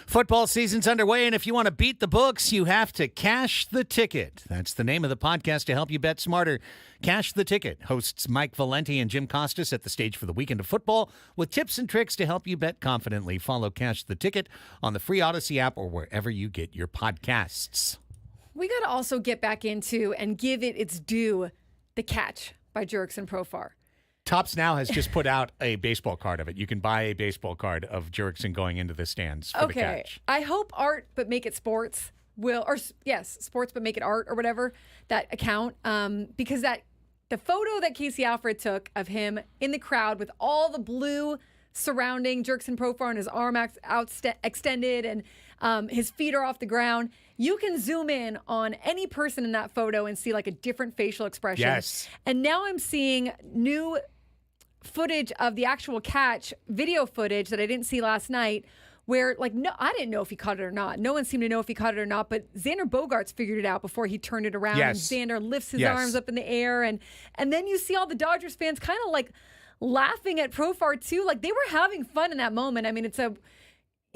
Football season's underway, and if you want to beat the books, you have to cash the ticket. That's the name of the podcast to help you bet smarter. Cash the Ticket. Hosts Mike Valenti and Jim Costas set the stage for the weekend of football with tips and tricks to help you bet confidently. Follow Cash the Ticket on the free Odyssey app or wherever you get your podcasts. We got to also get back into and give it its due, The Catch by Jerks and Profar. Topps now has just put out a baseball card of it. You can buy a baseball card of Jurickson going into the stands for the catch. I hope Art But Make It Sports Sports But Make It Art or whatever, that account, because the photo that Casey Alfred took of him in the crowd with all the blue surrounding Jurickson Profar and his arm extended and his feet are off the ground. You can zoom in on any person in that photo and see like a different facial expression. Yes. And now I'm seeing new footage of the actual catch, video footage that I didn't see last night, where I didn't know if he caught it or not. No one seemed to know if he caught it or not, but Xander Bogaerts figured it out before he turned it around. Yes. And Xander lifts his arms up in the air. And then you see all the Dodgers fans kind of like laughing at Profar too. Like they were having fun in that moment. I mean, it's a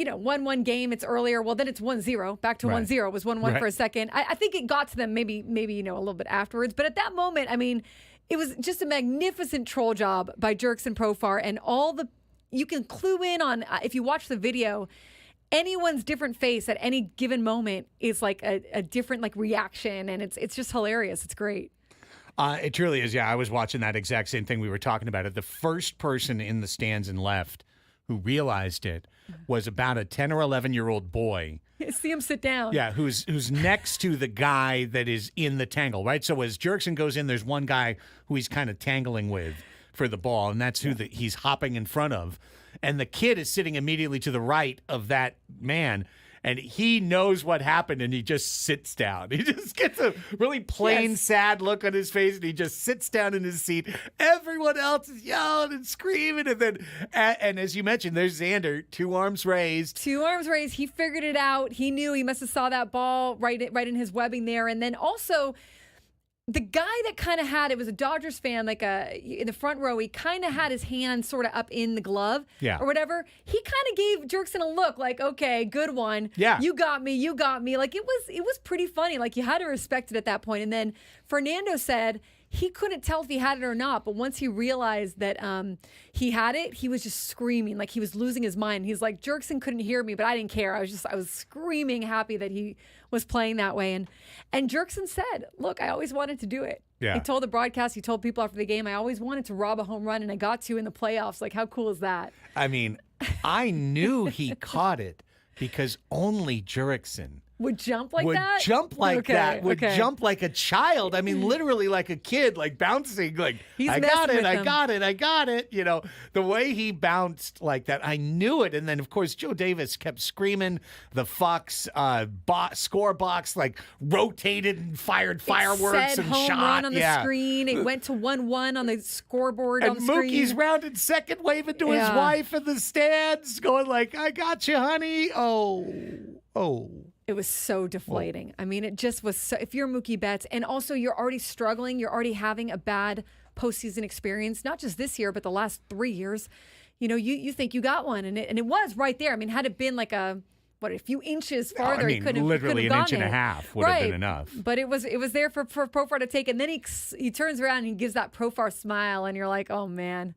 1-1 game. It's earlier. Well, then it's 1-0. Back to 1-0. It was 1-1 for a second. I think it got to them maybe a little bit afterwards. But at that moment, I mean, it was just a magnificent troll job by Jerks and Profar, and you can clue in on, if you watch the video, anyone's different face at any given moment is like a different reaction, and it's just hilarious. It's great. It truly is. Yeah, I was watching that exact same thing we were talking about. The first person in the stands and left who realized it was about a 10 or 11-year-old boy. See him sit down. Yeah, who's next to the guy that is in the tangle, right? So as Jurickson goes in, there's one guy who he's kind of tangling with for the ball, and that's who he's hopping in front of. And the kid is sitting immediately to the right of that man, and he knows what happened, and he just sits down. He just gets a really plain, sad look on his face, and he just sits down in his seat. Everyone else is yelling and screaming, and then, and as you mentioned, there's Xander, two arms raised. He figured it out. He knew. He must have saw that ball right in his webbing there, and then also the guy that kind of had, it was a Dodgers fan, in the front row, he kind of had his hand sort of up in the glove or whatever. He kind of gave Jurickson a look like, okay, good one. Yeah. You got me. Like it was pretty funny. Like you had to respect it at that point. And then Fernando said he couldn't tell if he had it or not, but once he realized that he had it, he was just screaming, like he was losing his mind. He's like, Jurickson couldn't hear me, but I didn't care. I was screaming, happy that he was playing that way. And Jurickson said, look, I always wanted to do it. Yeah. He told the broadcast, he told people after the game, I always wanted to rob a home run, and I got to in the playoffs. Like, how cool is that? I mean, I knew he caught it because only Jurickson would jump like would that? jump like Okay, that, would okay. jump like a child. I mean, literally like a kid, like bouncing, like, He's I got messing it, with I them. got it, I got it. You know, the way he bounced like that, I knew it. And then, of course, Joe Davis kept screaming. The Fox score box, like, rotated and fired fireworks said and home shot. run on the screen. It went to 1-1 on the scoreboard And on the screen. Mookie's rounded second, waving to his Yeah. wife in the stands, going like, I got you, honey. Oh. It was so deflating. I mean, it just was so, if you're Mookie Betts, and also you're already struggling, you're already having a bad postseason experience, not just this year, but the last 3 years, you know, you think you got one, and it was right there. I mean, had it been like a few inches farther, I he mean, couldn't have literally an gone inch and a there. half would have been Right. enough. But it was there for Profar to take, and then he turns around and he gives that Profar smile, and you're like, oh man.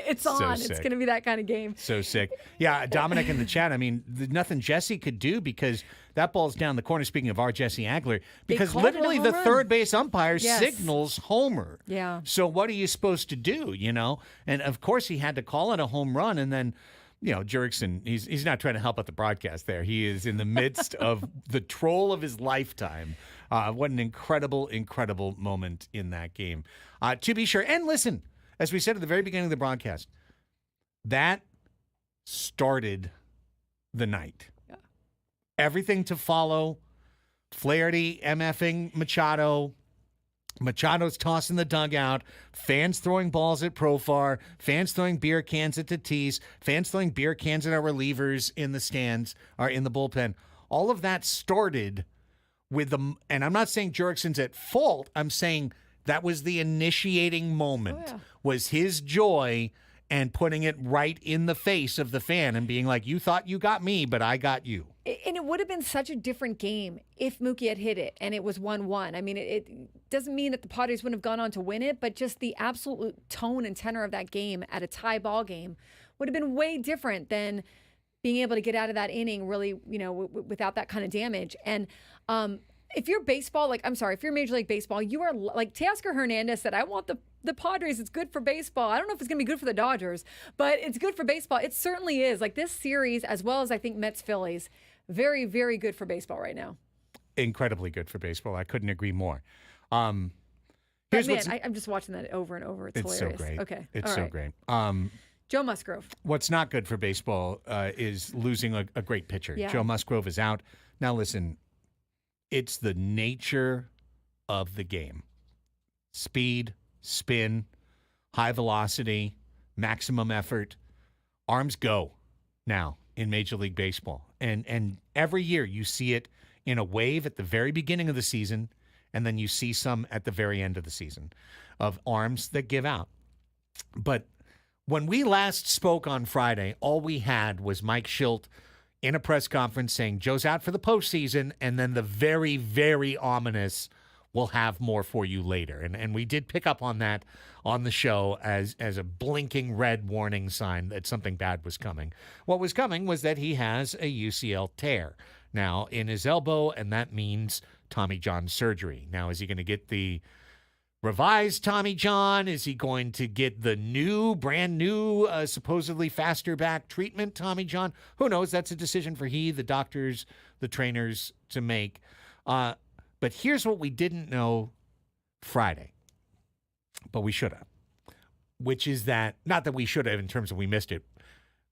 It's So on. sick. It's going to be that kind of game. So sick. Yeah, Dominic in the chat, I mean, nothing Jesse could do because that ball's down the corner, speaking of our Jesse Agler, because called it a literally home the run. third base umpire Yes. signals homer. Yeah. So what are you supposed to do, you know? And, of course, he had to call it a home run, and then, you know, Jurickson, he's not trying to help out the broadcast there. He is in the midst of the troll of his lifetime. What an incredible, incredible moment in that game. To be sure. And listen, as we said at the very beginning of the broadcast, that started the night. Yeah. Everything to follow. Flaherty MFing Machado. Machado's tossing the dugout. Fans throwing balls at Profar. Fans throwing beer cans at Tatis. Fans throwing beer cans at our relievers in the stands or in the bullpen. All of that started with the, and I'm not saying Jurickson's at fault. I'm saying that was the initiating moment. Oh, yeah. Was his joy and putting it right in the face of the fan and being like, you thought you got me, but I got you. And it would have been such a different game if Mookie had hit it and it was 1-1. I mean, it doesn't mean that the Padres wouldn't have gone on to win it, but just the absolute tone and tenor of that game at a tie ball game would have been way different than being able to get out of that inning really, without that kind of damage. And if you're baseball, if you're Major League Baseball, you are like Teoscar Hernandez said, I want the Padres. It's good for baseball. I don't know if it's going to be good for the Dodgers, but it's good for baseball. It certainly is. Like this series, as well as I think Mets Phillies, very, very good for baseball right now. Incredibly good for baseball. I couldn't agree more. I'm just watching that over and over. It's hilarious. So great. Okay. It's all so right. great. Joe Musgrove. What's not good for baseball is losing a great pitcher. Yeah. Joe Musgrove is out. Now listen, it's the nature of the game. Speed, spin, high velocity, maximum effort. Arms go now in Major League Baseball. And every year you see it in a wave at the very beginning of the season, and then you see some at the very end of the season of arms that give out. But when we last spoke on Friday, all we had was Mike Schilt in a press conference saying Joe's out for the postseason, and then the very, very ominous, we'll have more for you later. And we did pick up on that on the show as a blinking red warning sign that something bad was coming. What was coming was that he has a UCL tear now in his elbow, and that means Tommy John surgery. Now, is he going to get the revised Tommy John? Is he going to get the brand new, supposedly faster back treatment Tommy John? Who knows? That's a decision for the doctors, the trainers to make. But here's what we didn't know Friday, but we should have, which is that, not that we should have in terms of we missed it.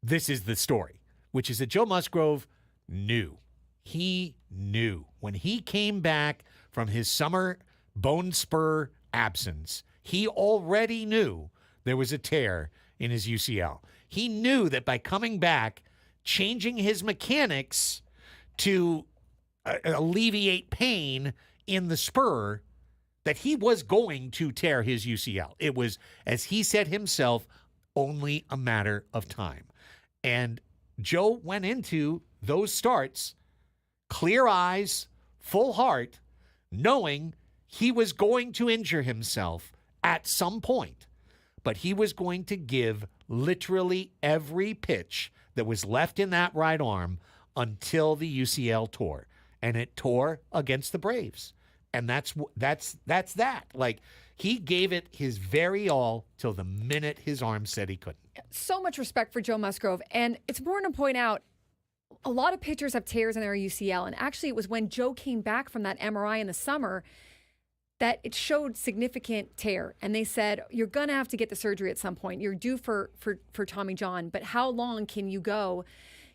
This is the story, which is that Joe Musgrove knew. He knew when he came back from his summer bone spur absence, he already knew there was a tear in his UCL. He knew that by coming back, changing his mechanics to alleviate pain in the spur, that he was going to tear his UCL. It was, as he said himself, only a matter of time. And Joe went into those starts, clear eyes, full heart, knowing he was going to injure himself at some point, but he was going to give literally every pitch that was left in that right arm until the UCL tore. And it tore against the Braves. And that's that. Like, he gave it his very all till the minute his arm said he couldn't. So much respect for Joe Musgrove. And it's important to point out, a lot of pitchers have tears in their UCL. And actually, it was when Joe came back from that MRI in the summer that it showed significant tear. And they said, you're going to have to get the surgery at some point. You're due for Tommy John. But how long can you go?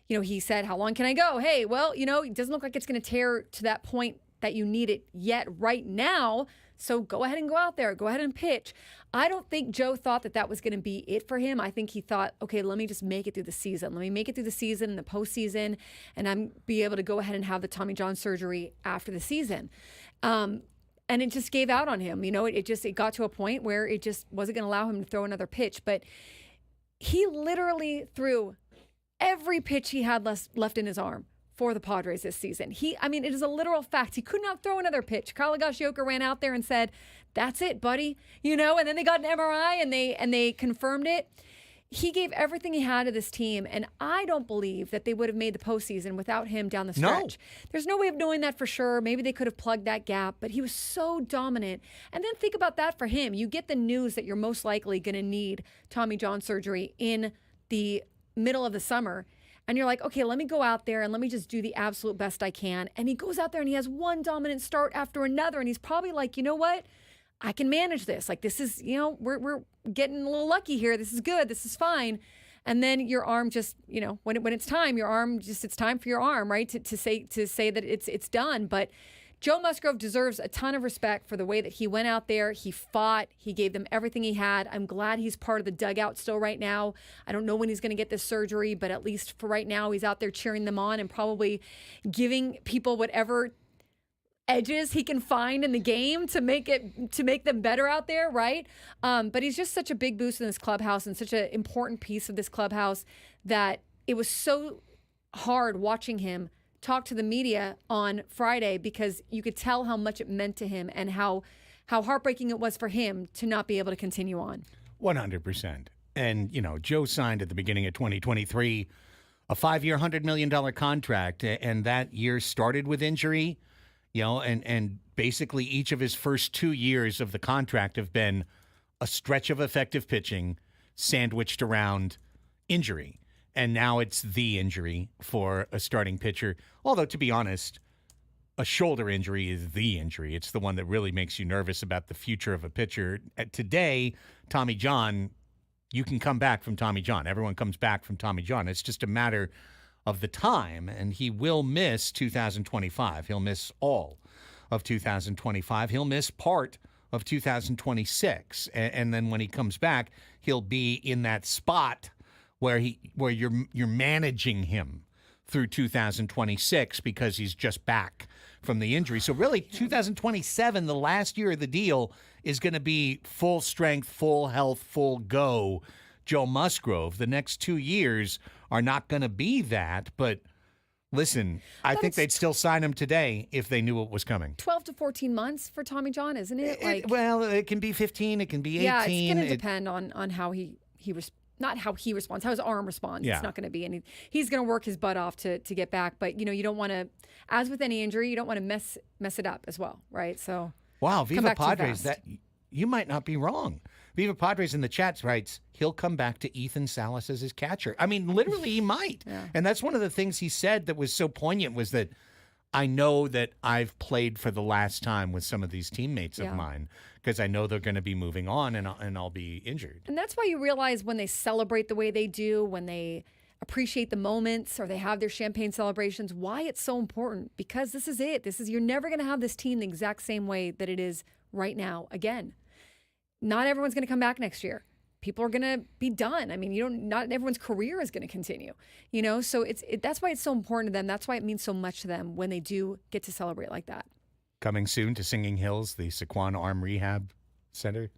He said, how long can I go? Hey, well, it doesn't look like it's going to tear to that point that you need it yet right now. So go ahead and go out there. Go ahead and pitch. I don't think Joe thought that was going to be it for him. I think he thought, okay, let me just make it through the season. Let me make it through the season and the postseason, and I'm be able to go ahead and have the Tommy John surgery after the season. And it just gave out on him. It got to a point where it just wasn't going to allow him to throw another pitch. But he literally threw every pitch he had left in his arm for the Padres this season. It is a literal fact. He could not throw another pitch. Kyle Higashioka ran out there and said, that's it, buddy. And then they got an MRI and they confirmed it. He gave everything he had to this team, and I don't believe that they would have made the postseason without him down the stretch. No. There's no way of knowing that for sure. Maybe they could have plugged that gap, but he was so dominant. And then think about that for him. You get the news that you're most likely going to need Tommy John surgery in the middle of the summer, and you're like, okay, let me go out there and let me just do the absolute best I can. And he goes out there and he has one dominant start after another, and he's probably like, you know what, I can manage this. Like, this is, we're getting a little lucky here. This is good. This is fine. And then your arm just, when it's time, your arm just, it's time for your arm, right, to say that it's done. But Joe Musgrove deserves a ton of respect for the way that he went out there. He fought. He gave them everything he had. I'm glad he's part of the dugout still right now. I don't know when he's going to get this surgery, but at least for right now, he's out there cheering them on and probably giving people whatever edges he can find in the game to make them better out there, right? But he's just such a big boost in this clubhouse and such an important piece of this clubhouse that it was so hard watching him talk to the media on Friday because you could tell how much it meant to him and how heartbreaking it was for him to not be able to continue on. 100%. And, Joe signed at the beginning of 2023 a 5-year, $100 million contract, and that year started with injury, and basically each of his first 2 years of the contract have been a stretch of effective pitching sandwiched around injury. And now it's the injury for a starting pitcher. Although, to be honest, a shoulder injury is the injury. It's the one that really makes you nervous about the future of a pitcher. Today, Tommy John, you can come back from Tommy John. Everyone comes back from Tommy John. It's just a matter of the time, and he will miss 2025. He'll miss all of 2025. He'll miss part of 2026. And then when he comes back, he'll be in that spot where you're managing him through 2026 because he's just back from the injury. So really 2027, the last year of the deal, is going to be full strength, full health, full go Joe Musgrove. The next 2 years are not going to be that, but listen, I think they'd still sign him today if they knew what was coming. 12 to 14 months for Tommy John, isn't it? Well, it can be 15, it can be 18. Yeah, it's going to depend on how not how he responds, how his arm responds. Yeah. It's not going to be any. He's going to work his butt off to get back, but you don't want to, as with any injury, you don't want to mess it up as well, right? So wow, Viva Padres, that you might not be wrong. Viva Padres in the chat writes he'll come back to Ethan Salas as his catcher. I mean, literally, he might. Yeah. And that's one of the things he said that was so poignant was that I know that I've played for the last time with some of these teammates of mine because I know they're going to be moving on and I'll be injured. And that's why you realize when they celebrate the way they do, when they appreciate the moments or they have their champagne celebrations, why it's so important. Because this is it. You're never going to have this team the exact same way that it is right now. Again, not everyone's going to come back next year. People are going to be done. I mean, not everyone's career is going to continue, so that's why it's so important to them. That's why it means so much to them when they do get to celebrate like that. Coming soon to Singing Hills, the Saquon Arm Rehab Center.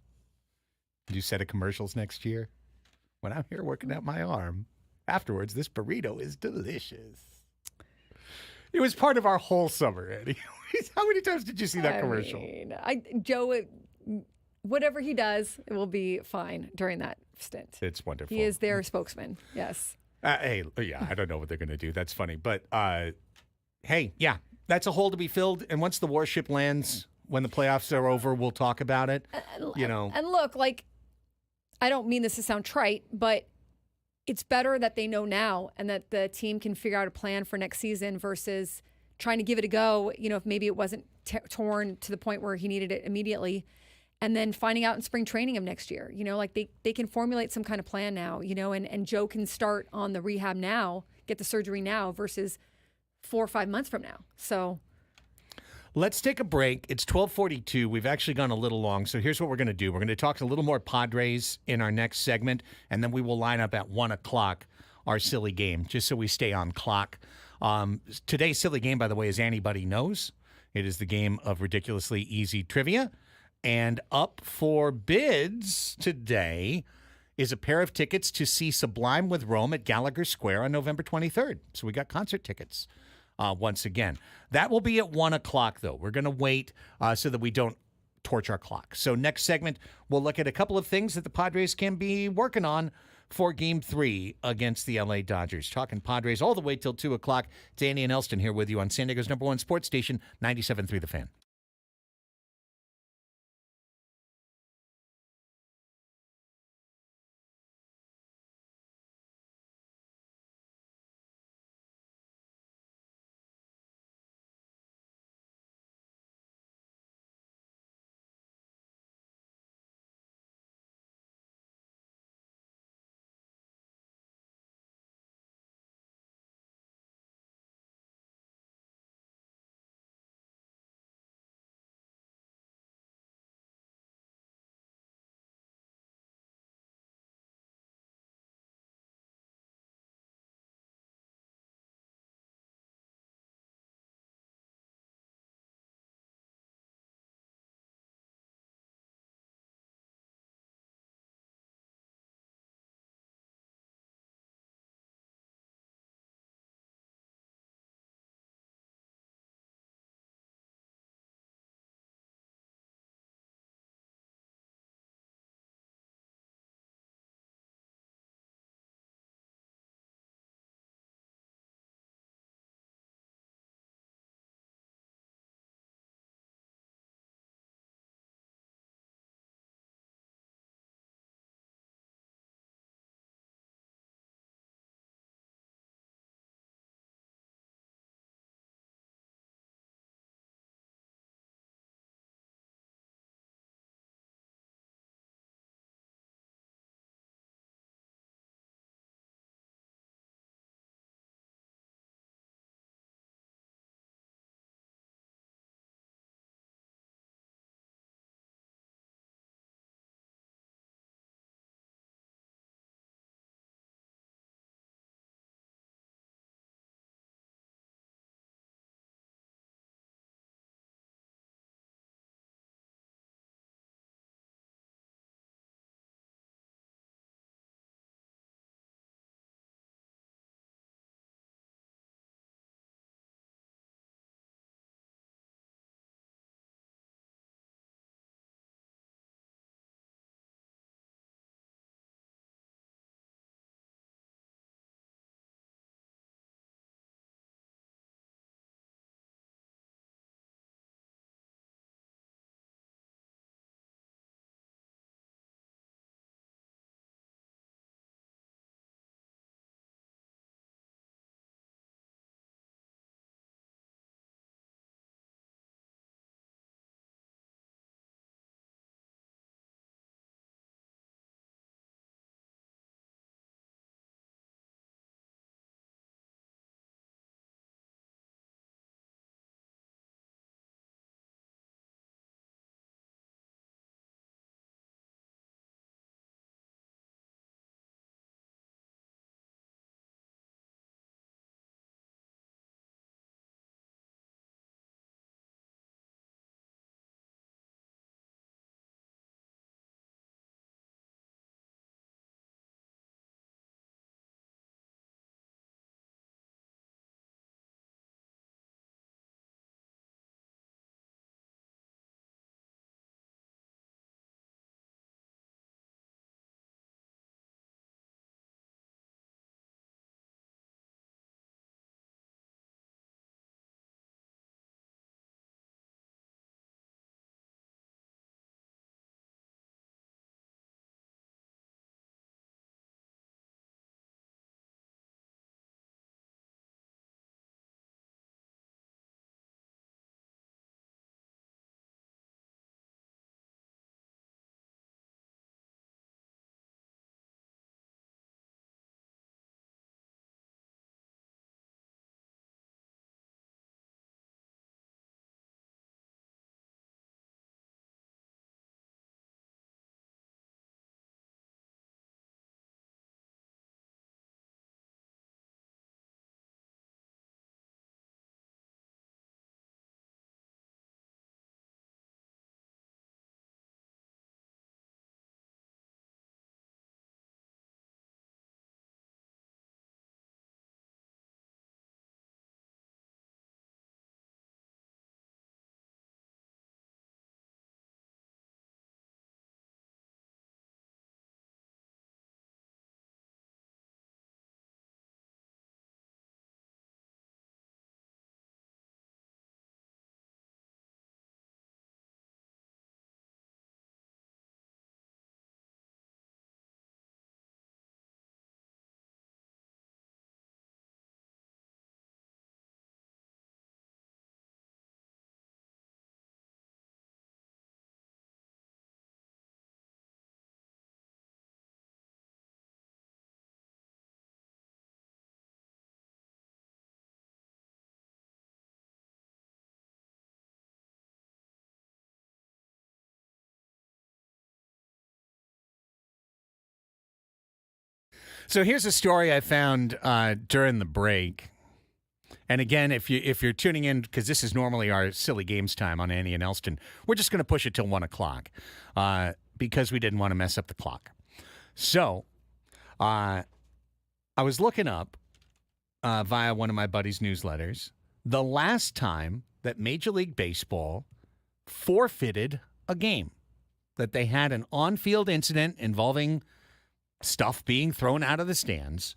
Do a set of commercials next year. When I'm here working out my arm, afterwards, this burrito is delicious. It was part of our whole summer, Eddie. How many times did you see that commercial? Joe, whatever he does, it will be fine during that stint. It's wonderful. He is their spokesman. Yes. I don't know what they're going to do. That's funny. But, hey, yeah, that's a hole to be filled. And once the warship lands, when the playoffs are over, we'll talk about it. And look, I don't mean this to sound trite, but it's better that they know now and that the team can figure out a plan for next season versus trying to give it a go, if maybe it wasn't torn to the point where he needed it immediately. And then finding out in spring training of next year, they can formulate some kind of plan now, and Joe can start on the rehab now, get the surgery now versus 4 or 5 months from now. So let's take a break. It's 12:42. We've actually gone a little long. So here's what we're going to do. We're going to talk a little more Padres in our next segment, and then we will line up at 1 o'clock our silly game, just so we stay on clock. Today's silly game, by the way, is Anybody Knows. It is the game of ridiculously easy trivia. And up for bids today is a pair of tickets to see Sublime with Rome at Gallagher Square on November 23rd. So we got concert tickets once again. That will be at 1 o'clock, though. We're going to wait so that we don't torch our clock. So next segment, we'll look at a couple of things that the Padres can be working on for Game 3 against the LA Dodgers. Talking Padres all the way till 2 o'clock. It's Andy and Elsten here with you on San Diego's #1 sports station, 97.3 The Fan. So here's a story I found during the break. And again, if you're tuning in, because this is normally our silly games time on Annie and Elsten, we're just going to push it till 1 o'clock because we didn't want to mess up the clock. So I was looking up via one of my buddy's newsletters the last time that Major League Baseball forfeited a game, that they had an on-field incident involving stuff being thrown out of the stands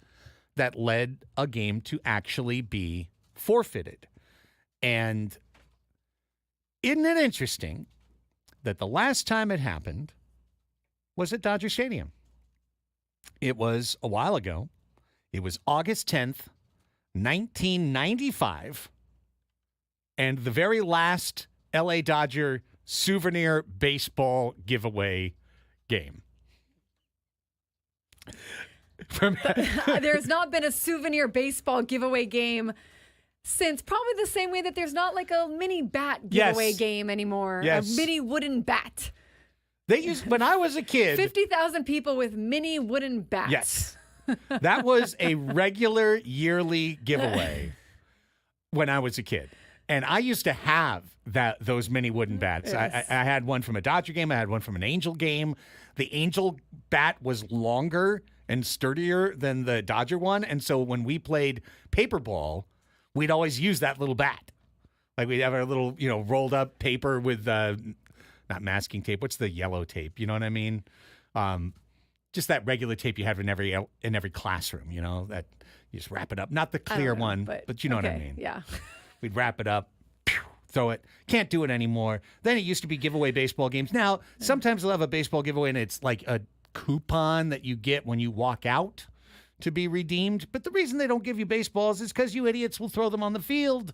that led a game to actually be forfeited. And isn't it interesting that the last time it happened was at Dodger Stadium? It was a while ago. It was August 10th, 1995. And the very last LA Dodger souvenir baseball giveaway game. There's not been a souvenir baseball giveaway game since probably the same way that there's not like a mini bat giveaway game anymore. Yes. A mini wooden bat. They used, when I was a kid. 50,000 people with mini wooden bats. Yes. That was a regular yearly giveaway when I was a kid. And I used to have those mini wooden bats. Yes. I had one from a Dodger game. I had one from an Angel game. The Angel bat was longer and sturdier than the Dodger one. And so when we played paper ball, we'd always use that little bat. Like we'd have our little, rolled up paper with not masking tape. What's the yellow tape? You know what I mean? Just that regular tape you have in every classroom, that you just wrap it up. Not the clear one, but you know what I mean. Yeah. We'd wrap it up, throw it. Can't do it anymore. Then it used to be giveaway baseball games. Now, sometimes they'll have a baseball giveaway and it's like a coupon that you get when you walk out to be redeemed. But the reason they don't give you baseballs is because you idiots will throw them on the field.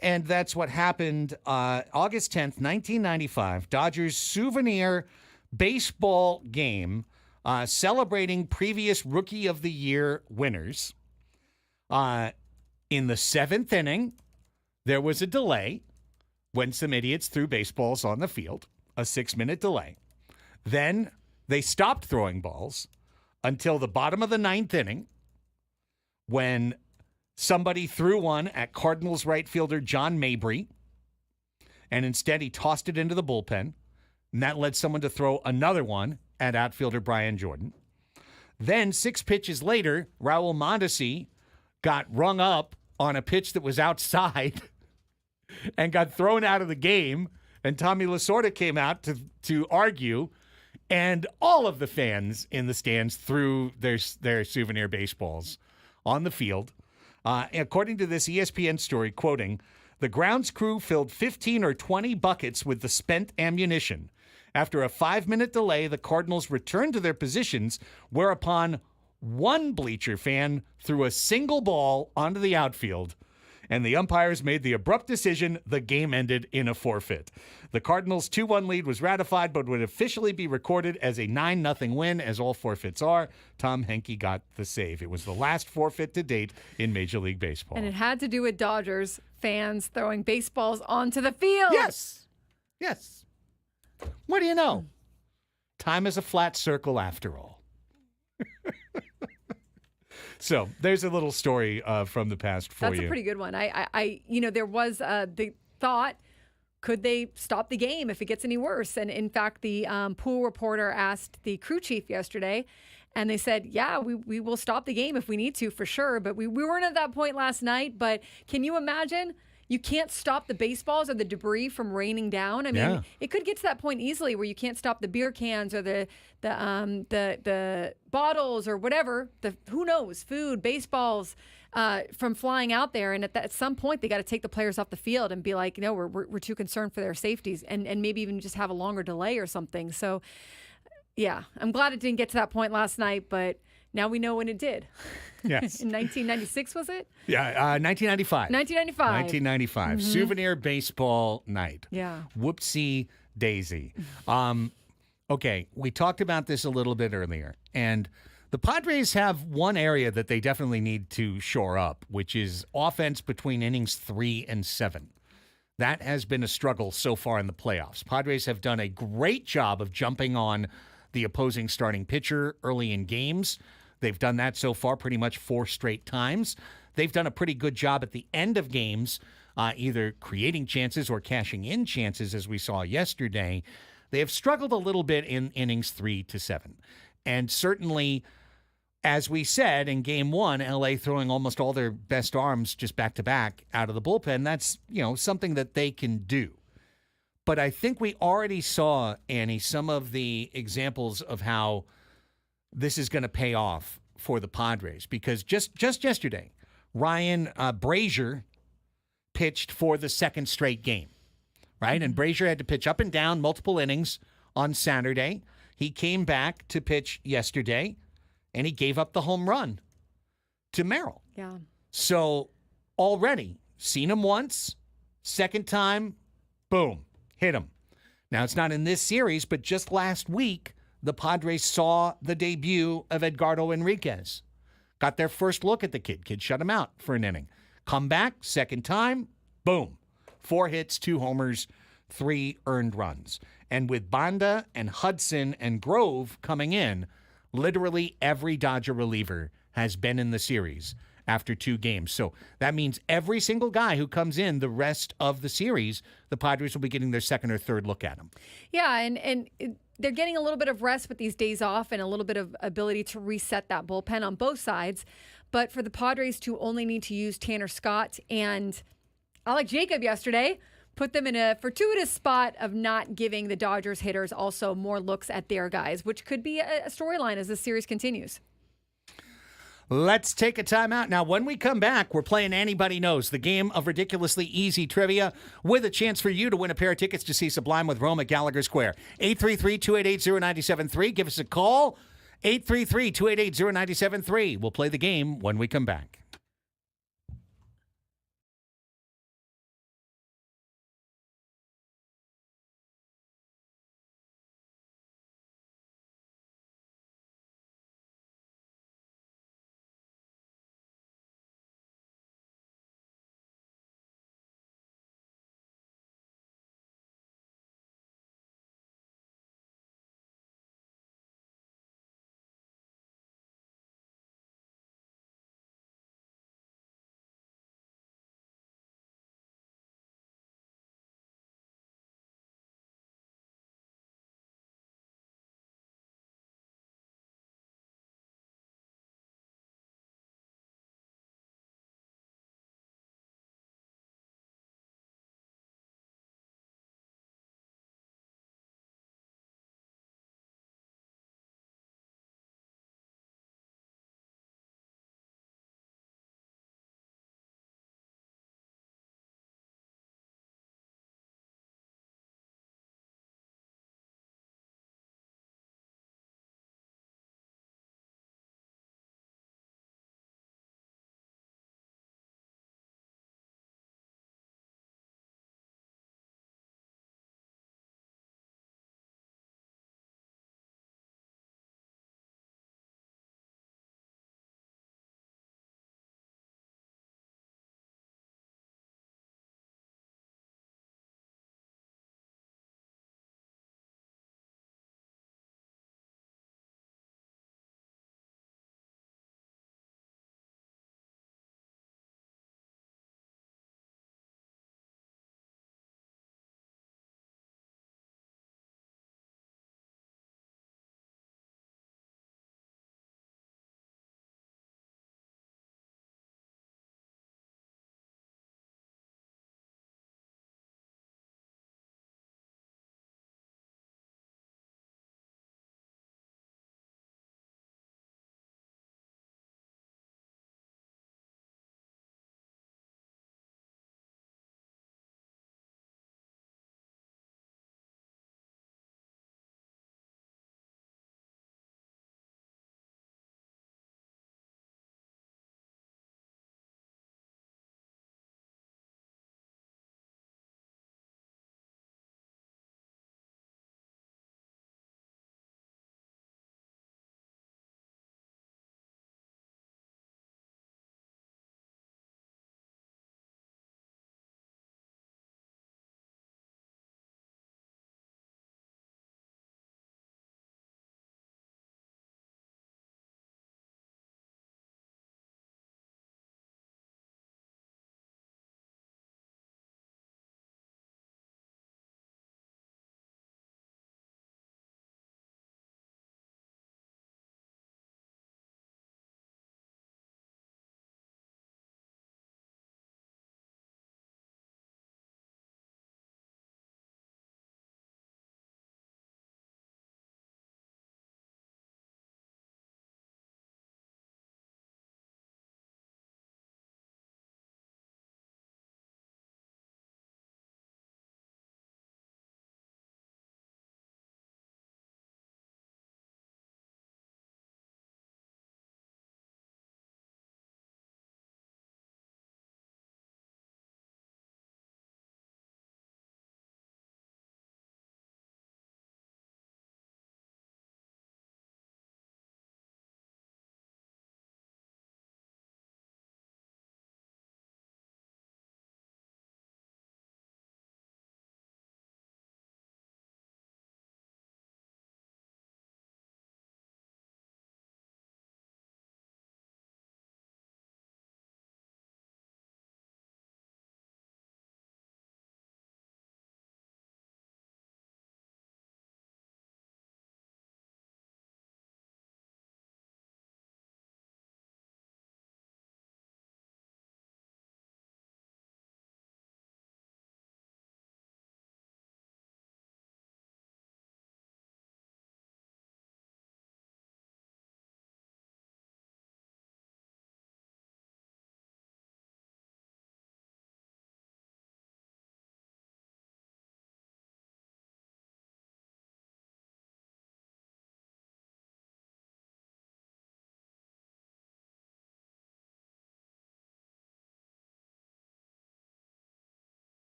And that's what happened August 10th, 1995. Dodgers souvenir baseball game celebrating previous Rookie of the Year winners. In the 7th inning, there was a delay when some idiots threw baseballs on the field, a 6-minute delay. Then they stopped throwing balls until the bottom of the 9th inning when somebody threw one at Cardinals right fielder John Mabry, and instead he tossed it into the bullpen, and that led someone to throw another one at outfielder Brian Jordan. Then 6 pitches later, Raul Mondesi got rung up on a pitch that was outside and got thrown out of the game, and Tommy Lasorda came out to argue, and all of the fans in the stands threw their souvenir baseballs on the field. According to this ESPN story, quoting, the grounds crew filled 15 or 20 buckets with the spent ammunition. After a 5-minute delay, the Cardinals returned to their positions, whereupon one bleacher fan threw a single ball onto the outfield, and the umpires made the abrupt decision the game ended in a forfeit. The Cardinals' 2-1 lead was ratified, but would officially be recorded as a 9-0 win, as all forfeits are. Tom Henke got the save. It was the last forfeit to date in Major League Baseball. And it had to do with Dodgers fans throwing baseballs onto the field. Yes. Yes. What do you know? Time is a flat circle after all. So there's a little story from the past for you. That's a pretty good one. There was the thought, could they stop the game if it gets any worse? And in fact, the pool reporter asked the crew chief yesterday, and they said, yeah, we will stop the game if we need to, for sure. But we weren't at that point last night. But can you imagine? You can't stop the baseballs or the debris from raining down. I mean, It could get to that point easily where you can't stop the beer cans or the bottles or whatever. Who knows? Food, baseballs from flying out there. And at some point, they got to take the players off the field and be like, no, we're too concerned for their safeties, and maybe even just have a longer delay or something. So, yeah, I'm glad it didn't get to that point last night, but now we know when it did. Yes. In 1996, was it? Yeah, 1995. 1995. 1995. Mm-hmm. Souvenir baseball night. Yeah. Whoopsie daisy. Okay, we talked about this a little bit earlier, and the Padres have one area that they definitely need to shore up, which is offense between innings 3 and 7. That has been a struggle so far in the playoffs. Padres have done a great job of jumping on the opposing starting pitcher early in games. They've done that so far pretty much 4 straight times. They've done a pretty good job at the end of games, either creating chances or cashing in chances, as we saw yesterday. They have struggled a little bit in innings 3 to 7. And certainly, as we said in game 1, LA throwing almost all their best arms just back to back out of the bullpen. That's, something that they can do. But I think we already saw, Annie, some of the examples of how this is going to pay off for the Padres. Because just yesterday, Ryan Brazier pitched for the second straight game, right? And Brazier had to pitch up and down multiple innings on Saturday. He came back to pitch yesterday, and he gave up the home run to Merrill. Yeah. So already, seen him once, second time, boom, hit him. Now, it's not in this series, but just last week, the Padres saw the debut of Edgardo Enriquez. Got their first look at the kid. Kid shut him out for an inning. Come back, second time, boom. 4 hits, 2 homers, 3 earned runs. And with Banda and Hudson and Grove coming in, literally every Dodger reliever has been in the series after 2 games. So that means every single guy who comes in the rest of the series, the Padres will be getting their second or third look at him. Yeah, and they're getting a little bit of rest with these days off and a little bit of ability to reset that bullpen on both sides. But for the Padres to only need to use Tanner Scott and Alec Jacob yesterday, put them in a fortuitous spot of not giving the Dodgers hitters also more looks at their guys, which could be a storyline as this series continues. Let's take a timeout. Now, when we come back, we're playing Anybody Knows, the game of ridiculously easy trivia with a chance for you to win a pair of tickets to see Sublime with Rome at Gallagher Square. 833-288-0973. Give us a call. 833-288-0973. We'll play the game when we come back.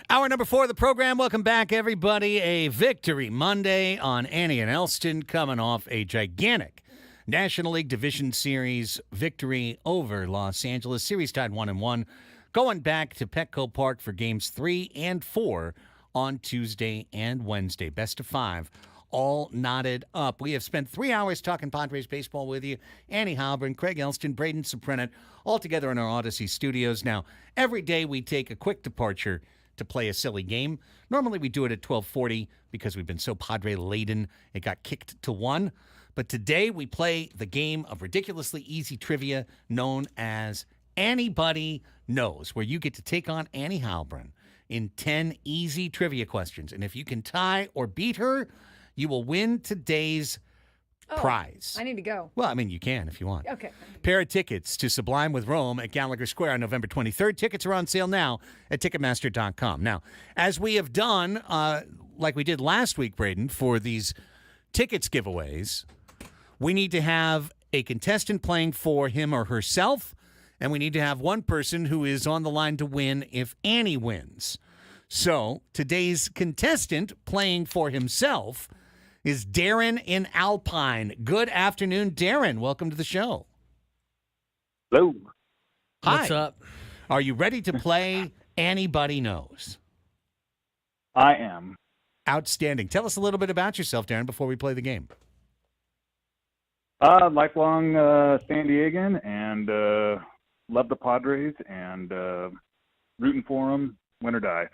Hour number 4 of the program. Welcome back, everybody. A victory Monday on Annie and Elsten, coming off a gigantic National League Division Series victory over Los Angeles. Series tied 1-1. Going back to Petco Park for games 3 and 4 on Tuesday and Wednesday. Best of 5. All knotted up. We have spent 3 hours talking Padres baseball with you. Annie Halbern, Craig Elsten, Braden Suprenant, all together in our Odyssey studios. Now, every day we take a quick departure to play a silly game. Normally we do it at 12:40 because we've been so Padre-laden it got kicked to 1. But today we play the game of ridiculously easy trivia known as Anybody Knows, where you get to take on Annie Halbern in 10 easy trivia questions. And if you can tie or beat her, you will win today's prize. I need to go. Well, I mean, you can if you want. Okay. Pair of tickets to Sublime with Rome at Gallagher Square on November 23rd. Tickets are on sale now at Ticketmaster.com. Now, as we have done, like we did last week, Braden, for these tickets giveaways, we need to have a contestant playing for him or herself, and we need to have one person who is on the line to win if Annie wins. So, today's contestant playing for himself is Darren in Alpine. Good afternoon, Darren. Welcome to the show. Hello. Hi. What's up? Are you ready to play Anybody Knows? I am. Outstanding. Tell us a little bit about yourself, Darren, before we play the game. Lifelong San Diegan and love the Padres and rooting for them, win or die.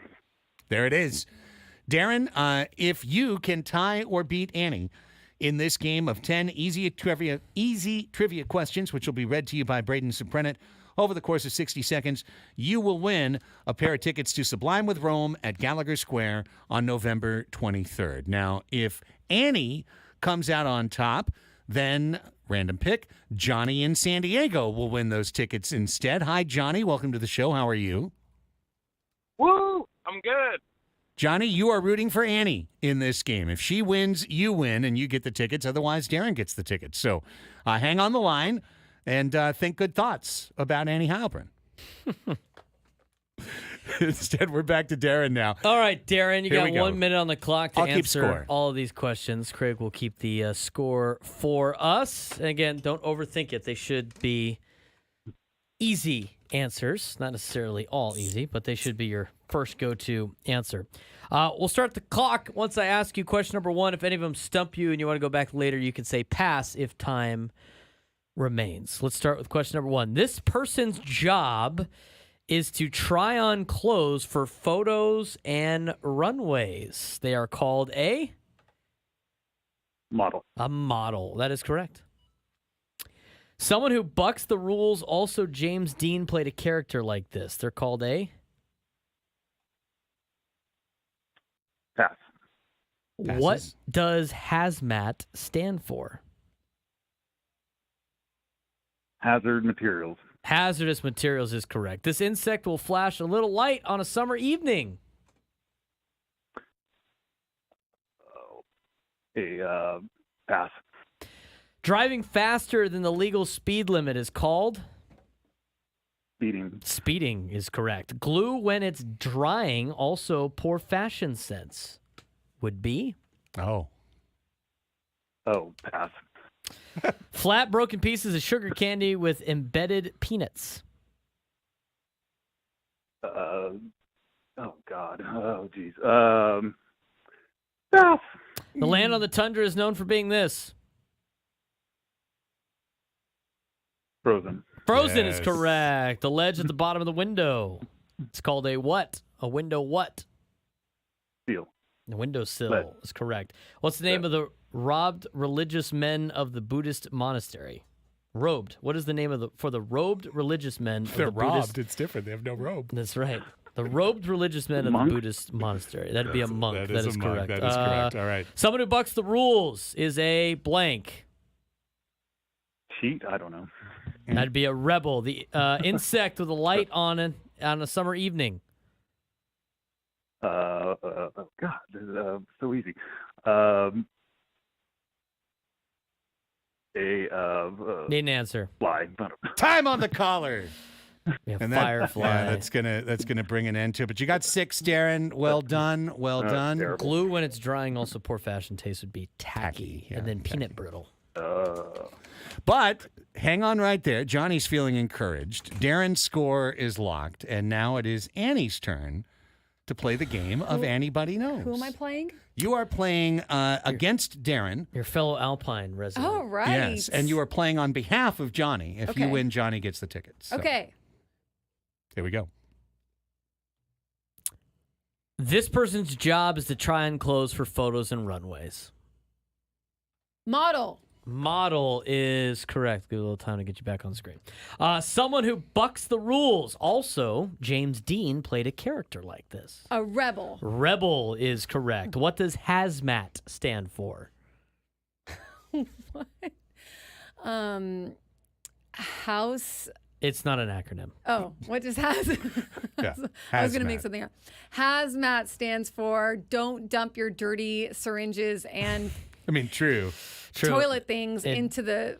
There it is. Darren, if you can tie or beat Annie in this game of 10 easy trivia questions, which will be read to you by Braden Suprenant over the course of 60 seconds, you will win a pair of tickets to Sublime with Rome at Gallagher Square on November 23rd. Now, if Annie comes out on top, then, random pick, Johnny in San Diego will win those tickets instead. Hi, Johnny. Welcome to the show. How are you? Woo! I'm good. Johnny, you are rooting for Annie in this game. If she wins, you win, and you get the tickets. Otherwise, Darren gets the tickets. So hang on the line and think good thoughts about Annie Halpern. Instead, we're back to Darren now. All right, Darren, you Here we got go. 1 minute on the clock to I'll keep answer score. all of these questions. Craig will keep the score for us. And again, don't overthink it. They should be easy answers. Not necessarily all easy, but they should be your first go-to answer. We'll start the clock once I ask you question number 1. If any of them stump you and you want to go back later, you can say pass if time remains. Let's start with question number 1. This person's job is to try on clothes for photos and runways. They are called a Model. model. That is correct. Someone who bucks the rules. Also, James Dean played a character like this. They're called a Pass. What Passes. does hazmat stand for? Hazard materials. Hazardous materials is correct. This insect will flash a little light on a summer evening. Pass. Driving faster than the legal speed limit is called? Speeding. Speeding is correct. Glue when it's drying, also poor fashion sense, would be? Oh. Pass. Flat broken pieces of sugar candy with embedded peanuts. God. Oh, geez. Pass. The land on the tundra is known for being this. Frozen. Frozen is Yes. correct. The ledge at the bottom of the window. It's called a what? A window what? Steel. The windowsill Ledge. is correct. What's the name of the robed religious men of the Buddhist monastery? Robed. What is the name of for the robed religious men of They're the Buddhist? robbed. It's different. They have no robe. That's right. The robed religious men of the Monk? Buddhist monastery. That'd be a monk. That That is is a monk. correct. That is correct. All right. Someone who bucks the rules is a blank. Cheat? I don't know. That'd be a rebel. The insect with a light on a summer evening. God, this is so easy. Need an answer. Fly. Time on the collar. Yeah, And Firefly. that's gonna bring an end to it. But you got 6, Darren. Well done. Well done. terrible. Glue when it's drying, also poor fashion taste would be Tacky, tacky, yeah, and then peanut brittle. But hang on right there. Johnny's feeling encouraged. Darren's score is locked, and now it is Annie's turn to play the game of Anybody Knows. Who am I playing? You are playing against Darren. Your fellow Alpine resident. Oh, right. Yes, and you are playing on behalf of Johnny. If you Okay. win, Johnny gets the tickets. So, Okay. Here we go. This person's job is to try on clothes for photos and runways. Model. Model is correct. Give a little time to get you back on the screen. Someone who bucks the rules. Also, James Dean played a character like this. A rebel. Rebel is correct. What does hazmat stand for? What? House. It's not an acronym. Oh, what does haz? Yeah, I was going to hazmat. make something up. Hazmat stands for don't dump your dirty syringes and I mean, true. toilet things It- into the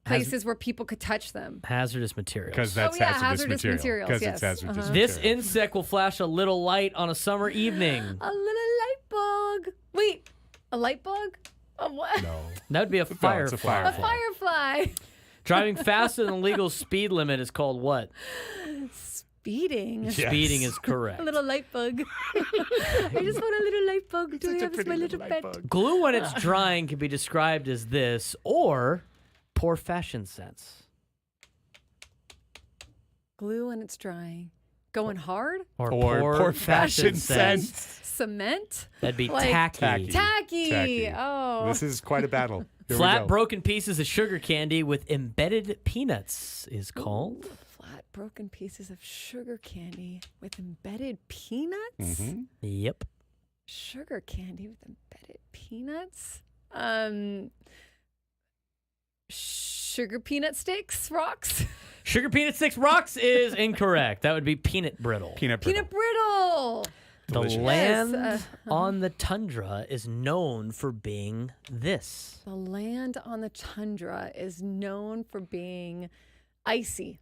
places where people could touch them. Hazardous materials. Because that's yeah, hazardous hazardous material. materials, Because yes. it's hazardous Uh-huh. This material. insect will flash a little light on a summer evening. A little light bug. Wait, a light bug? A what? No. That would be a No, it's firefly. a firefly. A firefly. Driving faster than the legal speed limit is called what? Speeding. Yes. Speeding is correct. A little light bug. I just want a little light bug. Do Such I a have pretty my little light pet? bug. Glue when it's drying can be described as this or poor fashion sense. Glue when it's drying. Going hard? Or poor fashion sense. Cement? That'd be Like- tacky. Tacky. Tacky. Oh. This is quite a battle. Here we Flat go. broken pieces of sugar candy with embedded peanuts is called. Flat broken pieces of sugar candy with embedded peanuts? Mm-hmm. Yep. Sugar candy with embedded peanuts? Sugar peanut sticks? Rocks? Sugar peanut sticks rocks is incorrect. That would be peanut brittle. Peanut brittle. Peanut brittle. The Delicious. land Yes, on the tundra is known for being this. The land on the tundra is known for being icy.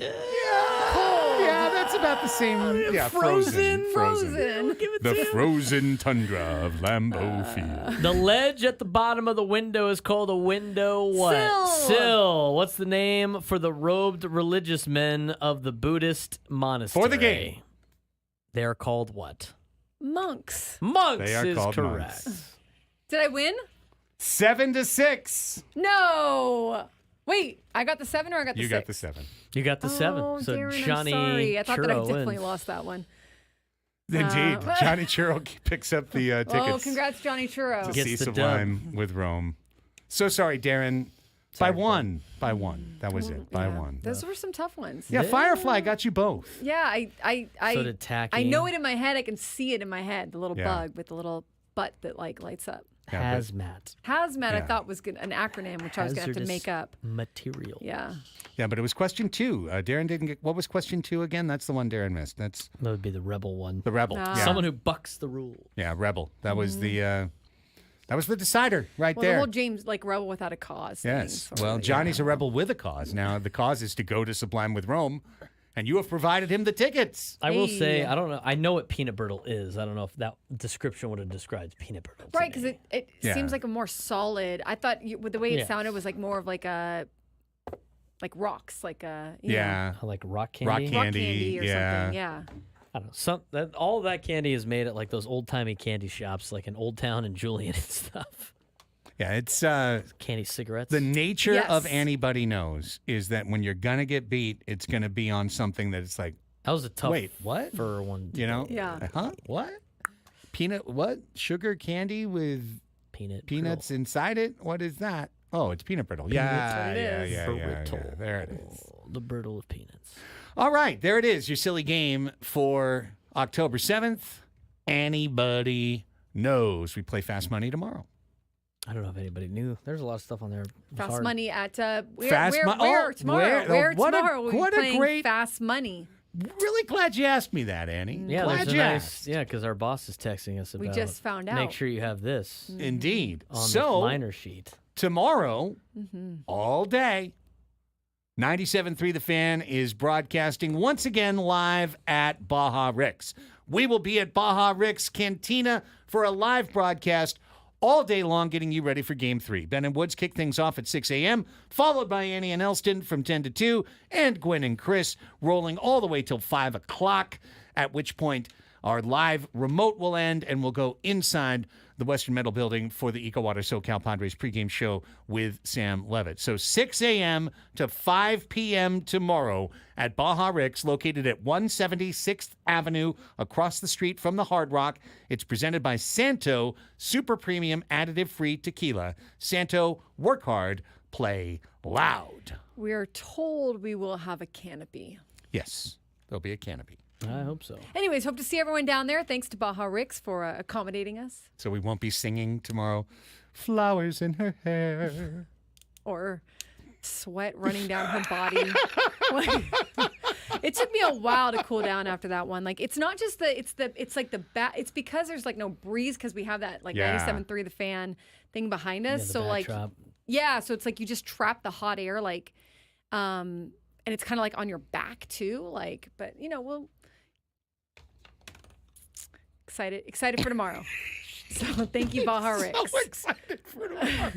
Yeah, that's about the same. Yeah, frozen. The frozen tundra of Lambeau Field. The ledge at the bottom of the window is called a window what? Sill. Sill. What's the name for the robed religious men of the Buddhist monastery? For the game. They're called what? Monks. Monks They are is called correct. monks. Did I win? 7-6. No. Wait, I got the 7 or I got the You 6? got the 7. You got the 7. Oh, So Darren, Johnny I'm sorry. I thought that I Churro definitely wins. lost that one. Indeed. Johnny Churro picks up the tickets Oh, congrats, Johnny Churro. to Gets see the Sublime with Rome. So sorry, Darren. By one. By one. That was it. By Yeah. one. Those were some tough ones. Yeah, Firefly got you both. Yeah, I So did Tacky. I know it in my head. I can see it in my head. The little Yeah. bug with the little butt that like lights up. Yeah, but- Hazmat. Hazmat, I Yeah. thought was an acronym, which I was going to have to Hazardous make up. Material. Yeah. Yeah, but it was question 2. Darren didn't get. What was question 2 again? That's the one Darren missed. That's That would be the rebel one. the rebel. Ah. Yeah. Someone who bucks the rules. Yeah, rebel. That was the. That was the decider right Well, there. the whole James like rebel without a cause. thing, Yes. sort Well, of, Johnny's yeah. a rebel with a cause. Now the cause is to go to Sublime with Rome, and you have provided him the tickets. I will say, Hey. I don't know. I know what peanut brittle is. I don't know if that description would have described peanut brittle. to Right, because me. it Yeah. seems like a more solid. I thought with the way it Yes. sounded was like more of like a like rocks, like a you know, Yeah. I like rock candy. Rock rock candy, candy or yeah. something. Yeah. I don't know. All of that candy is made at like those old timey candy shops, like in Old Town and Julian and stuff. Yeah, it's Candy cigarettes. the nature Yes. of Anybody Knows is that when you're gonna get beat, it's gonna be on something that it's like, that was a tough. wait, what? For one. You know? Yeah. Huh? What? Peanut? What? Sugar candy with Peanut. peanuts inside it? What is that? Oh, it's peanut brittle. what Yeah, it yeah, is. yeah, brittle. yeah, yeah. There it is. Brittle. The brittle of peanuts. All right, there it is. Your silly game for October 7th. Anybody Knows. We play Fast Money tomorrow. I don't know if anybody knew. There's a lot of stuff on there. It was Fast hard. money at where Fast where, Mo- where oh, tomorrow? where- what a- tomorrow? We'll be what a playing great- Fast Money. Really glad you asked me that, Annie. Yeah, glad there's a you nice. asked. Yeah, because our boss is texting us about. We just found Make out. sure you have this Indeed. on the So liner sheet. tomorrow, all day, 97.3 The Fan is broadcasting once again live at Baja Rick's. We will be at Baja Rick's Cantina for a live broadcast all day long, getting you ready for Game 3. Ben and Woods kick things off at 6 a.m., followed by Annie and Elsten from 10 to 2, and Gwen and Chris rolling all the way till 5 o'clock, at which point our live remote will end, and we'll go inside the Western Metal Building for the EcoWater SoCal Padres pregame show with Sam Levitt. So 6 a.m. to 5 p.m. tomorrow at Baja Rick's, located at 176th Avenue, across the street from the Hard Rock. It's presented by Santo, super premium additive-free tequila. Santo, work hard, play loud. We are told we will have a canopy. Yes, there'll be a canopy. I hope so. Anyways, hope to see everyone down there. Thanks to Baja Rick's for accommodating us. So we won't be singing tomorrow, flowers in her hair. Or sweat running down her body. It took me a while to cool down after that one. Like, it's not just it's because there's like no breeze, because we have that like 97.3 The Fan thing behind us. the So like, backdrop. so it's like you just trap the hot air, like, and it's kind of like on your back too. Like, but we'll excited for tomorrow. So thank you, Baja Rick's. So excited for tomorrow.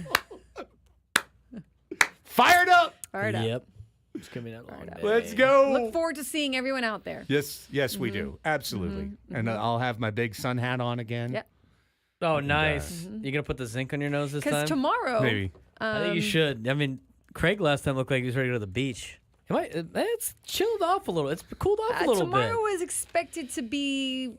Fired up. Fired up. Yep. It's going to be that long day. Let's go. Look forward to seeing everyone out there. Yes, we do. Absolutely. And I'll have my big sun hat on again. Yep. Oh, nice. You going to put the zinc on your nose this time? Because tomorrow, Maybe. I think you should. I mean, Craig last time looked like he was ready to go to the beach. It's chilled off a little. It's cooled off a little tomorrow bit. is expected to be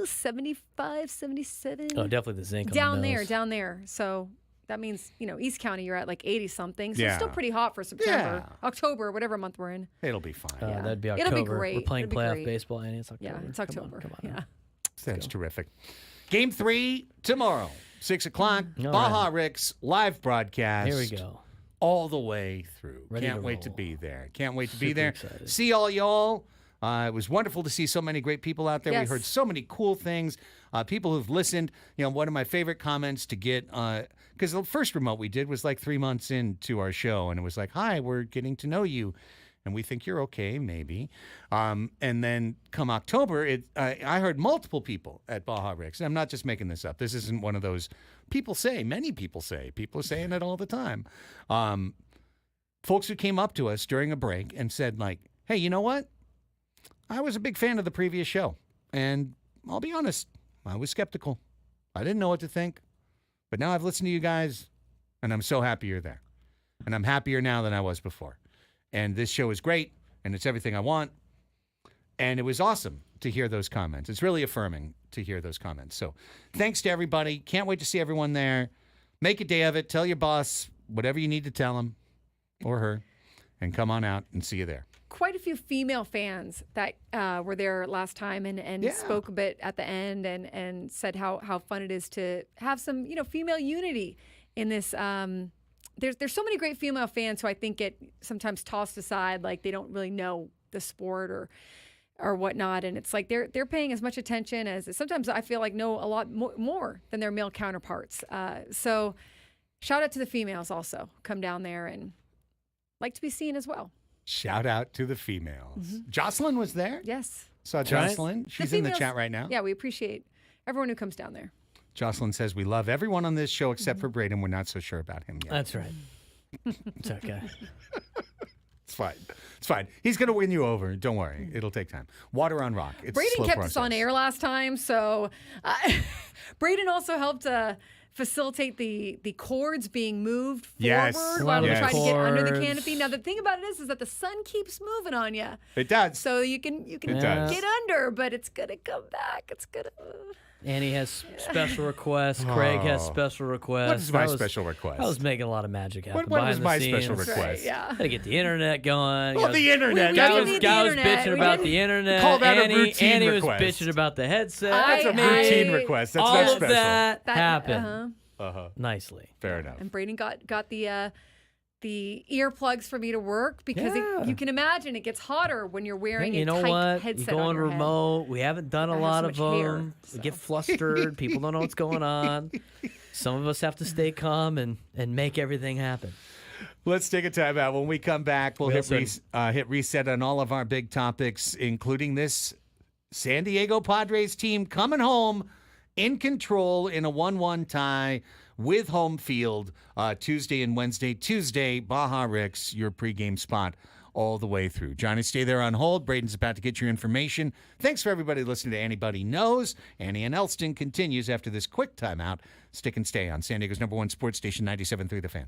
75, 77. Oh, definitely the zinc down on the there, nose. down there. So that means, East County, you're at like 80 something. So Yeah. it's still pretty hot for September, Yeah. October, whatever month we're in. It'll be fine. That'd be It'll October. be great. We're playing It'll be playoff great. baseball, and it's October. Yeah, it's Come on, October. come on. Yeah. That's terrific. Game 3 tomorrow, 6 o'clock. All Baja right. Rick's live broadcast. Here we go. All the way through. Ready Can't to wait to roll. be there. Can't wait to be Super there. excited. See all y'all. It was wonderful to see so many great people out there. Yes. We heard so many cool things. People who've listened. One of my favorite comments to get, because the first remote we did was like 3 months into our show, and it was like, "Hi, we're getting to know you, and we think you're okay, maybe." And then come October, I heard multiple people at Baja Rick's. And I'm not just making this up. This isn't one of those many people say. People are saying it all the time. Folks who came up to us during a break and said, like, "Hey, you know what? I was a big fan of the previous show. And I'll be honest, I was skeptical. I didn't know what to think. But now I've listened to you guys, and I'm so happy you're there. And I'm happier now than I was before. And this show is great, and it's everything I want." And it was awesome to hear those comments. It's really affirming to hear those comments. So thanks to everybody. Can't wait to see everyone there. Make a day of it. Tell your boss whatever you need to tell him or her, and come on out and see you there. Quite a few female fans that were there last time and Yeah. spoke a bit at the end and said how fun it is to have some female unity in this. There's so many great female fans who I think get sometimes tossed aside, like they don't really know the sport or whatnot, and it's like they're paying as much attention as sometimes I feel like know a lot more than their male counterparts. So shout out to the females also. Come down there and like to be seen as well. Shout out to the females. Jocelyn was there. Yes. Saw right. Jocelyn. She's in the females- chat right now. Yeah, we appreciate everyone who comes down there. Jocelyn says, "We love everyone on this show except for Braden. We're not so sure about him yet." That's right. It's okay. It's fine. It's fine. He's going to win you over. Don't worry. It'll take time. Water on rock. It's a Braden slow kept us on process. air last time, so Braden also helped facilitate the cords being moved forward Yes. while we Yes. tried to get under the Cords. canopy. Now the thing about it is that the sun keeps moving on you, It does. so you can It does. get under, but it's gonna come back. It's gonna. Annie has special requests. Craig has special requests. What is my I was- special request? I was making a lot of magic happen. What behind was the my scenes. special request? Right, yeah. Gotta get the internet going. Well, the internet. We That didn't was- need the Guy was internet. bitching We about didn't- the internet. Call that a Annie, routine Annie request. was bitching about the headset. That's a routine request. That's All not of special. that happened Uh-huh. nicely. Fair enough. And Braden got the earplugs for me to work because Yeah. you can imagine it gets hotter when you're wearing You a know tight what? You headset go on on your head. remote. We haven't done a I have lot so of much hair, them. We so. get flustered. People don't know what's going on. Some of us have to stay calm and make everything happen. Let's take a timeout. When we come back, we'll hit Wilson. reset on all of our big topics, including this San Diego Padres team coming home in control in a 1-1 tie with home field Tuesday and Wednesday. Tuesday, Baja Ricks, your pregame spot all the way through. Johnny, stay there on hold. Braden's about to get your information. Thanks for everybody listening to Anybody Knows. Annie and Elsten continues after this quick timeout. Stick and stay on San Diego's #1 sports station, 97.3 The Fan.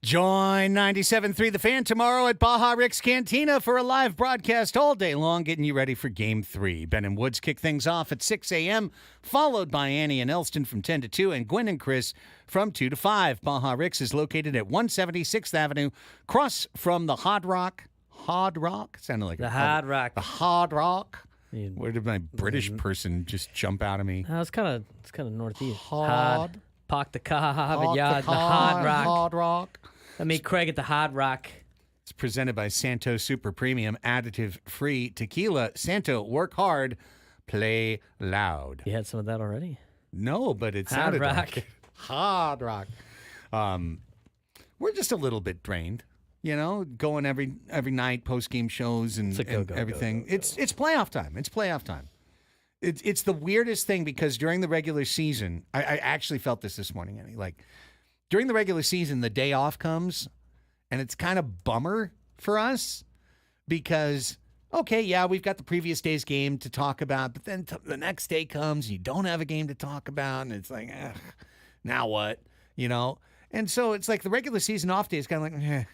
Join 97.3 The Fan tomorrow at Baja Rick's Cantina for a live broadcast all day long, getting you ready for Game 3. Ben and Woods kick things off at 6 a.m., followed by Annie and Elsten from 10 to 2, and Gwen and Chris from 2 to 5. Baja Rick's is located at 176th Avenue, across from the Hard Rock. Hard Rock? Sounded like The Hard Rock. The Hard Rock. Yeah. Where did my British person just jump out of me? It's kind of northeast. Hard. Park the car, Rock, yeah, the Hard Rock. Hard Rock. I meet Craig at the Hard Rock. It's presented by Santo Super Premium Additive-Free Tequila. Santo, work hard, play loud. You had some of that already? No, but it Hard sounded Rock. like it. Hard Rock. We're just a little bit drained, going every night, post-game shows and, It's a and go, everything. go, go. It's playoff time. It's playoff time. It's the weirdest thing because during the regular season, I actually felt this morning, Annie. Like, during the regular season, the day off comes, and it's kind of bummer for us because, okay, yeah, we've got the previous day's game to talk about, but then the next day comes, you don't have a game to talk about, and it's like, now what? And so it's like the regular season off day is kind of like,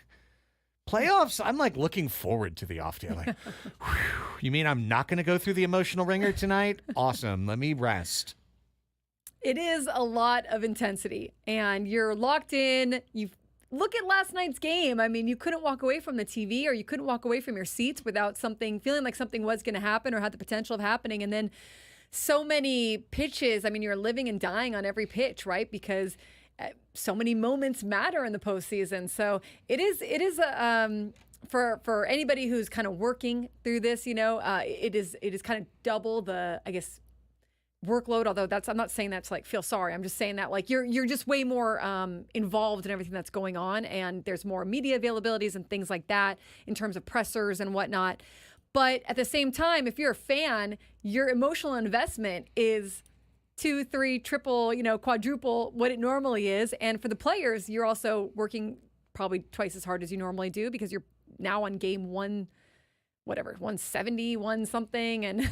Playoffs, I'm like looking forward to the off day. Like, whew, you mean I'm not going to go through the emotional ringer tonight? Awesome. Let me rest. It is a lot of intensity, and you're locked in. You look at last night's game. I mean, you couldn't walk away from the TV, or you couldn't walk away from your seats without feeling like something was going to happen or had the potential of happening. And then so many pitches. I mean, you're living and dying on every pitch, right? Because so many moments matter in the postseason. So it is for anybody who's kind of working through this, it is kind of double the, I guess, workload. Although I'm not saying that's like feel sorry. I'm just saying that like you're just way more involved in everything that's going on, and there's more media availabilities and things like that in terms of pressers and whatnot. But at the same time, if you're a fan, your emotional investment is 2, 3, triple, quadruple what it normally is. And for the players, you're also working probably twice as hard as you normally do because you're now on game 171 something. And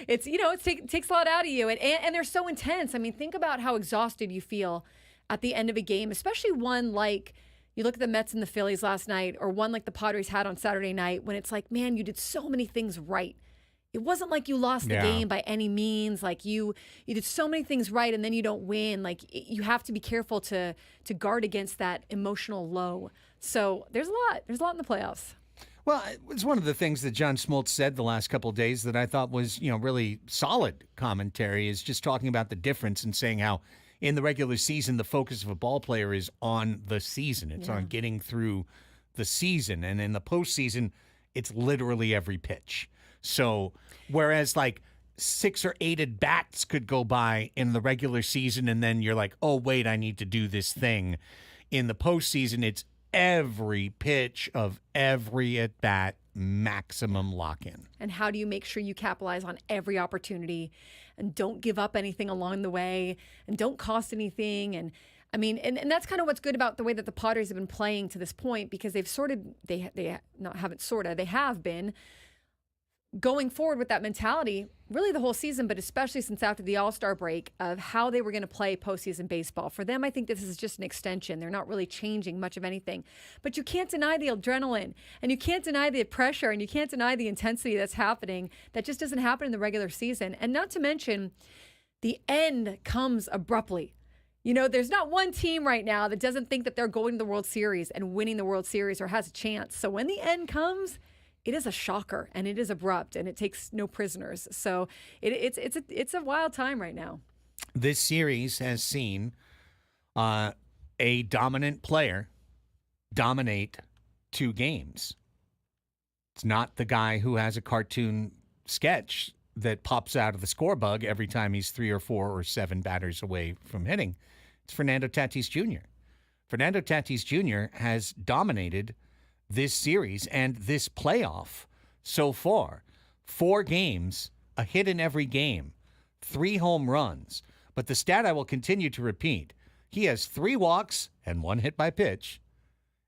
it's, it takes a lot out of you. And they're so intense. I mean, think about how exhausted you feel at the end of a game, especially one like you look at the Mets and the Phillies last night, or one like the Padres had on Saturday night, when it's like, man, you did so many things right. It wasn't like you lost the game by any means. Like you did so many things right, and then you don't win. Like you have to be careful to guard against that emotional low. So there's a lot in the playoffs. Well, it was one of the things that John Smoltz said the last couple of days that I thought was, really solid commentary, is just talking about the difference and saying how in the regular season, the focus of a ball player is on the season. It's on getting through the season. And in the postseason, it's literally every pitch. So whereas like 6 or 8 at bats could go by in the regular season, and then you're like, oh, wait, I need to do this thing. In the postseason, it's every pitch of every at bat, maximum lock in. And how do you make sure you capitalize on every opportunity and don't give up anything along the way and don't cost anything? And I mean, and that's kind of what's good about the way that the Padres have been playing to this point, because they have been going forward with that mentality really the whole season, but especially since after the All-Star break, of how they were going to play postseason baseball. For them, I think this is just an extension. They're not really changing much of anything. But you can't deny the adrenaline, and you can't deny the pressure, and you can't deny the intensity that's happening. That just doesn't happen in the regular season. And not to mention, the end comes abruptly. There's not one team right now that doesn't think that they're going to the World Series and winning the World Series or has a chance. So when the end comes, it is a shocker, and it is abrupt, and it takes no prisoners. So it's a wild time right now. This series has seen a dominant player dominate 2 games. It's not the guy who has a cartoon sketch that pops out of the score bug every time he's 3 or 4 or 7 batters away from hitting. It's Fernando Tatis Jr. Fernando Tatis Jr. has dominated this series and this playoff so far. 4 games, a hit in every game, 3 home runs. But the stat I will continue to repeat, he has 3 walks and 1 hit by pitch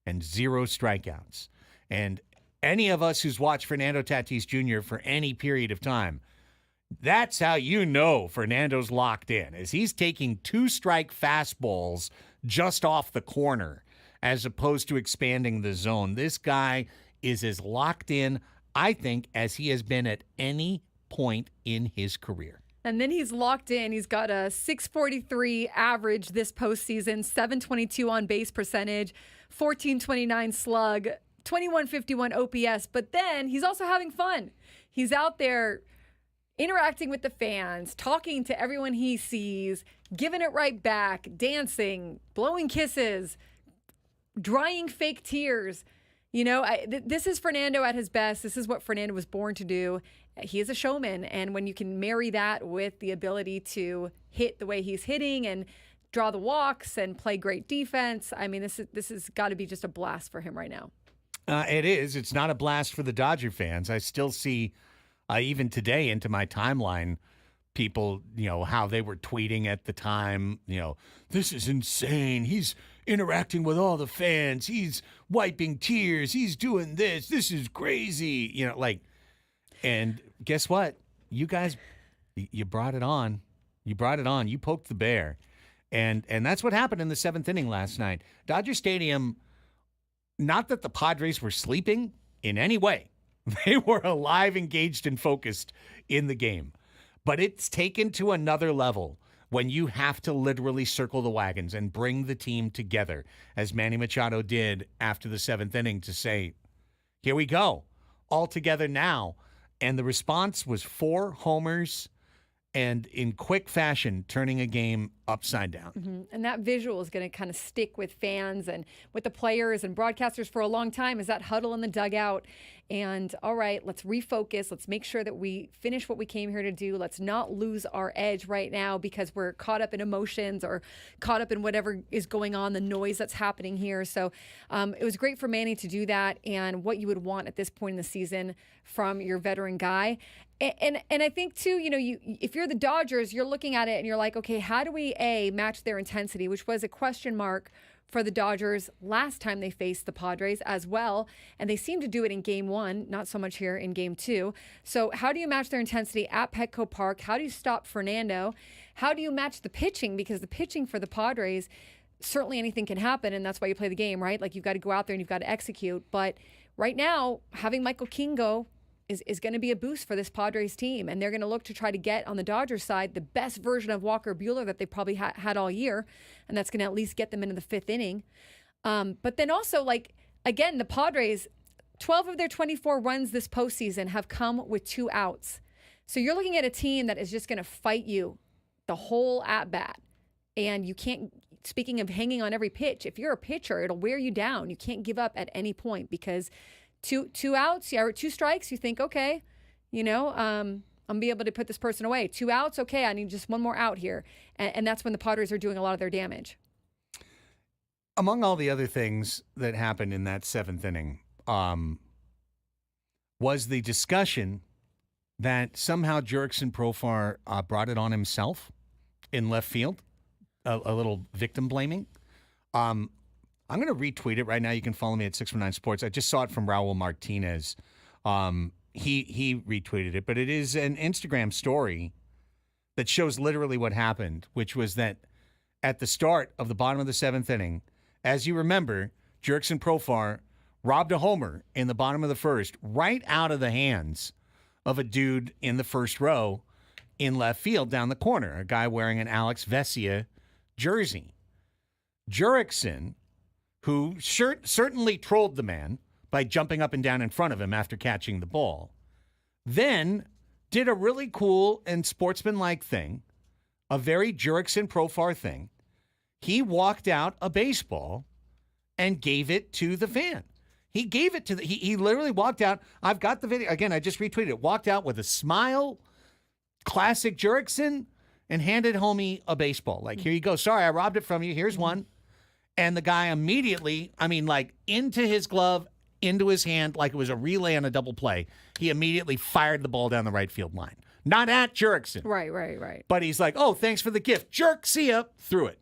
and 0 strikeouts. And any of us who's watched Fernando Tatis Jr. for any period of time, that's how you know Fernando's locked in, is he's taking 2-strike fastballs just off the corner as opposed to expanding the zone. This guy is as locked in, I think, as he has been at any point in his career. And then he's locked in. He's got a 643 average this postseason, 722 on base percentage, 1429 slug, 2151 OPS. But then he's also having fun. He's out there interacting with the fans, talking to everyone he sees, giving it right back, dancing, blowing kisses, drying fake tears. You know, this is Fernando at his best. This is what Fernando was born to do. He is a showman. And when you can marry that with the ability to hit the way he's hitting and draw the walks and play great defense, I mean, this has got to be just a blast for him right now. It is. It's not a blast for the Dodger fans. I still see, even today into my timeline, people, how they were tweeting at the time, this is insane. He's interacting with all the fans. He's wiping tears. He's doing this. This is crazy. And guess what? You guys, you brought it on. You brought it on. You poked the bear. And that's what happened in the seventh inning last night. Dodger Stadium, not that the Padres were sleeping in any way. They were alive, engaged, and focused in the game. But it's taken to another level when you have to literally circle the wagons and bring the team together, as Manny Machado did after the seventh inning, to say, here we go, all together now. And the response was 4 homers and in quick fashion turning a game upside down. Mm-hmm. And that visual is going to kind of stick with fans and with the players and broadcasters for a long time, is that huddle in the dugout. And all right, let's refocus. Let's make sure that we finish what we came here to do. Let's not lose our edge right now because we're caught up in emotions or caught up in whatever is going on, the noise that's happening here. So it was great for Manny to do that, and what you would want at this point in the season from your veteran guy. And I think too, if you're the Dodgers, you're looking at it and you're like, okay, how do we match their intensity, which was a question mark for the Dodgers last time they faced the Padres as well. And they seem to do it in game 1, not so much here in game 2. So how do you match their intensity at Petco Park? How do you stop Fernando? How do you match the pitching? Because the pitching for the Padres, certainly anything can happen, and that's why you play the game, right? Like, you've got to go out there and you've got to execute. But right now, having Michael King go is going to be a boost for this Padres team. And they're going to look to try to get on the Dodgers side the best version of Walker Buehler that they probably had all year. And that's going to at least get them into the 5th inning. But then also, again, the Padres, 12 of their 24 runs this postseason have come with 2 outs. So you're looking at a team that is just going to fight you the whole at-bat. And you can't, speaking of hanging on every pitch, if you're a pitcher, it'll wear you down. You can't give up at any point because two outs, or 2 strikes, you think, okay, I'm be able to put this person away. 2 outs, okay, I need just 1 more out here. And that's when the Padres are doing a lot of their damage. Among all the other things that happened in that 7th inning, was the discussion that somehow Jurickson Profar brought it on himself in left field, a little victim blaming. I'm going to retweet it right now. You can follow me at 619 Sports. I just saw it from Raul Martinez. He retweeted it, but it is an Instagram story that shows literally what happened, which was that at the start of the bottom of the 7th inning, as you remember, Jurickson Profar robbed a homer in the bottom of the 1st right out of the hands of a dude in the 1st row in left field down the corner, a guy wearing an Alex Vesia jersey. Jurickson, who certainly trolled the man by jumping up and down in front of him after catching the ball, then did a really cool and sportsmanlike thing, a very Jurickson Profar thing. He walked out a baseball and gave it to the fan. He gave it to he literally walked out. I've got the video. Again, I just retweeted it. Walked out with a smile, classic Jurickson, and handed homie a baseball. Like, here you go. Sorry, I robbed it from you. Here's one. And the guy immediately, into his glove, into his hand, like it was a relay on a double play. He immediately fired the ball down the right field line. Not at Jurickson. Right. But he's like, oh, thanks for the gift. Jerk, see ya. Threw it.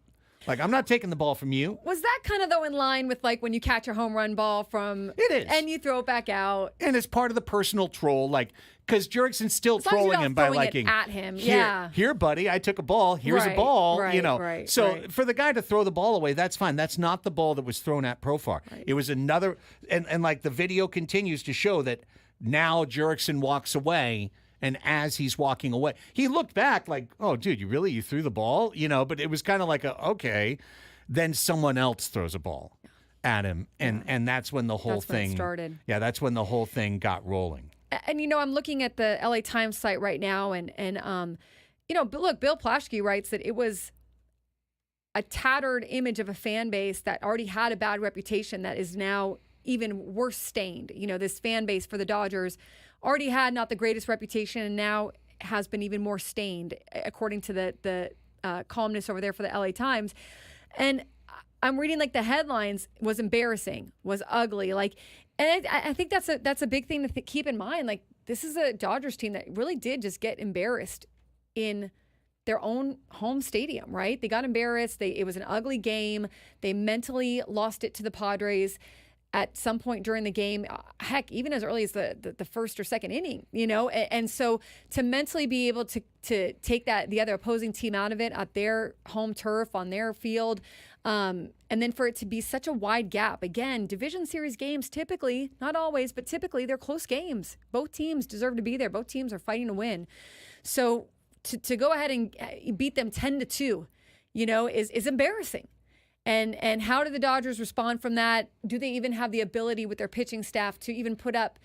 Like, I'm not taking the ball from you. Was that kind of, though, in line with, like, when you catch a home run ball from... It is. And you throw it back out? And it's part of the personal troll, like, because Jurickson's still As long as you're trolling not him by throwing it liking, at him. Here, Yeah. here, buddy, I took a ball. Here's a Right, ball. right, So right. for the guy to throw the ball away, that's fine. That's not the ball that was thrown at Profar. Right. It was another, and like the video continues to show that now Jurickson walks away. And as he's walking away, he looked back like, "Oh, dude, you threw the ball?" But it was kind of like, okay. Then someone else throws a ball at him, and that's when the whole That's when it thing started. Yeah, that's when the whole thing got rolling. And I'm looking at the LA Times site right now, and look, Bill Plaschke writes that it was a tattered image of a fan base that already had a bad reputation that is now even worse stained. This fan base for the Dodgers already had not the greatest reputation, and now has been even more stained, according to the columnist over there for the LA Times. And I'm reading, like, the headlines was embarrassing, was ugly, like, and I think that's a big thing to keep in mind. Like, this is a Dodgers team that really did just get embarrassed in their own home stadium, right? They got embarrassed. It was an ugly game. They mentally lost it to the Padres at some point during the game, heck, even as early as the first or second inning, and so to mentally be able to take the other opposing team out of it at their home turf on their field, and then for it to be such a wide gap. Again, division series games typically, not always, but typically they're close games. Both teams deserve to be there. Both teams are fighting to win. So to go ahead and beat them 10-2, is embarrassing. And how do the Dodgers respond from that? Do they even have the ability with their pitching staff to even put up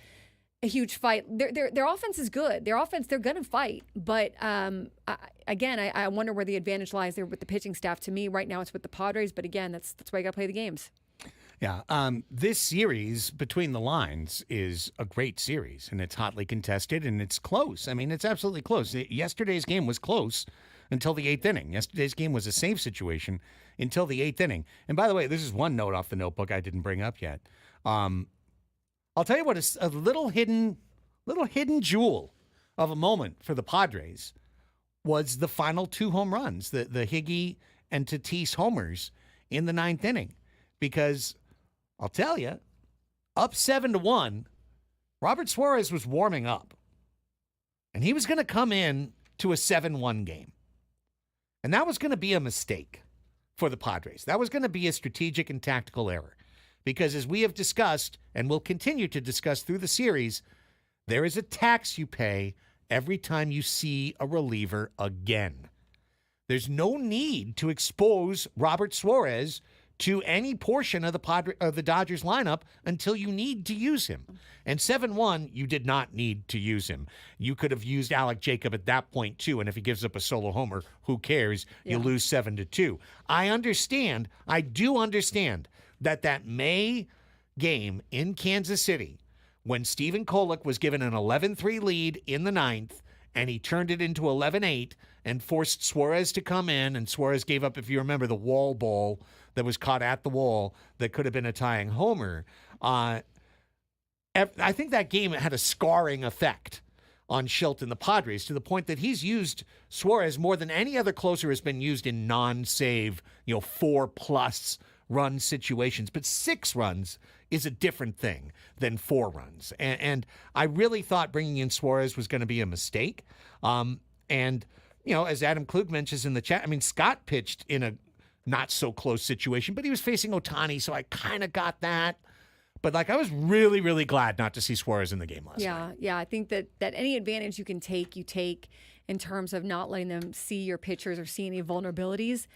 a huge fight? Their offense is good. Their offense, they're going to fight. But I wonder where the advantage lies there with the pitching staff. To me, right now, it's with the Padres. But again, that's why you got to play the games. Yeah. This series between the lines is a great series, and it's hotly contested, and it's close. I mean, it's absolutely close. Yesterday's game was close until the eighth inning. Yesterday's game was a save situation until the eighth inning. And by the way, this is one note off the notebook I didn't bring up yet. I'll tell you what, a little hidden jewel of a moment for the Padres was the final two home runs, the Higgy and Tatis homers in the ninth inning. Because I'll tell you, up 7-1, Robert Suarez was warming up. And he was going to come in to a 7-1 game. And that was going to be a mistake for the Padres. That was going to be a strategic and tactical error. Because as we have discussed, and will continue to discuss through the series, there is a tax you pay every time you see a reliever again. There's no need to expose Robert Suarez to any portion of the Dodgers lineup until you need to use him. And 7-1, you did not need to use him. You could have used Alec Jacob at that point too, and if he gives up a solo homer, who cares? Yeah. You lose 7-2. I do understand that May game in Kansas City, when Stephen Kolek was given an 11-3 lead in the ninth, and he turned it into 11-8 and forced Suarez to come in, and Suarez gave up, if you remember, the wall ball that was caught at the wall that could have been a tying homer. I think that game had a scarring effect on Shilton, the Padres, to the point that he's used Suarez more than any other closer has been used in non-save, 4+ run situations. But 6 runs is a different thing than 4 runs. And I really thought bringing in Suarez was going to be a mistake. As Adam Klug mentions in the chat, I mean, Scott pitched in a not so close situation, but he was facing Ohtani, so I kind of got that. But I was really, really glad not to see Suarez in the game last night. Yeah. I think that any advantage you can take, you take in terms of not letting them see your pitchers or see any vulnerabilities.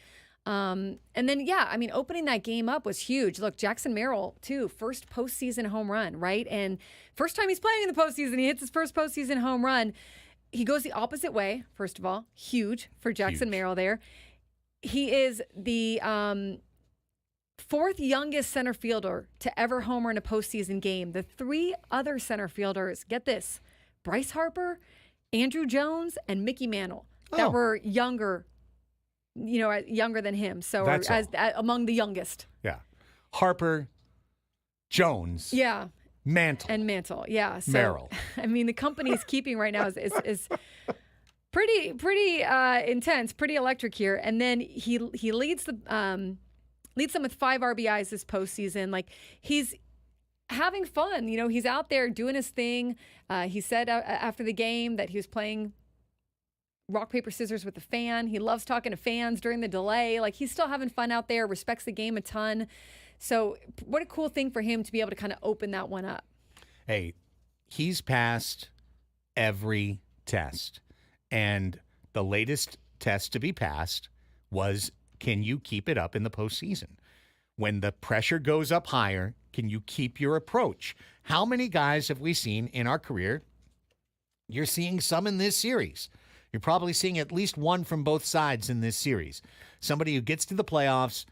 And then, opening that game up was huge. Look, Jackson Merrill, too, first postseason home run, right? And first time he's playing in the postseason, he hits his first postseason home run. He goes the opposite way, first of all. Huge for Jackson Merrill there. He is the 4th youngest center fielder to ever homer in a postseason game. The 3 other center fielders, get this, Bryce Harper, Andrew Jones, and Mickey Mantle, that were younger than him. So among the youngest. Yeah. Harper, Jones. Yeah. Mantle. And Mantle. Yeah. So, Merrill. I mean, the company he's keeping right now is pretty intense, pretty electric here. And then he leads them with 5 RBIs this postseason. Like, he's having fun. You know, he's out there doing his thing. He said after the game that he was playing rock, paper, scissors with a fan. He loves talking to fans during the delay. Like, he's still having fun out there, respects the game a ton. So what a cool thing for him to be able to kind of open that one up. Hey, he's passed every test. And the latest test to be passed was, can you keep it up in the postseason? When the pressure goes up higher, can you keep your approach? How many guys have we seen in our career? You're seeing some in this series. You're probably seeing at least one from both sides in this series. Somebody who gets to the playoffs,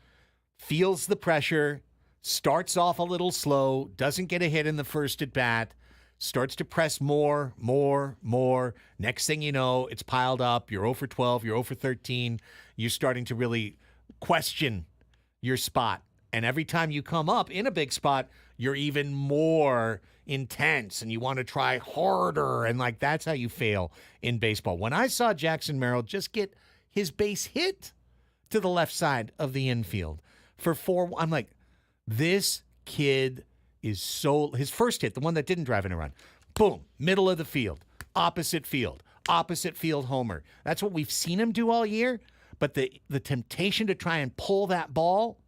feels the pressure, starts off a little slow, doesn't get a hit in the first at bat, starts to press more. Next thing you know, it's piled up. You're 0 for 12, you're 0 for 13. You're starting to really question your spot. And every time you come up in a big spot, you're even more intense and you want to try harder. And like, that's how you fail in baseball. When I saw Jackson Merrill just get his base hit to the left side of the infield for 4, I'm like, this kid is so, his first hit, the one that didn't drive in a run, boom, middle of the field, opposite field homer. That's what we've seen him do all year. But the temptation to try and pull that ball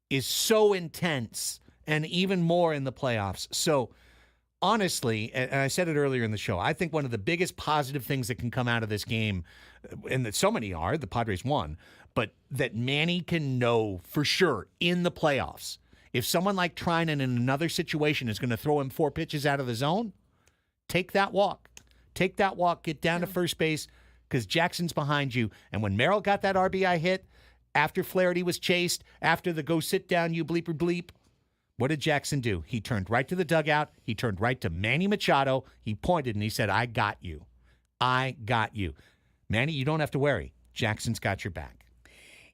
is so intense, and even more in the playoffs. So honestly, and I said it earlier in the show, I think one of the biggest positive things that can come out of this game, and that so many are, the Padres won, but that Manny can know for sure in the playoffs, if someone like Trinan in another situation is going to throw him 4 pitches out of the zone, take that walk. Take that walk, get down to first base, because Jackson's behind you. And when Merrill got that RBI hit, after Flaherty was chased, after the go sit down, you bleeper bleep, what did Jackson do? He turned right to the dugout. He turned right to Manny Machado. He pointed and he said, I got you. I got you. Manny, you don't have to worry. Jackson's got your back.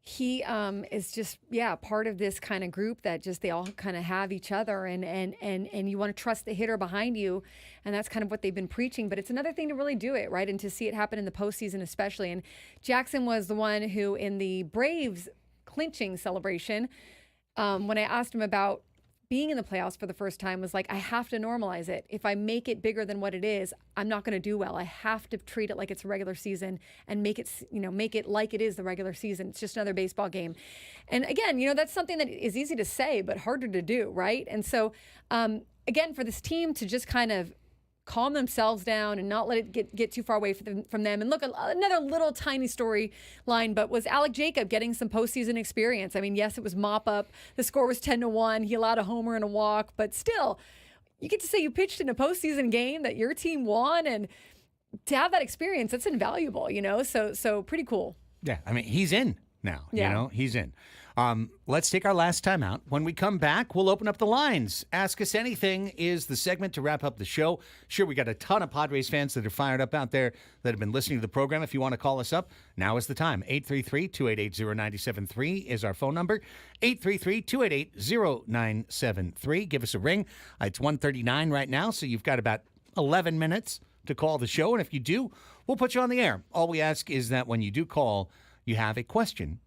He is just, part of this kind of group that just, they all kind of have each other, and you want to trust the hitter behind you. And that's kind of what they've been preaching. But it's another thing to really do it, right? And to see it happen in the postseason especially. And Jackson was the one who, in the Braves clinching celebration, when I asked him about being in the playoffs for the first time, was like, I have to normalize it. If I make it bigger than what it is, I'm not going to do well. I have to treat it like it's a regular season and make it like it is the regular season. It's just another baseball game. And again, that's something that is easy to say, but harder to do, right? And so, again, for this team to just kind of calm themselves down and not let it get too far away from them. And look, another little tiny storyline, but was Alec Jacob getting some postseason experience? I mean, yes, it was mop up. The score was 10-1. He allowed a homer and a walk, but still, you get to say you pitched in a postseason game that your team won, and to have that experience, that's invaluable, So pretty cool. Yeah, I mean, he's in now. Yeah. He's in. Let's take our last time out. When we come back, we'll open up the lines. Ask Us Anything is the segment to wrap up the show. Sure, we got a ton of Padres fans that are fired up out there that have been listening to the program. If you want to call us up, now is the time. 833-288-0973 is our phone number. 833-288-0973. Give us a ring. It's 1:39 right now, so you've got about 11 minutes to call the show. And if you do, we'll put you on the air. All we ask is that when you do call, you have a question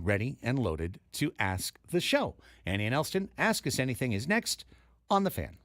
ready and loaded to ask the show. Annie and Elsten, Ask Us Anything is next on The Fan.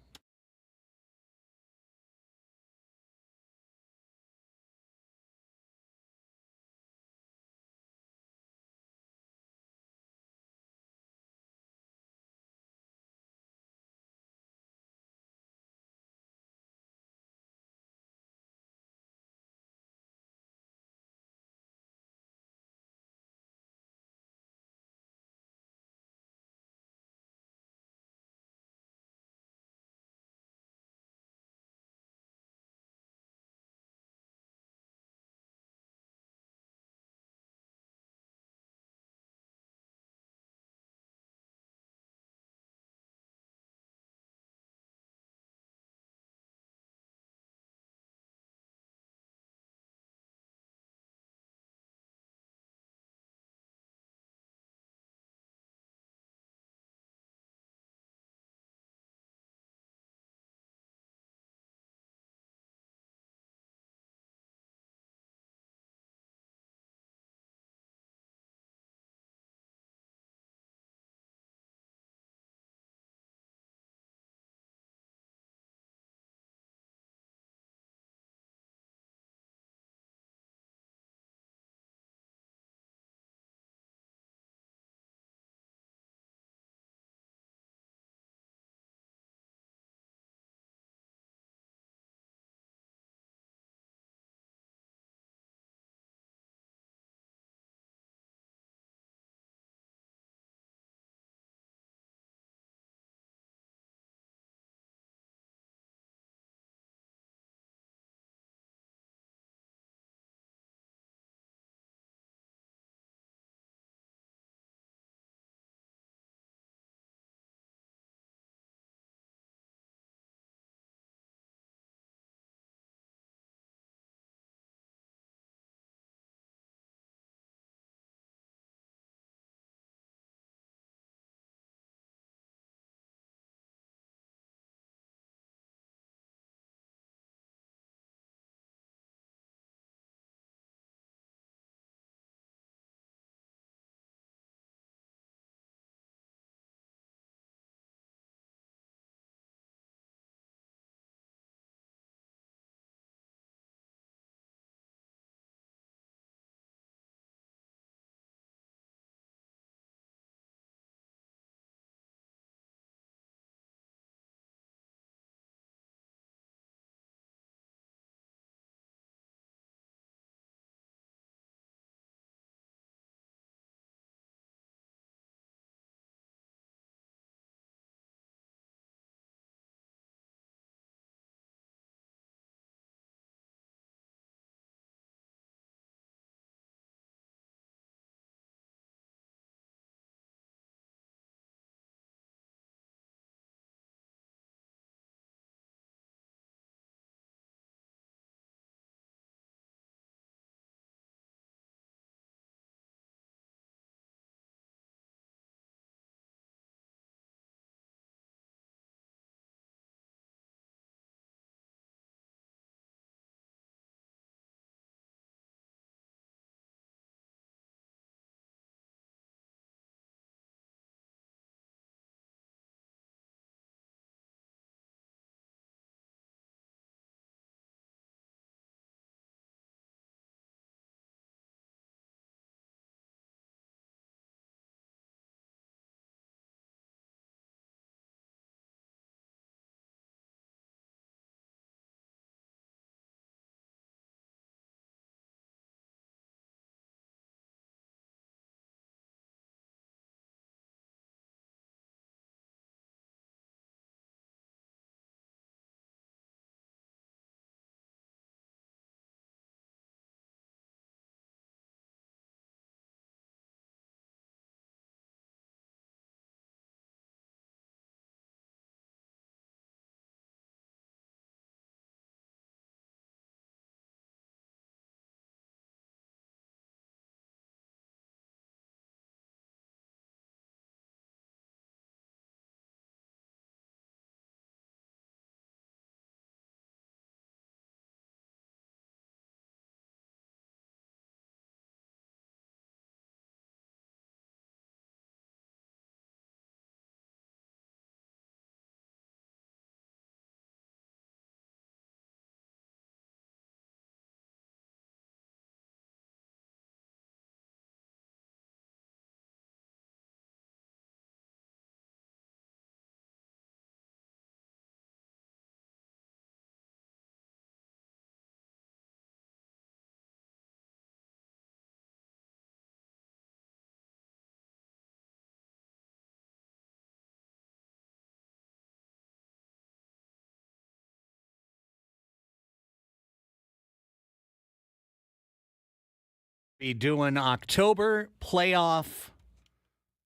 Be doing October playoff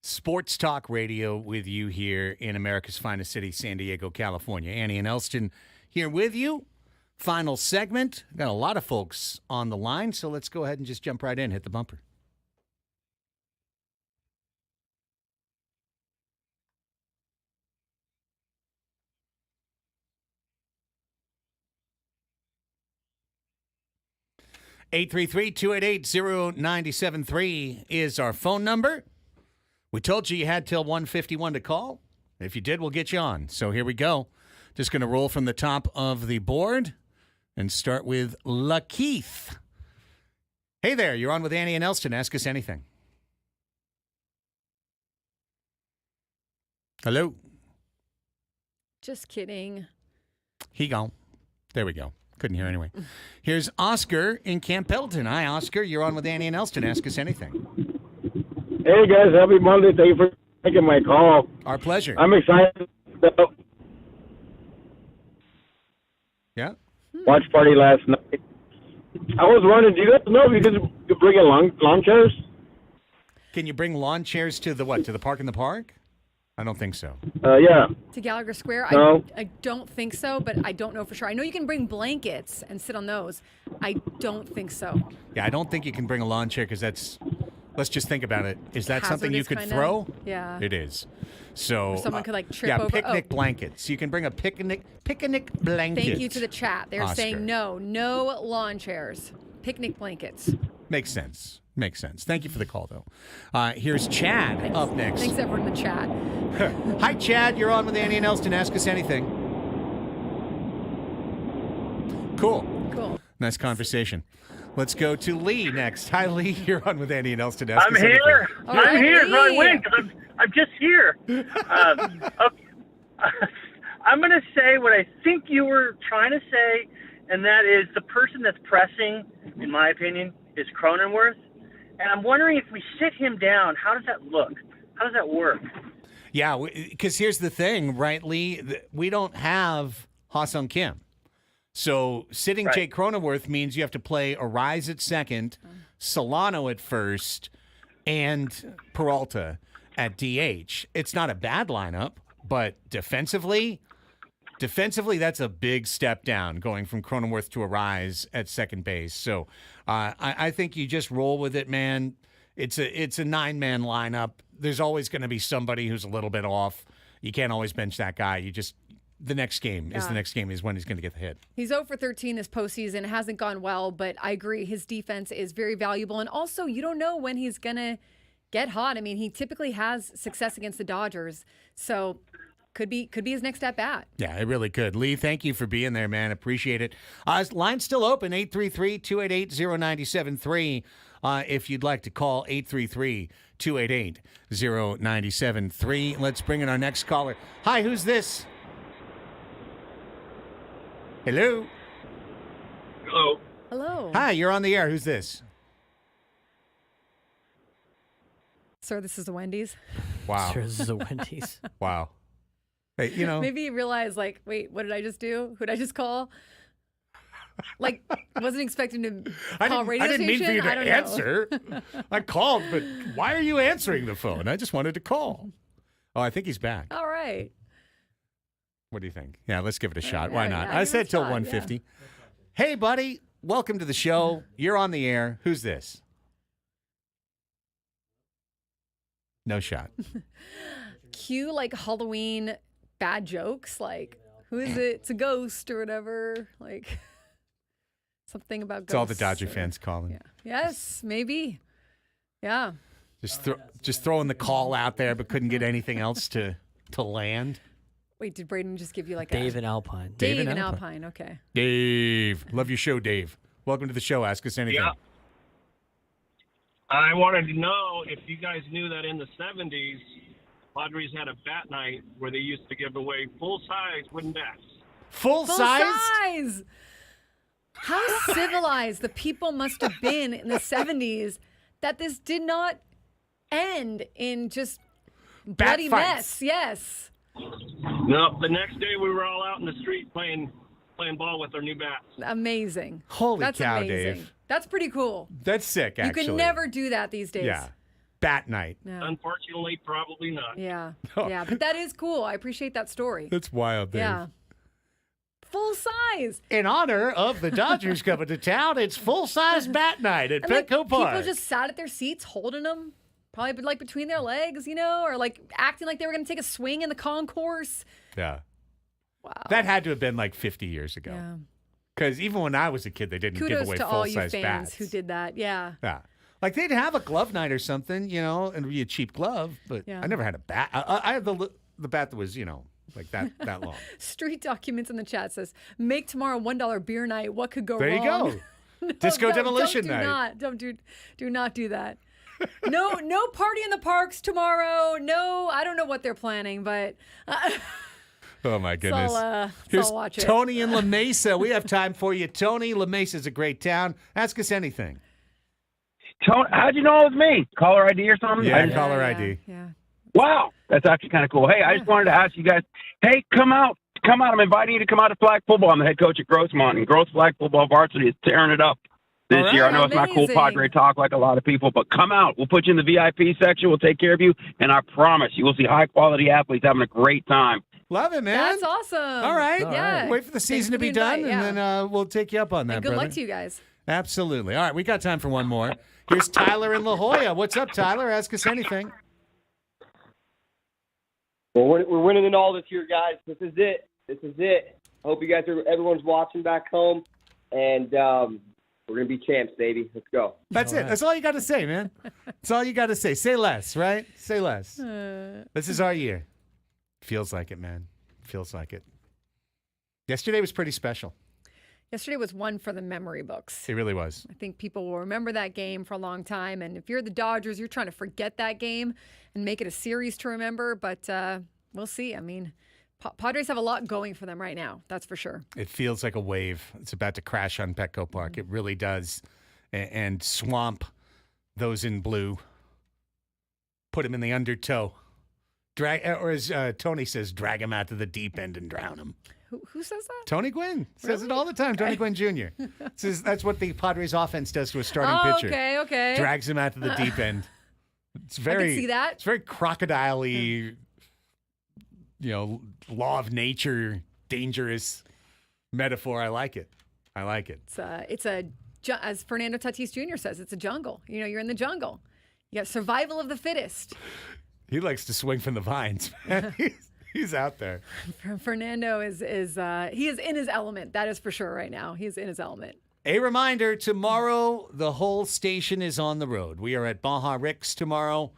sports talk radio with you here in America's finest city, San Diego, California. Annie and Elsten here with you. Final segment. Got a lot of folks on the line, so let's go ahead and just jump right in, hit the bumper. Eight 833-288-0973 is our phone number. We told you had till 1:51 to call. If you did, we'll get you on. So here we go. Just going to roll from the top of the board and start with LaKeith. Hey there, you're on with Annie and Elsten. Ask us anything. Hello. Just kidding. He gone. There we go. Couldn't hear anyway. Here's Oscar in Camp Pendleton. Hi, Oscar. You're on with Annie and Elsten. Ask us anything. Hey, guys. Happy Monday. Thank you for taking my call. Our pleasure. I'm excited about Yeah. watch party last night. I was wondering, do you guys know if you could bring in lawn chairs? Can you bring lawn chairs to the what? To the park in the park? I don't think so. Yeah. To Gallagher Square? No. I don't think so, but I don't know for sure. I know you can bring blankets and sit on those. I don't think so. Yeah, I don't think you can bring a lawn chair because that's. Let's just think about it. Is that something you Hazardous could kinda. throw? Yeah. It is. So Or someone could, like, trip yeah, over- picnic oh. blankets. You can bring a picnic blanket. Thank you to the chat. They're Oscar. saying no lawn chairs, picnic blankets. Makes sense. Makes sense. Thank you for the call, though. Here's Chad up next. Thanks everyone in the chat. Hi, Chad. You're on with Annie and Elsten. Ask us anything. Cool. Cool. Nice conversation. Let's go to Lee next. Hi, Lee. You're on with Annie and Elsten. Ask I'm us here. anything. All I'm right, here. So I Lee. win because I'm just here. Okay. I'm going to say what I think you were trying to say, and that is the person that's pressing, in my opinion, is Cronenworth. And I'm wondering if we sit him down, how does that look? How does that work? Yeah, because here's the thing, right, Lee? We don't have Ha-Sung Kim. So sitting Right. Jake Cronenworth means you have to play Arise at second, Solano at first, and Peralta at DH. It's not a bad lineup, but defensively, that's a big step down going from Cronenworth to Arise at second base. So I think you just roll with it, man. It's a 9-man lineup. There's always going to be somebody who's a little bit off. You can't always bench that guy. You just the next game is when he's going to get the hit. He's 0 for 13 this postseason. It hasn't gone well, but I agree. His defense is very valuable. And also, you don't know when he's going to get hot. I mean, he typically has success against the Dodgers. So could be his next at bat. Yeah, it really could. Lee, thank you for being there, man. Appreciate it. Line's still open, 833-288-0973. If you'd like to call, 833-288-0973. Let's bring in our next caller. Hi, who's this? Hello. Hello. Hello. Hi, you're on the air. Who's this? Sir, this is the Wendy's. Wow. Sure, this is a Wendy's. Wow. Hey, you know. Maybe you realize, like, wait, what did I just do? Who did I just call? Like, wasn't expecting to call radio I didn't mean for station. you to I don't know. answer. I called, but why are you answering the phone? I just wanted to call. Oh, I think he's back. All right. What do you think? Yeah, let's give it a shot. Why yeah, not? yeah, I give it said a till shot, 150. Hey, buddy. Welcome to the show. You're on the air. Who's this? No shot. Cue like Halloween bad jokes. Like, who is it? It's a ghost or whatever. Like, something about ghosts. It's all the Dodger or- fans calling. Yeah. Yes, maybe. Yeah. Just throwing the call out there, but couldn't get anything else to land. Wait, did Braden just give you like Dave a and Alpine. Dave and and Alpine. Alpine? Okay. Dave, love your show, Dave. Welcome to the show. Ask us anything. Yeah. I wanted to know if you guys knew that in the 70s, Padres had a bat night where they used to give away full-size wooden bats. Full Full size? size. How civilized the people must have been in the 70s that this did not end in just bloody fights. mess. Yes. No, the next day we were all out in the street playing playing ball with their new bats. Amazing. Holy That's cow, amazing. Dave. That's pretty cool. That's sick, actually. You can never do that these days. Yeah. Bat night. Yeah. Unfortunately, probably not. Yeah. Oh. Yeah. But that is cool. I appreciate that story. That's wild, Dave. Yeah. Full size. In honor of the Dodgers coming to town, it's full-size bat night at And like, Petco Park. people just sat at their seats holding them, probably like between their legs, or like acting like they were going to take a swing in the concourse. Yeah. Wow. That had to have been like 50 years ago. Yeah. Because even when I was a kid, they didn't give Kudos away to all you full-size fans bats. who did that. Yeah. Yeah. Like they'd have a glove night or something, and it'd be a cheap glove, but Yeah. I never had a bat. I had the bat that was, like that long. Street Documents in the chat says, make tomorrow $1 beer night. What could go There you wrong? go. No, Disco demolition do night. Not, do not do that. No party in the parks tomorrow. No, I don't know what they're planning, but Oh, my goodness. I'll watch it. Tony in La Mesa. We have time for you. Tony, La Mesa's a great town. Ask us anything. Tony, how'd you know it was me? Caller ID or something? Yeah, I just- caller ID. Yeah. Wow, that's actually kind of cool. Hey, I just wanted to ask you guys, hey, come out. I'm inviting you to come out to flag football. I'm the head coach at Grossmont, and Gross flag football varsity is tearing it up this All right. year. I know it's not cool Amazing. Padre talk like a lot of people, but come out. We'll put you in the VIP section. We'll take care of you, and I promise you will see high-quality athletes having a great time. Love it, man. That's awesome. All right. Yeah. Wait for the season to for be the done, invite, yeah. and then we'll take you up on that, And good brother. luck to you guys. Absolutely. All right, we got time for one more. Here's Tyler in La Jolla. What's up, Tyler? Ask us anything. Well, we're winning it all this year, guys. This is it. I hope you guys everyone's watching back home, and we're gonna be champs, baby. Let's go. That's All it. right. That's all you got to say, man. That's all you got to say. Say less, right? Say less. This is our year. Feels like it, man. Feels like it. Yesterday was pretty special. Yesterday was one for the memory books. It really was. I think people will remember that game for a long time. And if you're the Dodgers, you're trying to forget that game and make it a series to remember. But we'll see. I mean, Padres have a lot going for them right now. That's for sure. It feels like a wave. It's about to crash on Petco Park. It really does. And swamp those in blue. Put them in the undertow. Or as Tony says, drag him out to the deep end and drown him. Who says that? Tony Gwynn says it Really? all the time. Tony Gwynn Jr. That's what the Padres offense does to a starting pitcher. Okay. Drags him out to the deep end. It's very see that. It's very crocodile-y, law of nature, dangerous metaphor. I like it. It's as Fernando Tatis Jr. says, it's a jungle. You're in the jungle. You got survival of the fittest. He likes to swing from the vines, man. He's out there. Fernando is he is in his element. That is for sure right now. He is in his element. A reminder, tomorrow the whole station is on the road. We are at Baja Rick's tomorrow.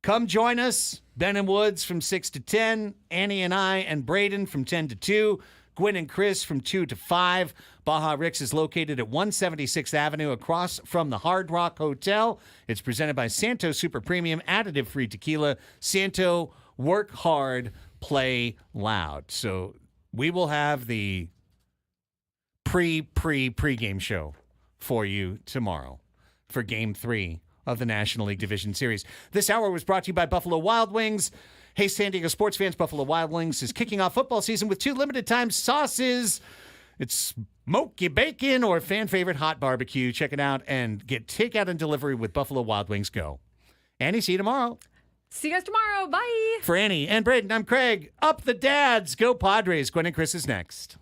Come join us. Ben and Woods from 6 to 10. Annie and I and Braden from 10 to 2. Gwen and Chris from 2 to 5. Baja Rick's is located at 176th Avenue across from the Hard Rock Hotel. It's presented by Santo Super Premium Additive-Free Tequila. Santo, work hard, play loud. So we will have the pregame show for you tomorrow for Game 3 of the National League Division Series. This hour was brought to you by Buffalo Wild Wings. Hey, San Diego sports fans, Buffalo Wild Wings is kicking off football season with 2 limited-time sauces. It's smoky bacon or fan favorite hot barbecue. Check it out and get takeout and delivery with Buffalo Wild Wings. Go. Annie, see you tomorrow. See you guys tomorrow. Bye. For Annie and Braden, I'm Craig. Up the dads. Go Padres. Gwen and Chris is next.